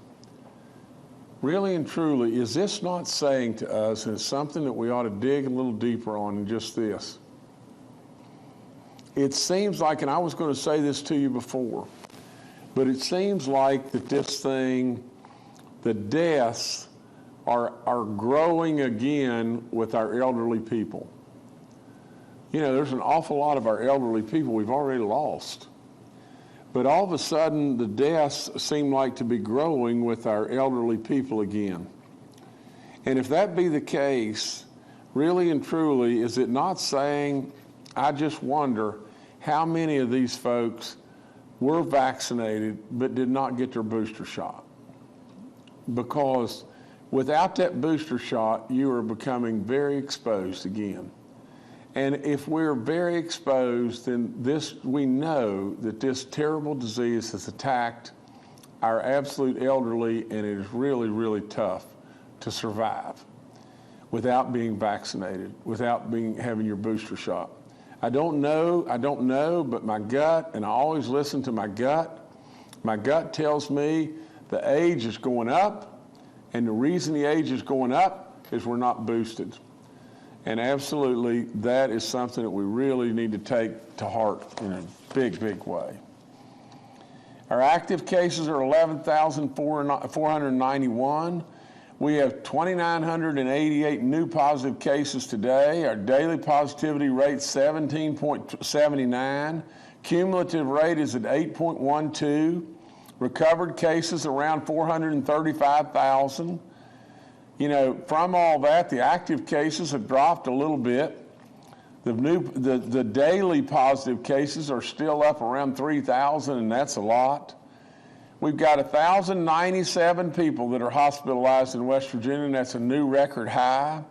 S9: Really and truly, is this not saying to us, and it's something that we ought to dig a little deeper on than just this? It seems like, and I was going to say this to you before, but it seems like that this thing, the deaths are growing again with our elderly people. You know, there's an awful lot of our elderly people we've already lost. But all of a sudden, the deaths seem like to be growing with our elderly people again. And if that be the case, really and truly, is it not saying, I just wonder how many of these folks were vaccinated but did not get their booster shot? Because without that booster shot, you are becoming very exposed again. And if we're very exposed, then we know that this terrible disease has attacked our absolute elderly, and it is really, really tough to survive without being vaccinated, without having your booster shot. I don't know, but my gut, and I always listen to my gut tells me the age is going up, and the reason the age is going up is we're not boosted. And absolutely, that is something that we really need to take to heart in a big, big way. Our active cases are 11,491. We have 2,988 new positive cases today. Our daily positivity rate is 17.79. Cumulative rate is at 8.12. Recovered cases around 435,000. You know, from all that, the active cases have dropped a little bit. The daily positive cases are still up around 3,000, and that's a lot. We've got 1,097 people that are hospitalized in West Virginia, and that's a new record high.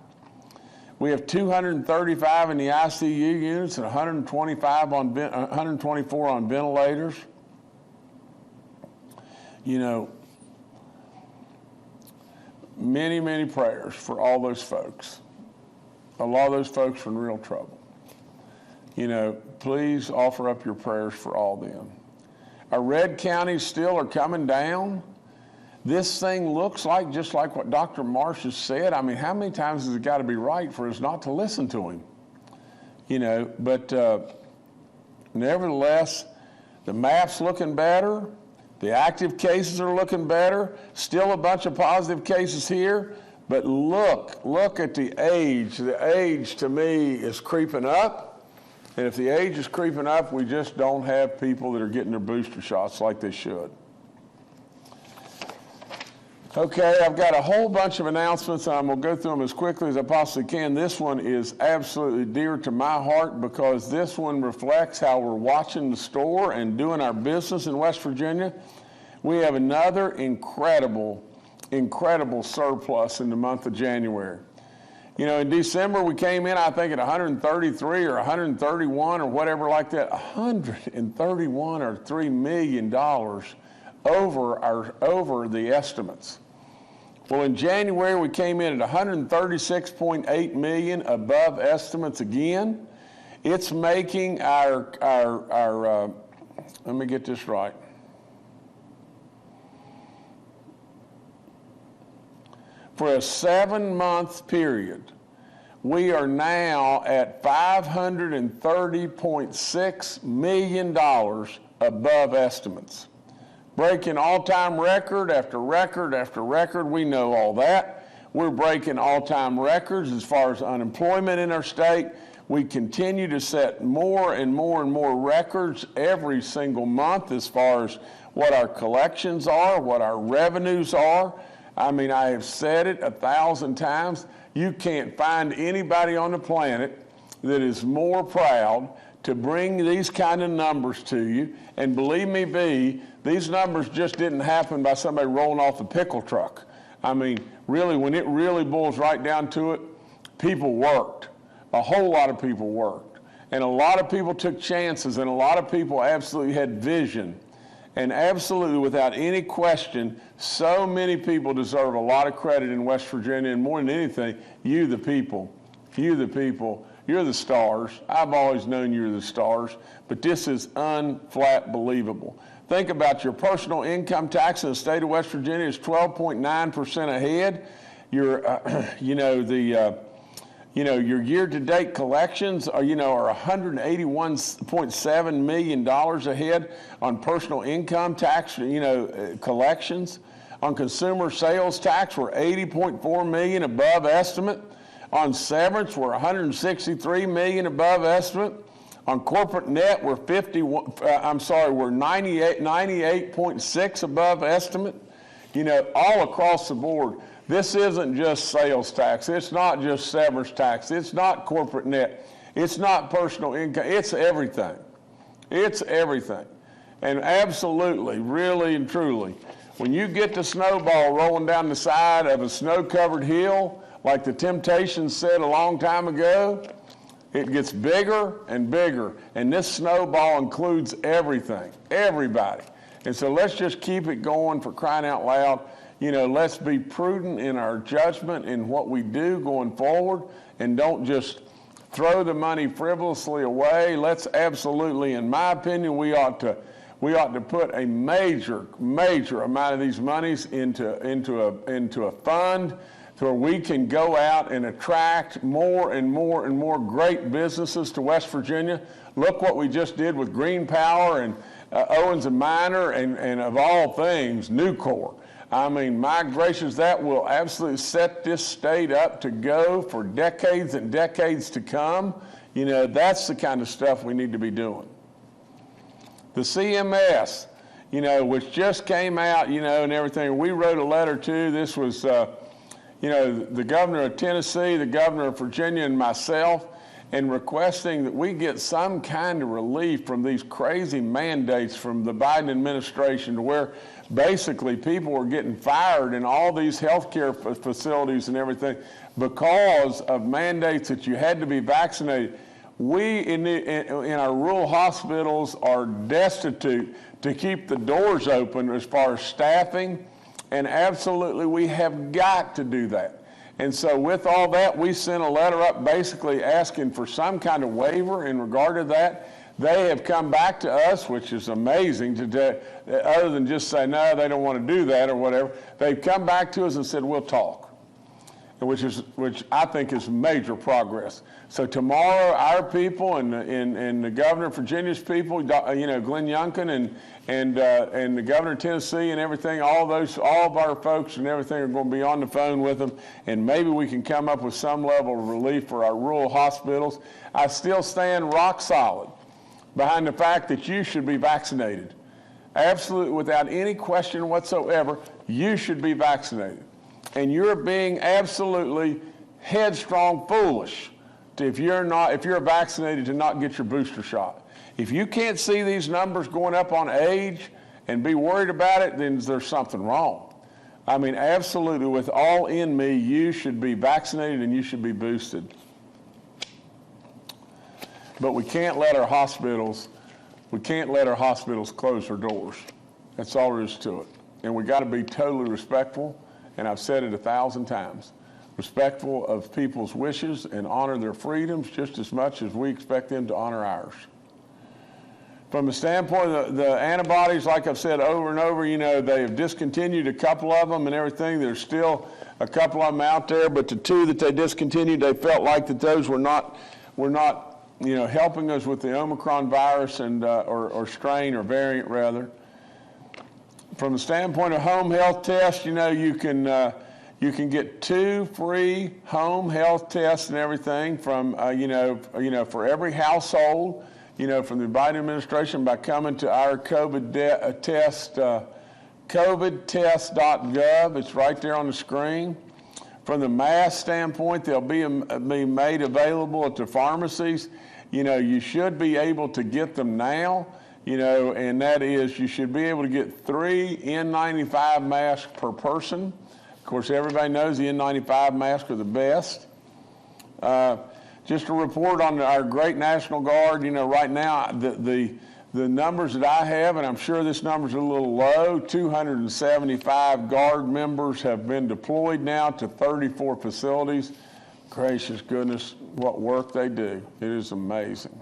S9: We have 235 in the ICU units and 124 on ventilators. You know, many, many prayers for all those folks. A lot of those folks are in real trouble. You know, please offer up your prayers for all them. Our red counties still are coming down. This thing looks like, just like what Dr. Marsh has said. I mean, how many times has it got to be right for us not to listen to him? You know, but nevertheless, the map's looking better. The active cases are looking better. Still a bunch of positive cases here. But look at the age. The age, to me, is creeping up. And if the age is creeping up, we just don't have people that are getting their booster shots like they should. Okay, I've got a whole bunch of announcements, and I'm going to go through them as quickly as I possibly can. This one is absolutely dear to my heart because this one reflects how we're watching the store and doing our business in West Virginia. We have another incredible surplus in the month of January. You know, in December, we came in, I think, at 133 or 131 or whatever like that, 131 or $3 million over the estimates. Well, in January, we came in at 136.8 million above estimates again. It's making our let me get this right. For a 7-month period, we are now at $530.6 million above estimates. Breaking all-time record after record after record. We know all that. We're breaking all-time records as far as unemployment in our state. We continue to set more and more and more records every single month as far as what our collections are, what our revenues are. I mean, I have said it 1,000 times. You can't find anybody on the planet that is more proud to bring these kind of numbers to you. And believe me, these numbers just didn't happen by somebody rolling off a pickle truck. I mean, really, when it really boils right down to it, people worked. A whole lot of people worked. And a lot of people took chances, and a lot of people absolutely had vision. And absolutely, without any question, so many people deserve a lot of credit in West Virginia, and more than anything, you the people, you're the stars. I've always known you're the stars, but this is flat believable. Think about your personal income tax in the state of West Virginia is 12.9% ahead. Your, your year-to-date collections are $181.7 million ahead on personal income tax, collections. On consumer sales tax, we're $80.4 million above estimate. On severance, we're $163 million above estimate. On corporate net, we're 98.6 above estimate. All across the board. This isn't just sales tax. It's not just severance tax. It's not corporate net. It's not personal income. It's everything. It's everything. And absolutely, really and truly, when you get the snowball rolling down the side of a snow-covered hill, like the Temptations said a long time ago, it gets bigger and bigger. And this snowball includes everything, everybody. And so let's just keep it going, for crying out loud. Let's be prudent in our judgment in what we do going forward, and don't just throw the money frivolously away. Let's absolutely, in my opinion, we ought to put a major amount of these monies into a fund where we can go out and attract more and more and more great businesses to West Virginia. Look what we just did with Green Power and Owens and Minor and of all things, Nucor. I mean, my gracious, that will absolutely set this state up to go for decades and decades to come. That's the kind of stuff we need to be doing. The CMS, which just came out, and everything. We wrote a letter too. This was, the governor of Tennessee, the governor of Virginia, and myself, and requesting that we get some kind of relief from these crazy mandates from the Biden administration, to where basically people were getting fired in all these healthcare facilities and everything because of mandates that you had to be vaccinated. We in our rural hospitals are destitute to keep the doors open as far as staffing, and absolutely we have got to do that. And so with all that, we sent a letter up basically asking for some kind of waiver in regard to that. They have come back to us, which is amazing, other than just say, no, they don't want to do that or whatever. They've come back to us and said, we'll talk. which I think is major progress. So tomorrow, our people and the governor of Virginia's people, Glenn Youngkin and the governor of Tennessee and everything, all of our folks and everything are going to be on the phone with them, and maybe we can come up with some level of relief for our rural hospitals. I still stand rock solid behind the fact that you should be vaccinated. Absolutely, without any question whatsoever, you should be vaccinated. And you're being absolutely headstrong foolish if you're vaccinated to not get your booster shot. If you can't see these numbers going up on age and be worried about it, then there's something wrong. I mean, absolutely, with all in me, you should be vaccinated and you should be boosted. But we can't let our hospitals close their doors. That's all there is to it. And we got to be totally respectful, and I've said it 1,000 times, respectful of people's wishes and honor their freedoms just as much as we expect them to honor ours. From the standpoint of the antibodies, like I've said over and over, they have discontinued a couple of them and everything. There's still a couple of them out there, but the two that they discontinued, they felt like that those were not helping us with the Omicron virus and or strain or variant rather. From the standpoint of home health tests, you can get 2 free home health tests and everything from for every household, from the Biden administration by coming to our COVID test, covidtest.gov. It's right there on the screen. From the mask standpoint, they'll be made available at the pharmacies. You should be able to get them now, and that is you should be able to get 3 N95 masks per person. Of course, everybody knows the N95 masks are the best. Just a report on our great National Guard, right now, the numbers that I have, and I'm sure this number's a little low, 275 Guard members have been deployed now to 34 facilities. Gracious goodness, what work they do. It is amazing.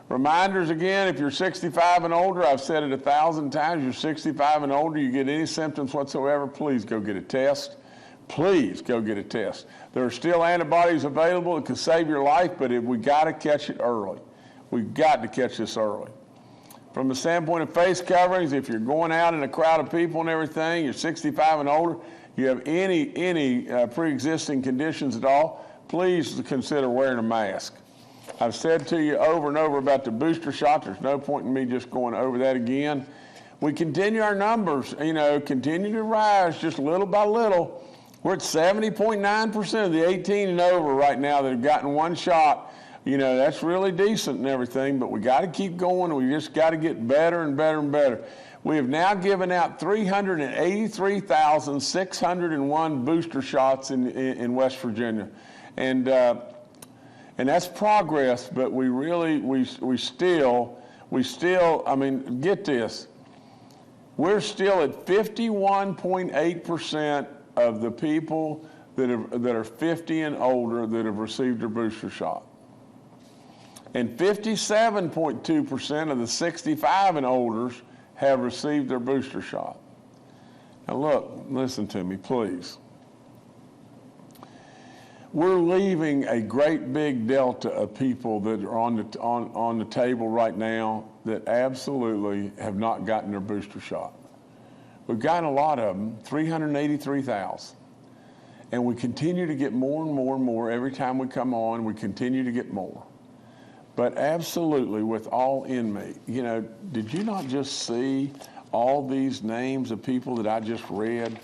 S9: Reminders again, if you're 65 and older, I've said it 1,000 times, you're 65 and older, you get any symptoms whatsoever, please go get a test. Please go get a test. There are still antibodies available that could save your life, but we got to catch it early. We've got to catch this early. From the standpoint of face coverings, if you're going out in a crowd of people and everything, you're 65 and older, you have any pre-existing conditions at all, please consider wearing a mask. I've said to you over and over about the booster shot. There's no point in me just going over that again. We continue our numbers, continue to rise just little by little. We're at 70.9% of the 18 and over right now that have gotten one shot. That's really decent and everything, but we got to keep going. We just got to get better and better and better. We have now given out 383,601 booster shots in West Virginia. And that's progress, but we still, I mean, get this. We're still at 51.8% of the people that are 50 and older that have received their booster shot. And 57.2% of the 65 and olders have received their booster shot. Now look, listen to me, please. We're leaving a great big delta of people that are on the table right now that absolutely have not gotten their booster shot. We've gotten a lot of them, 383,000. And we continue to get more and more and more. Every time we come on, we continue to get more. But absolutely, with all in me, did you not just see all these names of people that I just read?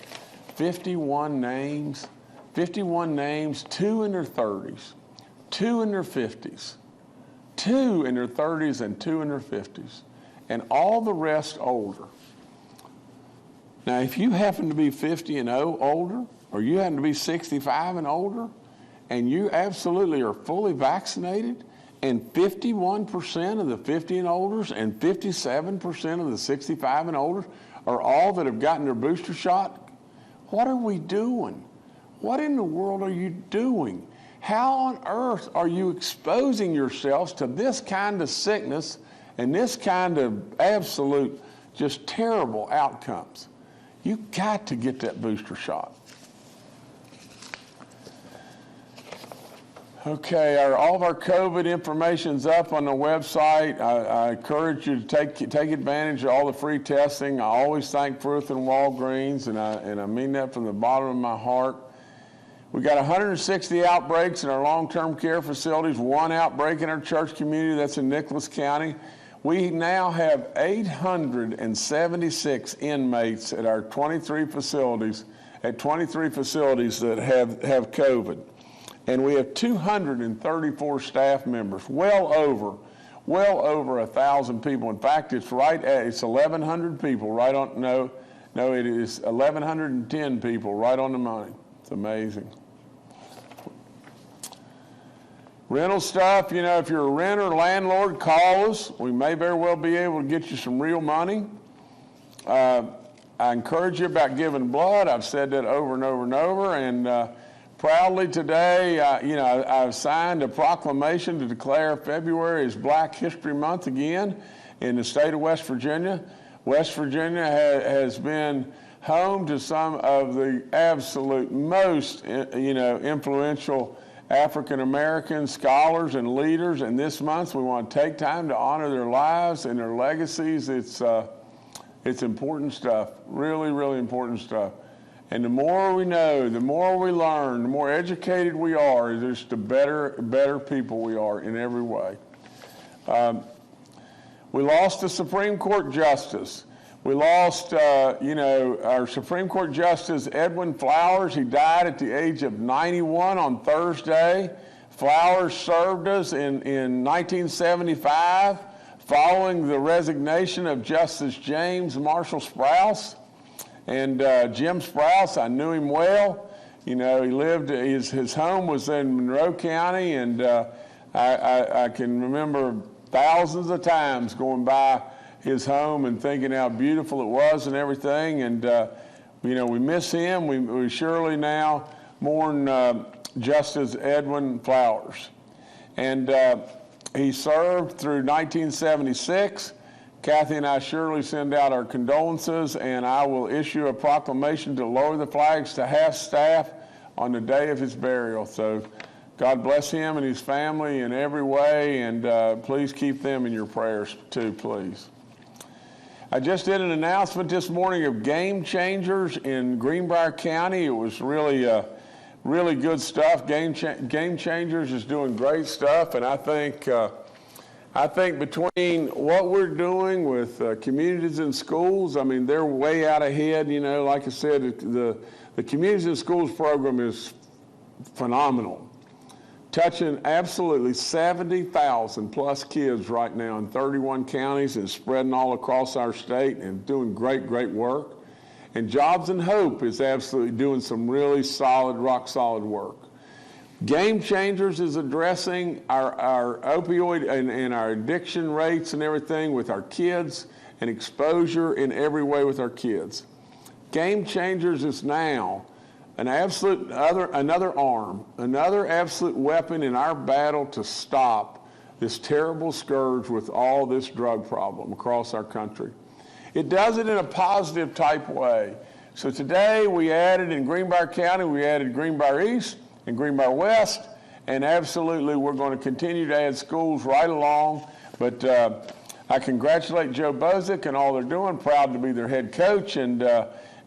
S9: 51 names, 2 in their 30s, 2 in their 50s, 2 in their 30s and 2 in their 50s, and all the rest older. Now, if you happen to be 50 and older, or you happen to be 65 and older, and you absolutely are fully vaccinated, and 51% of the 50 and olders and 57% of the 65 and older are all that have gotten their booster shot, what are we doing? What in the world are you doing? How on earth are you exposing yourselves to this kind of sickness and this kind of absolute, just terrible outcomes? You got to get that booster shot. Okay, all of our COVID information's up on the website. I encourage you to take advantage of all the free testing. I always thank Fruth and Walgreens, and I mean that from the bottom of my heart. We got 160 outbreaks in our long-term care facilities, 1 outbreak in our church community, that's in Nicholas County. We now have 876 inmates at our 23 facilities, that have COVID. And we have 234 staff members, well over 1,000 people. In fact, it's 1,100 people, right on, no, it is 1,110 people, right on the money. It's amazing. Rental stuff, you know, if you're a renter or landlord, call us. We may very well be able to get you some real money. I encourage you about giving blood. I've said that over and over and over. And proudly today, I've signed a proclamation to declare February as Black History Month again in the state of West Virginia. West Virginia has been home to some of the absolute most, influential African American scholars and leaders. And this month, we want to take time to honor their lives and their legacies. It's important stuff, really, really important stuff. And the more we know, the more we learn, the more educated we are, just the better people we are in every way. We lost a Supreme Court justice. We lost, our Supreme Court Justice Edwin Flowers. He died at the age of 91 on Thursday. Flowers served us in 1975 following the resignation of Justice James Marshall Sprouse. And Jim Sprouse, I knew him well. You know, he lived, his home was in Monroe County, and I can remember thousands of times going by his home and thinking how beautiful it was and everything. And, we miss him. We surely now mourn Justice Edwin Flowers. And he served through 1976. Kathy and I surely send out our condolences, and I will issue a proclamation to lower the flags to half staff on the day of his burial. So God bless him and his family in every way, and please keep them in your prayers too, please. I just did an announcement this morning of Game Changers in Greenbrier County. It was really good stuff. Game Changers is doing great stuff, and I think between what we're doing with communities and schools, I mean, they're way out ahead. You know, like I said, the Communities and Schools program is phenomenal. Touching absolutely 70,000 plus kids right now in 31 counties and spreading all across our state and doing great work. And Jobs and Hope is absolutely doing some really solid, rock solid work. Game Changers is addressing our opioid and our addiction rates and everything with our kids and exposure in every way with our kids. Game Changers is now another arm, another absolute weapon in our battle to stop this terrible scourge with all this drug problem across our country. It does it in a positive type way. So today we added in Greenbrier County, we added Greenbrier East and Greenbrier West, and absolutely we're going to continue to add schools right along. But I congratulate Joe Bozick and all they're doing, proud to be their head coach, and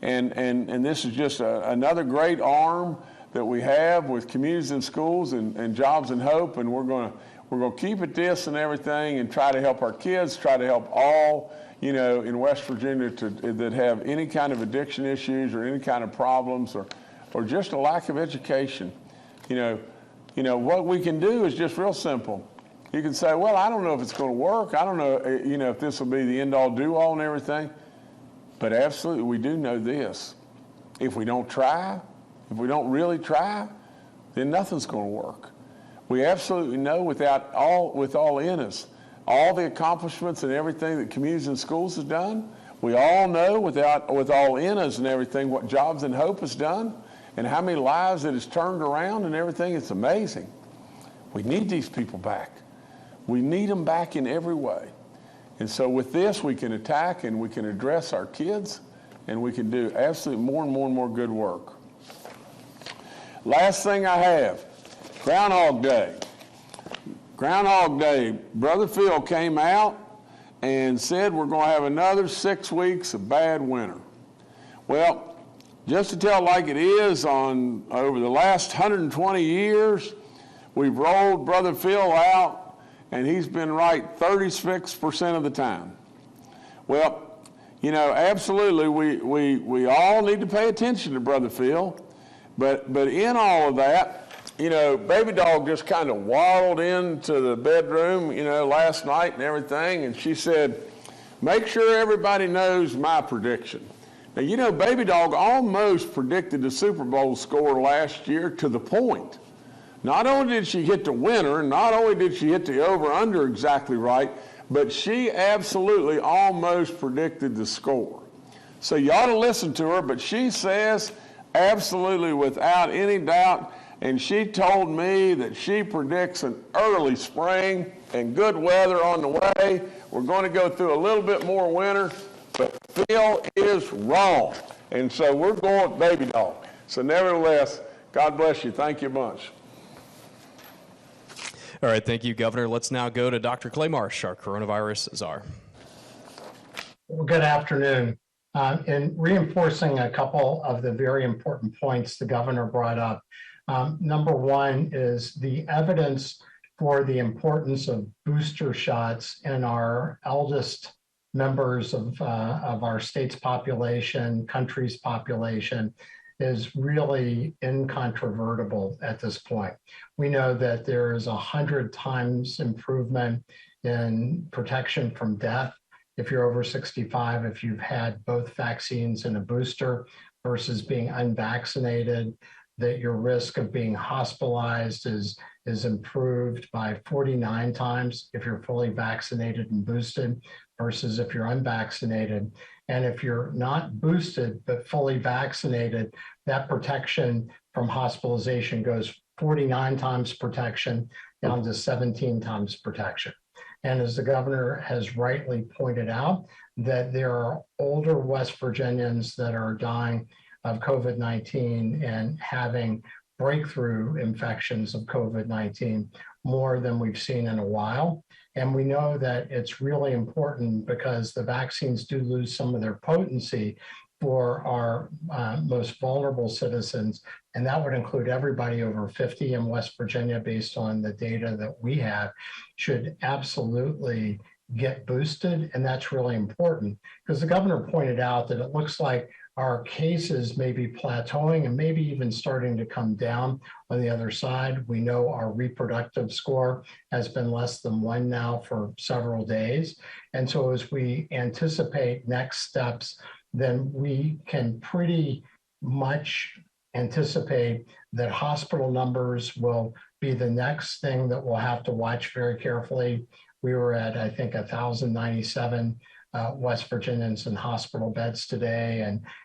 S9: this is just another great arm that we have with Communities and Schools and Jobs and Hope, and we're going to keep at this and everything and try to help our kids, try to help all, in West Virginia that have any kind of addiction issues or any kind of problems or just a lack of education. What we can do is just real simple. You can say, well, I don't know if it's going to work. I don't know, if this will be the end-all, do-all and everything. But absolutely, we do know this. If we don't try, if we don't really try, then nothing's going to work. We absolutely know with all in us, all the accomplishments and everything that Communities and Schools has done. We all know with all in us and everything what Jobs and Hope has done and how many lives it has turned around and everything. It's amazing. We need these people back. We need them back in every way. And so with this, we can attack and we can address our kids, and we can do absolutely more and more and more good work. Last thing I have, Groundhog Day. Groundhog Day, Brother Phil came out and said we're going to have another 6 weeks of bad winter. Well, just to tell like it is, over the last 120 years, we've rolled Brother Phil out, and he's been right 36% of the time. Well, you know, absolutely, we all need to pay attention to Brother Phil, but in all of that, you know, Baby Dog just kind of waddled into the bedroom, you know, last night and everything, and she said, make sure everybody knows my prediction. Now, you know, Baby Dog almost predicted the Super Bowl score last year to the point. Not only did she hit the winner, not only did she hit the over-under exactly right, but she absolutely almost predicted the score. So you ought to listen to her, but she says absolutely without any doubt, and she told me that she predicts an early spring and good weather on the way. We're going to go through a little bit more winter, but Phil is wrong. And so we're going with Baby Dog. So nevertheless, God bless you. Thank you a bunch.
S1: All right, thank you, Governor. Let's now go to Dr. Clay Marsh, our coronavirus czar.
S11: Well, good afternoon. In reinforcing a couple of the very important points the governor brought up, number one is the evidence for the importance of booster shots in our eldest members of our state's population, country's population, is really incontrovertible at this point. We know that there is 100 times improvement in protection from death if you're over 65, if you've had both vaccines and a booster versus being unvaccinated, that your risk of being hospitalized is improved by 49 times if you're fully vaccinated and boosted versus if you're unvaccinated. And if you're not boosted but fully vaccinated, that protection from hospitalization goes 49 times protection down to 17 times protection. And as the governor has rightly pointed out, that there are older West Virginians that are dying of COVID-19 and having breakthrough infections of COVID-19 more than we've seen in a while. And we know that it's really important because the vaccines do lose some of their potency for our most vulnerable citizens, and that would include everybody over 50 in West Virginia based on the data that we have, should absolutely get boosted, and that's really important because the governor pointed out that it looks like our cases may be plateauing and maybe even starting to come down on the other side. We know our reproductive score has been less than 1 now for several days. And so as we anticipate next steps, then we can pretty much anticipate that hospital numbers will be the next thing that we'll have to watch very carefully. We were at, I think, 1,097 West Virginians in hospital beds today,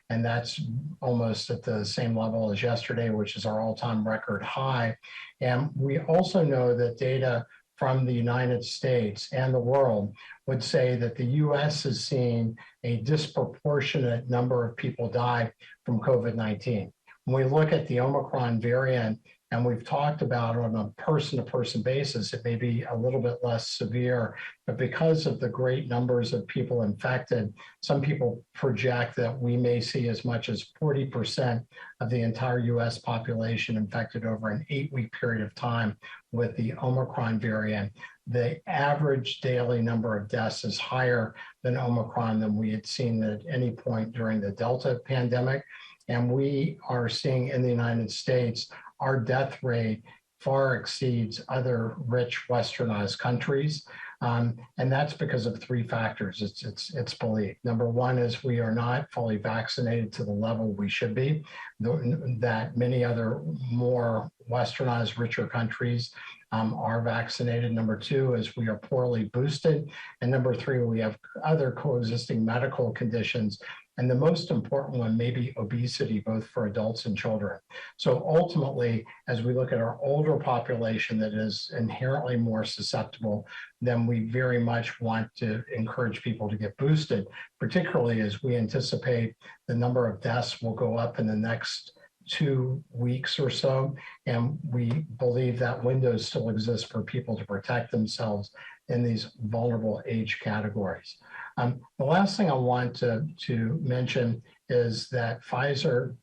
S11: and that's almost at the same level as yesterday, which is our all-time record high. And we also know that data from the United States and the world would say that the U.S. is seeing a disproportionate number of people die from COVID-19. When we look at the Omicron variant, and we've talked about on a person-to-person basis, it may be a little bit less severe, but because of the great numbers of people infected, some people project that we may see as much as 40% of the entire U.S. population infected over an 8-week period of time with the Omicron variant. The average daily number of deaths is higher than Omicron than we had seen at any point during the Delta pandemic. And we are seeing in the United States, our death rate far exceeds other rich westernized countries. And that's because of 3 factors. It's belief. Number one is we are not fully vaccinated to the level we should be, that many other more westernized, richer countries are vaccinated. Number 2 is we are poorly boosted. And number 3, we have other coexisting medical conditions. And the most important one may be obesity, both for adults and children. So ultimately, as we look at our older population that is inherently more susceptible, then we very much want to encourage people to get boosted, particularly as we anticipate the number of deaths will go up in the next 2 weeks or so, and we believe that windows still exist for people to protect themselves in these vulnerable age categories. The last thing I want to mention is that Pfizer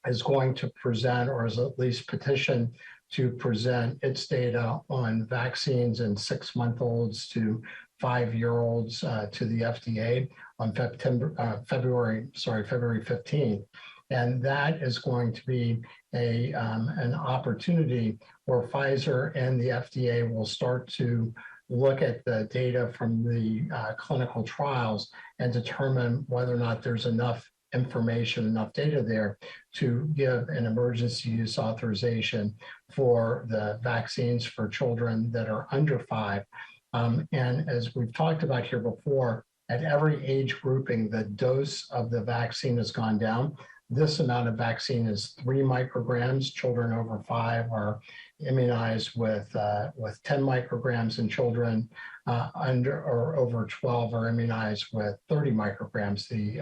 S11: is going to present, or is at least petition to present, its data on vaccines in 6-month-olds to 5-year-olds to the FDA on February 15th. And that is going to be an opportunity where Pfizer and the FDA will start to look at the data from the clinical trials and determine whether or not there's enough information, enough data there to give an emergency use authorization for the vaccines for children that are under 5. And as we've talked about here before, at every age grouping, the dose of the vaccine has gone down. This amount of vaccine is 3 micrograms. Children over 5 are immunized with 10 micrograms, and children under or over 12 are immunized with 30 micrograms, the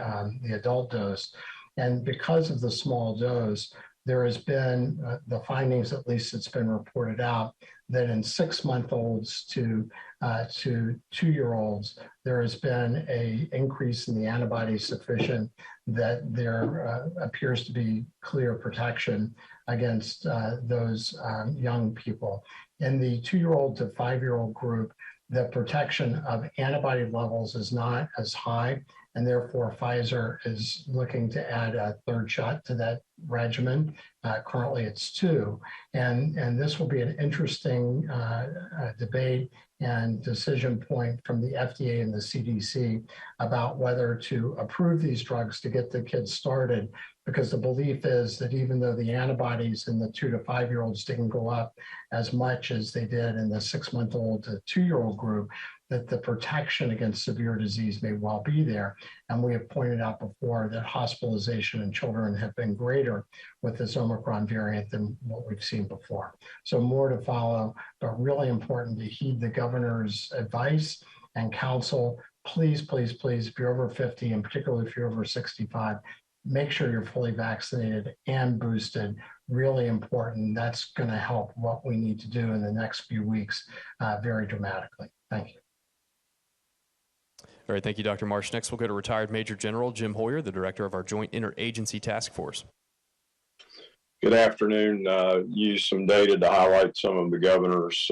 S11: adult dose. And because of the small dose, there has been the findings, at least it's been reported out, that in 6-month-olds to 2-year-olds, there has been an increase in the antibodies sufficient that there appears to be clear protection against those young people. In the 2-year-old to 5-year-old group, the protection of antibody levels is not as high, and therefore Pfizer is looking to add a 3rd shot to that regimen. Currently it's 2. And this will be an interesting debate and decision point from the FDA and the CDC about whether to approve these drugs to get the kids started, because the belief is that even though the antibodies in the 2 to 5-year-olds didn't go up as much as they did in the 6-month-old to 2-year-old group, that the protection against severe disease may well be there. And we have pointed out before that hospitalization in children have been greater with this Omicron variant than what we've seen before. So more to follow, but really important to heed the governor's advice and counsel. Please, please, please, if you're over 50, and particularly if you're over 65, make sure you're fully vaccinated and boosted. Really important. That's going to help what we need to do in the next few weeks very dramatically. Thank you.
S1: All right, thank you, Dr. Marsh. Next, we'll go to retired Major General Jim Hoyer, the director of our Joint Interagency Task Force.
S5: Good afternoon. Use some data to highlight some of the governor's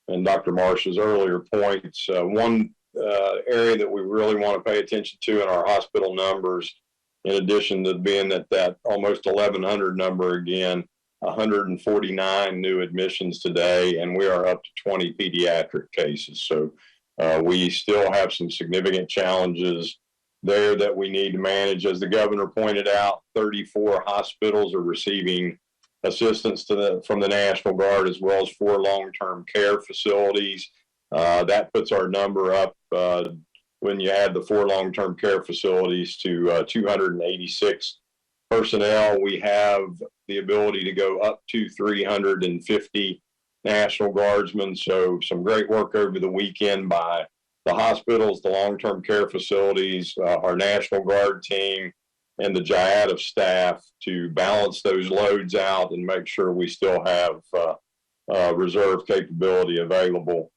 S5: and Dr. Marsh's earlier points. One area that we really want to pay attention to in our hospital numbers, in addition to being that almost 1,100 number again, 149 new admissions today, and we are up to 20 pediatric cases. So we still have some significant challenges there that we need to manage. As the governor pointed out, 34 hospitals are receiving assistance from the National Guard, as well as 4 long-term care facilities. That puts our number up when you add the 4 long-term care facilities to 286 personnel. We have the ability to go up to 350 National Guardsmen. So some great work over the weekend by the hospitals, the long-term care facilities, our National Guard team, and the JIADF staff to balance those loads out and make sure we still have reserve capability available.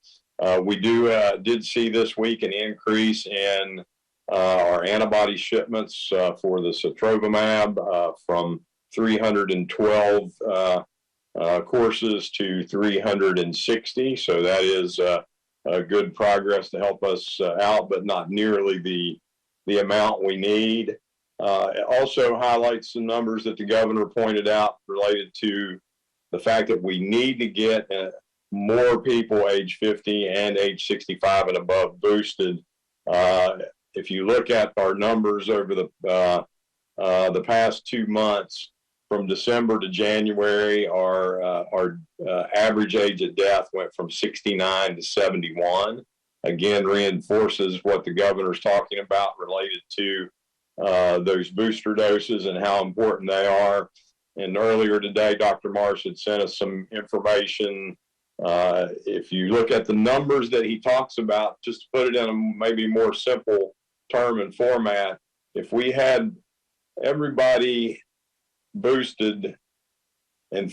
S5: We did see this week an increase in our antibody shipments for the sotrovimab from 312 courses to 360. So that is a good progress to help us out, but not nearly the amount we need. It also highlights the numbers that the governor pointed out related to the fact that we need to get more people age 50 and age 65 and above boosted. If you look at our numbers over the past 2 months, from December to January, our average age of death went from 69 to 71. Again, reinforces what the governor's talking about related to those booster doses and how important they are. And earlier today, Dr. Marsh had sent us some information. If you look at the numbers that he talks about, just to put it in a maybe more simple term and format, if we had everybody boosted and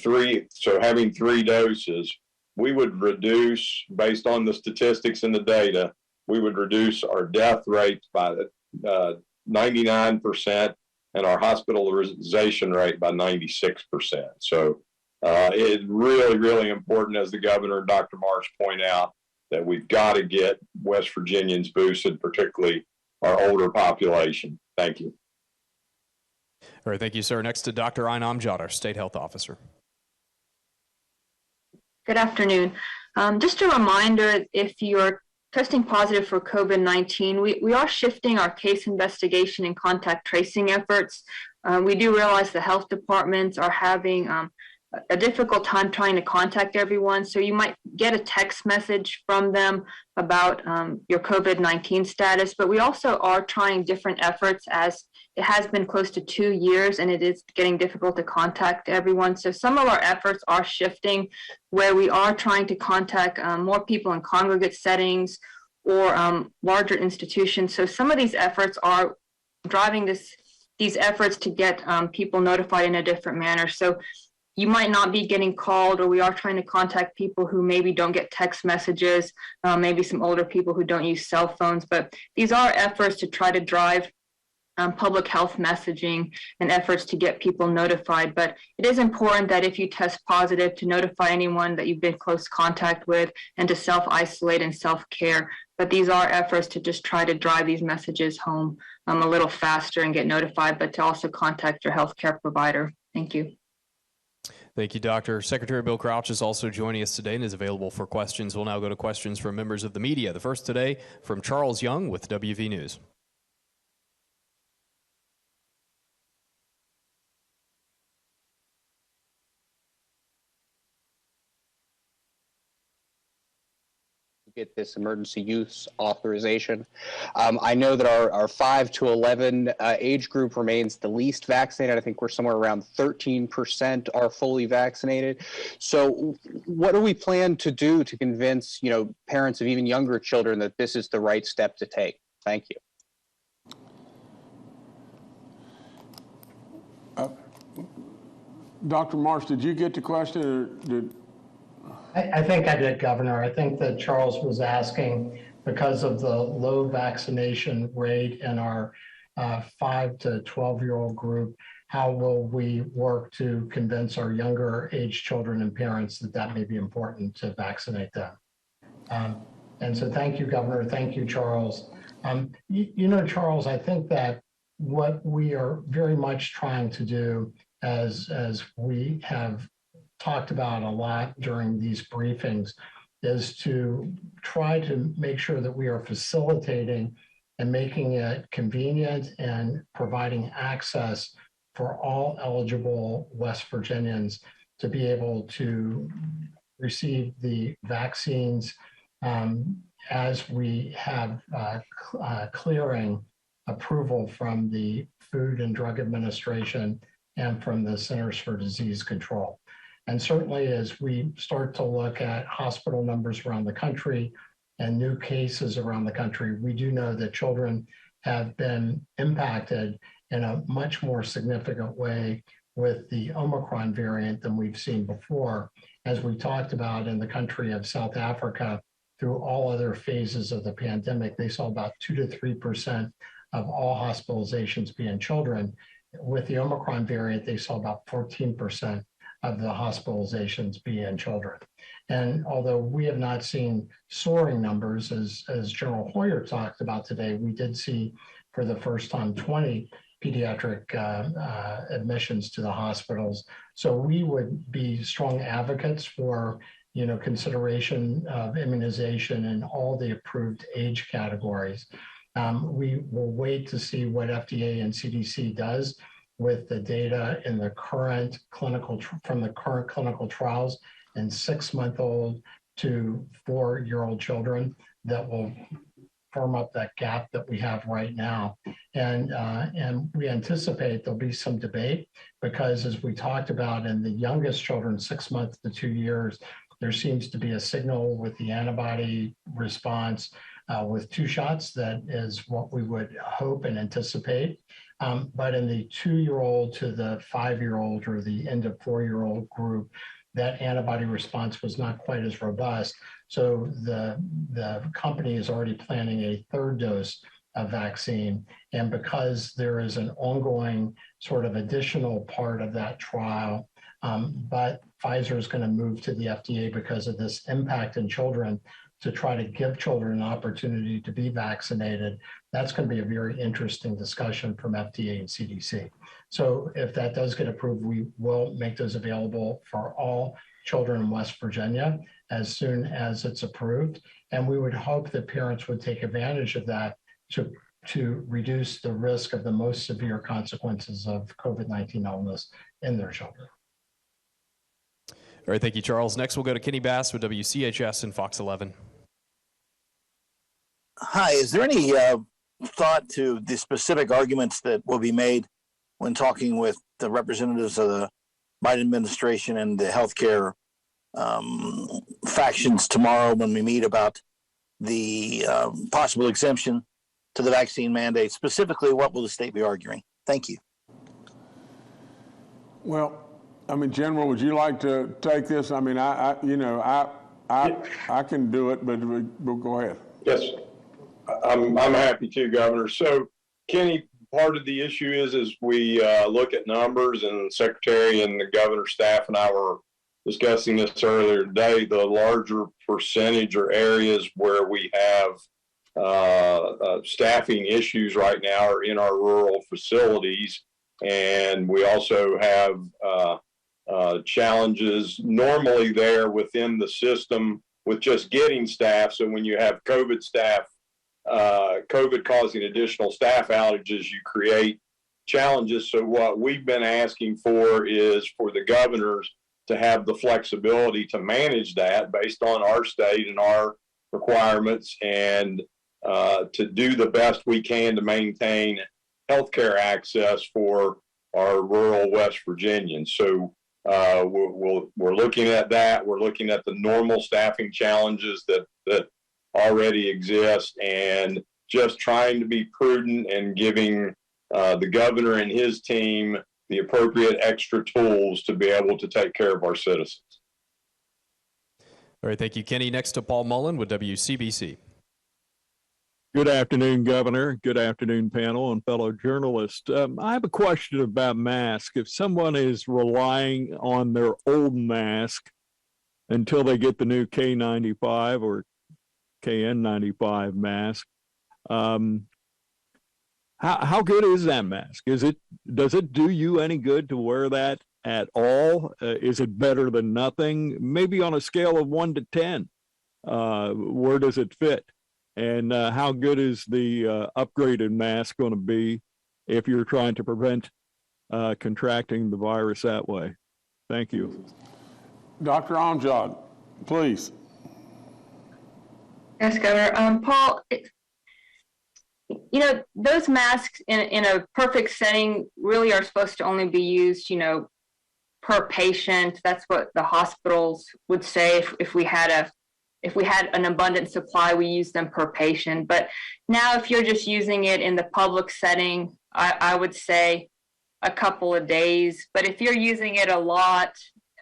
S5: having 3 doses, we would reduce, based on the statistics and the data, we would reduce our death rate by 99% and our hospitalization rate by 96%. So it's really, really important, as the governor and Dr. Marsh point out, that we've got to get West Virginians boosted, particularly our older population. Thank you.
S1: All right, thank you, sir. Next to Dr. Aina Amjad, our State Health Officer.
S6: Good afternoon. Just a reminder, if you're testing positive for COVID-19, we are shifting our case investigation and contact tracing efforts. We do realize the health departments are having a difficult time trying to contact everyone. So you might get a text message from them about your COVID-19 status, but we also are trying different efforts, as it has been close to 2 years and it is getting difficult to contact everyone. So some of our efforts are shifting, where we are trying to contact more people in congregate settings or larger institutions. So some of these efforts are driving these efforts to get people notified in a different manner. So you might not be getting called, or we are trying to contact people who maybe don't get text messages, maybe some older people who don't use cell phones. But these are efforts to try to drive public health messaging and efforts to get people notified. But it is important that if you test positive, to notify anyone that you've been close contact with and to self-isolate and self-care. But these are efforts to just try to drive these messages home a little faster and get notified, but to also contact your healthcare provider. Thank you.
S1: Thank you, Doctor. Secretary Bill Crouch is also joining us today and is available for questions. We'll now go to questions from members of the media. The first today from Charles Young with WV News.
S12: Get this emergency use authorization. I know that our 5 to 11 age group remains the least vaccinated. I think we're somewhere around 13% are fully vaccinated. So what do we plan to do to convince, parents of even younger children that this is the right step to take? Thank you.
S9: Dr. Marsh, did you get the question, or did...
S11: I think I did, Governor. I think that Charles was asking, because of the low vaccination rate in our 5 to 12-year-old group, how will we work to convince our younger age children and parents that that may be important to vaccinate them? And so thank you, Governor. Thank you, Charles. Charles, I think that what we are very much trying to do, as we have talked about a lot during these briefings, is to try to make sure that we are facilitating and making it convenient and providing access for all eligible West Virginians to be able to receive the vaccines as we have clearing approval from the Food and Drug Administration and from the Centers for Disease Control. And certainly, as we start to look at hospital numbers around the country and new cases around the country, we do know that children have been impacted in a much more significant way with the Omicron variant than we've seen before. As we talked about in the country of South Africa, through all other phases of the pandemic, they saw about 2 to 3% of all hospitalizations being children. With the Omicron variant, they saw about 14% of the hospitalizations be in children. And although we have not seen soaring numbers, as General Hoyer talked about today, we did see for the first time 20 pediatric admissions to the hospitals. So we would be strong advocates for consideration of immunization in all the approved age categories. We will wait to see what FDA and CDC does with the data in the current from the current clinical trials in 6-month-old to 4-year-old children that will firm up that gap that we have right now. And we anticipate there'll be some debate, because as we talked about in the youngest children, 6 months to 2 years, there seems to be a signal with the antibody response with 2 shots that is what we would hope and anticipate. But in the 2-year-old to the 5-year-old or the end of 4-year-old group, that antibody response was not quite as robust. So the company is already planning a 3rd dose of vaccine. And because there is an ongoing sort of additional part of that trial, but Pfizer is going to move to the FDA because of this impact in children to try to give children an opportunity to be vaccinated. That's going to be a very interesting discussion from FDA and CDC. So if that does get approved, we will make those available for all children in West Virginia as soon as it's approved. And we would hope that parents would take advantage of that to reduce the risk of the most severe consequences of COVID-19 illness in their children.
S1: All right, thank you, Charles. Next, we'll go to Kenny Bass with WCHS and Fox 11.
S13: Hi, is there any thought to the specific arguments that will be made when talking with the representatives of the Biden administration and the healthcare factions tomorrow when we meet about the possible exemption to the vaccine mandate? Specifically, what will the state be arguing? Thank you.
S9: Well, I mean, General, would you like to take this? I mean, I can do it, but we'll go ahead.
S5: Yes, I'm happy to, Governor. So, Kenny, part of the issue is we look at numbers, and the Secretary and the Governor's staff and I were discussing this earlier today. The larger percentage or areas where we have staffing issues right now are in our rural facilities, and we also have challenges normally there within the system with just getting staff. So when you have COVID staff, COVID causing additional staff outages, you create challenges. So what we've been asking for is for the governors to have the flexibility to manage that based on our state and our requirements, and to do the best we can to maintain healthcare access for our rural West Virginians. So we're looking at that. We're looking at the normal staffing challenges that already exist, and just trying to be prudent and giving the governor and his team the appropriate extra tools to be able to take care of our citizens.
S1: All right, thank you, Kenny. Next to Paul Mullen with WCBC.
S23: Good afternoon, Governor. Good afternoon, panel and fellow journalists. I have a question about masks. If someone is relying on their old mask until they get the new K95 or KN95 mask, how good is that mask? Does it do you any good to wear that at all? Is it better than nothing? Maybe on a scale of 1 to 10, where does it fit? And how good is the upgraded mask going to be if you're trying to prevent contracting the virus that way? Thank you.
S9: Dr. Amjad, please.
S6: Yes, Governor. Paul, you know, those masks in a perfect setting really are supposed to only be used, you know, per patient. That's what the hospitals would say. If we had an abundant supply, we use them per patient. But now if you're just using it in the public setting, I would say a couple of days. But if you're using it a lot,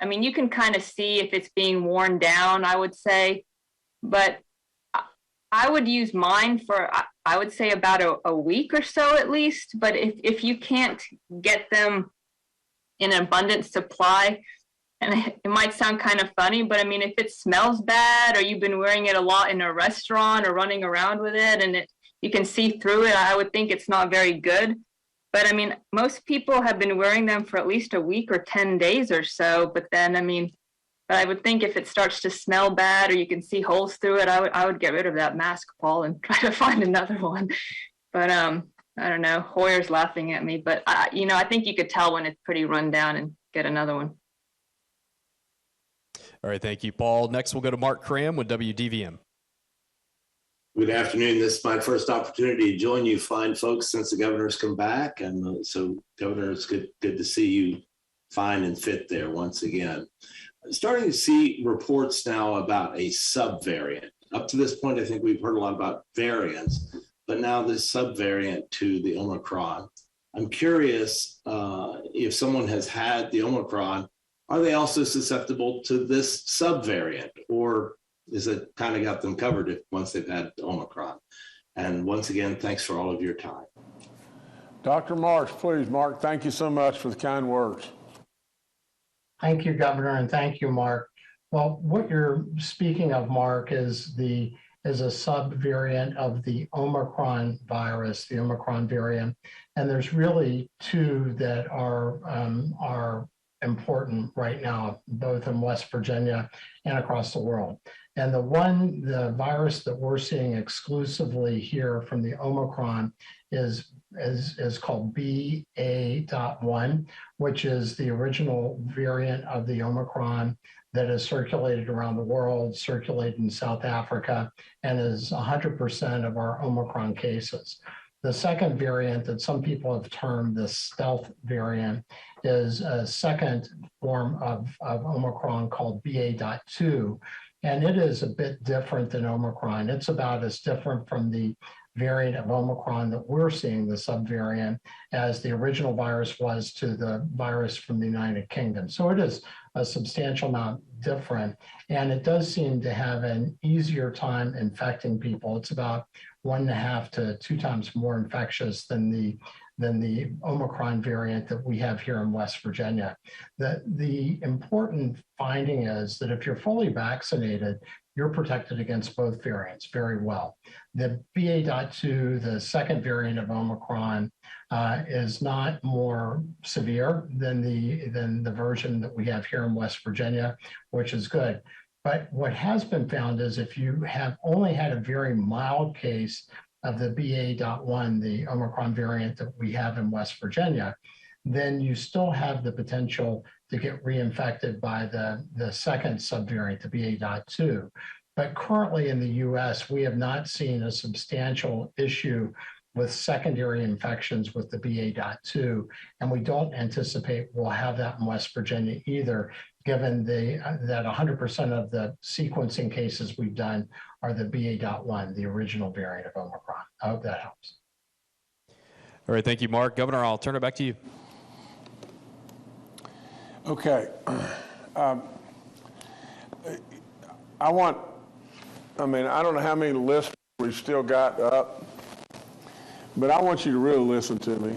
S6: I mean, you can kind of see if it's being worn down, I would say. But I would use mine for, I would say, about a week or so at least. But if you can't get them in abundant supply, and it might sound kind of funny, but I mean, if it smells bad or you've been wearing it a lot in a restaurant or running around with it and you can see through it, I would think it's not very good. But I mean, most people have been wearing them for at least a week or 10 days or so. But then, I mean, but I would think if it starts to smell bad or you can see holes through it, I would get rid of that mask, Paul, and try to find another one. But I don't know. Hoyer's laughing at me, but you know, I think you could tell when it's pretty run down and get another one.
S1: All right, thank you, Paul. Next, we'll go to Mark Cram with WDVM.
S14: Good afternoon. This is my first opportunity to join you fine folks since the governor's come back. And so, Governor, it's good to see you fine and fit there once again. I'm starting to see reports now about a subvariant. Up to this point, I think we've heard a lot about variants, but now this subvariant to the Omicron. I'm curious if someone has had the Omicron, are they also susceptible to this subvariant, or is it kind of got them covered once they've had Omicron? And once again, thanks for all of your time.
S9: Dr. Marsh, please. Mark, thank you so much for the kind words.
S11: Thank you, Governor, and thank you, Mark. Well, what you're speaking of, Mark, is a subvariant of the Omicron virus, the Omicron variant. And there's really two that are important right now, both in West Virginia and across the world. And the virus that we're seeing exclusively here from the Omicron is called BA.1, which is the original variant of the Omicron that has circulated around the world, circulated in South Africa, and is 100% of our Omicron cases. The second variant that some people have termed the stealth variant is a second form of Omicron called BA.2, and it is a bit different than Omicron. It's about as different from the variant of Omicron that we're seeing, the subvariant, as the original virus was to the virus from the United Kingdom. So it is a substantial amount different, and it does seem to have an easier time infecting people. It's about 1.5 to 2 times more infectious than the Omicron variant that we have here in West Virginia. The important finding is that if you're fully vaccinated, you're protected against both variants very well. The BA.2, the second variant of Omicron, is not more severe than the version that we have here in West Virginia, which is good. But what has been found is if you have only had a very mild case of the BA.1, the Omicron variant that we have in West Virginia, then you still have the potential to get reinfected by the second subvariant, the BA.2. But currently in the US, we have not seen a substantial issue with secondary infections with the BA.2, and we don't anticipate we'll have that in West Virginia either, given that 100% of the sequencing cases we've done are the BA.1, the original variant of Omicron. I hope that helps.
S1: All right, thank you, Mark. Governor, I'll turn it back to you.
S9: Okay. I don't know how many lists we've still got up, but I want you to really listen to me.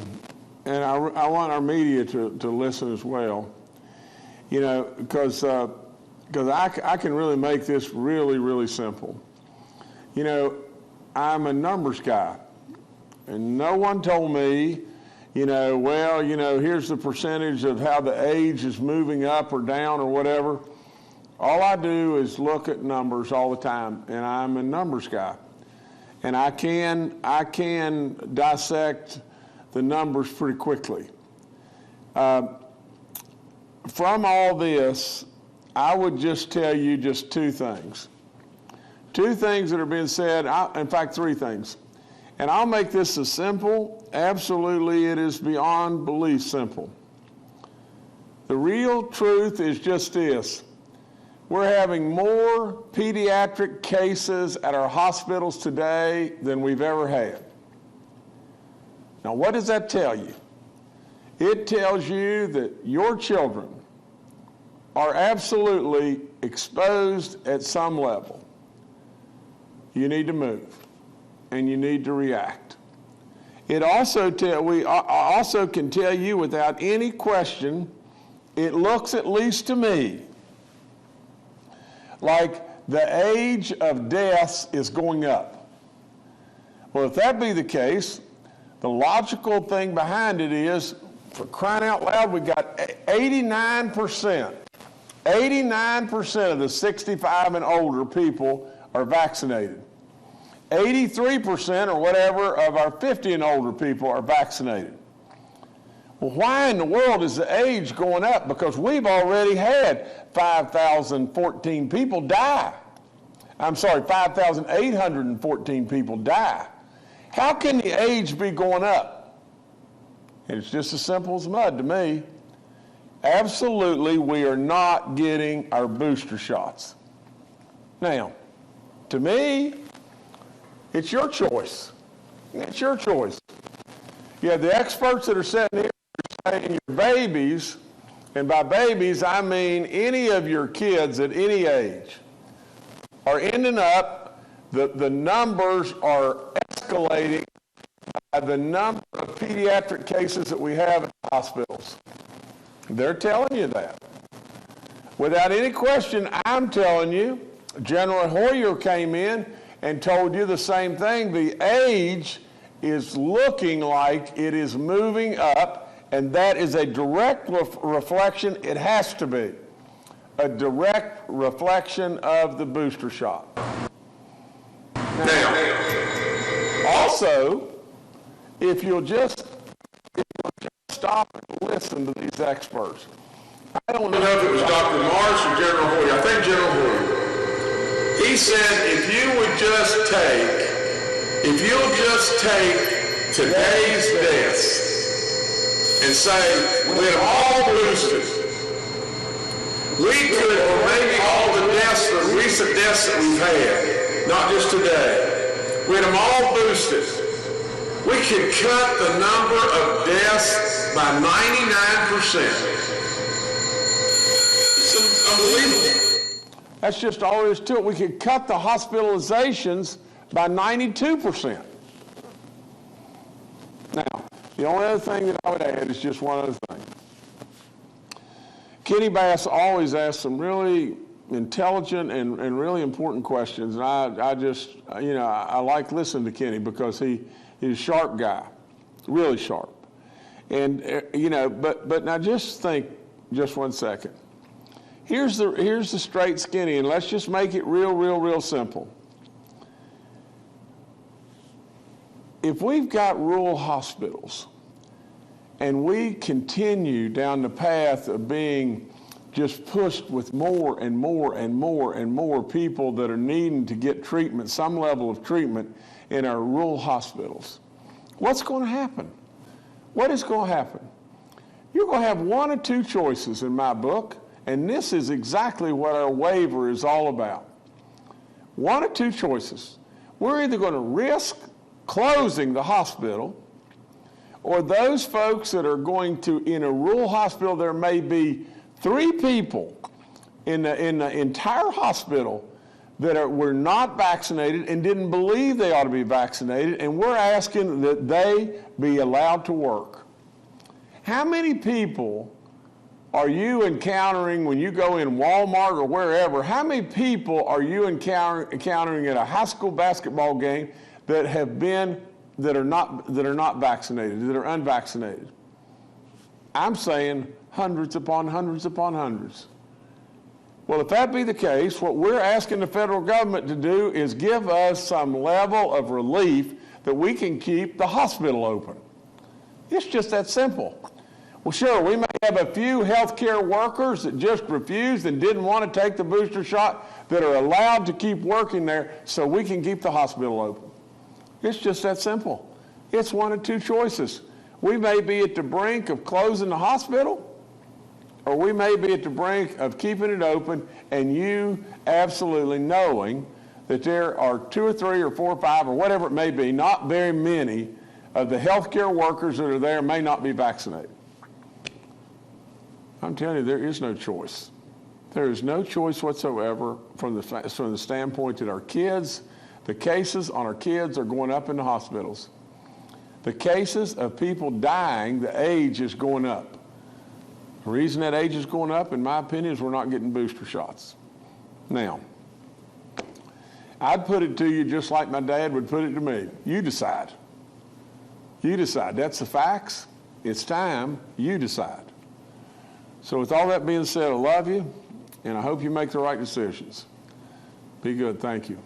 S9: And I want our media to listen as well. You know, because I can really make this really, really simple. You know, I'm a numbers guy, and no one told me, here's the percentage of how the age is moving up or down or whatever. All I do is look at numbers all the time, and I'm a numbers guy. And I can dissect the numbers pretty quickly. From all this, I would just tell you just two things. Two things that are being said, in fact, three things. And I'll make this as simple. Absolutely, it is beyond belief simple. The real truth is just this. We're having more pediatric cases at our hospitals today than we've ever had. Now, what does that tell you? It tells you that your children are absolutely exposed at some level. You need to move, and you need to react. We also can tell you without any question, it looks, at least to me, like the age of deaths is going up. Well, if that be the case, the logical thing behind it is, for crying out loud, we got 89% of the 65 and older people are vaccinated. 83% or whatever of our 50 and older people are vaccinated. Well, why in the world is the age going up? Because we've already had 5,014 people die. 5,814 people die. How can the age be going up? And it's just as simple as mud to me. Absolutely, we are not getting our booster shots. Now, to me, it's your choice. It's your choice. Yeah, the experts that are sitting here are saying your babies, and by babies I mean any of your kids at any age, are ending up, the numbers are escalating by the number of pediatric cases that we have in hospitals. They're telling you that. Without any question, I'm telling you, General Hoyer came in and told you the same thing. The age is looking like it is moving up, and that is a direct reflection, it has to be, a direct reflection of the booster shot. Now, also, if you'll just stop and listen to these experts. I don't know if it was Dr. Marsh or General Hoyer. I think General Hoyer. He said if you'll just take today's deaths and say we're all boosted, we could, or maybe all the deaths, the recent deaths that we've had, not just today, with them all boosted, we could cut the number of deaths by 99%. It's unbelievable. That's just all there is to it. We could cut the hospitalizations by 92%. Now, the only other thing that I would add is just one other thing. Kenny Bass always asks some really intelligent and really important questions, and I just, I like listening to Kenny because he's a sharp guy, really sharp. And, but now just think just 1 second. Here's the straight skinny, and let's just make it real simple. If we've got rural hospitals and we continue down the path of being just pushed with more and more people that are needing to get treatment, some level of treatment in our rural hospitals, what's going to happen? What is going to happen? You're going to have one or two choices in my book, and this is exactly what our waiver is all about. One or two choices. We're either going to risk closing the hospital, or those folks that are going to, in a rural hospital, there may be 3 people in the entire hospital that were not vaccinated and didn't believe they ought to be vaccinated, and we're asking that they be allowed to work. How many people are you encountering when you go in Walmart or wherever? How many people are you encountering at a high school basketball game that are not vaccinated, that are unvaccinated? I'm saying hundreds upon hundreds upon hundreds. Well, if that be the case, what we're asking the federal government to do is give us some level of relief that we can keep the hospital open. It's just that simple. Well, sure, we may have a few healthcare workers that just refused and didn't want to take the booster shot that are allowed to keep working there so we can keep the hospital open. It's just that simple. It's one of two choices. We may be at the brink of closing the hospital, or we may be at the brink of keeping it open, and you absolutely knowing that there are 2 or 3 or 4 or 5 or whatever it may be, not very many of the healthcare workers that are there may not be vaccinated. I'm telling you, there is no choice. There is no choice whatsoever from the standpoint that our kids, the cases on our kids are going up in the hospitals. The cases of people dying, the age is going up. The reason that age is going up, in my opinion, is we're not getting booster shots. Now, I'd put it to you just like my dad would put it to me. You decide. You decide. That's the facts. It's time. You decide. So with all that being said, I love you, and I hope you make the right decisions. Be good. Thank you.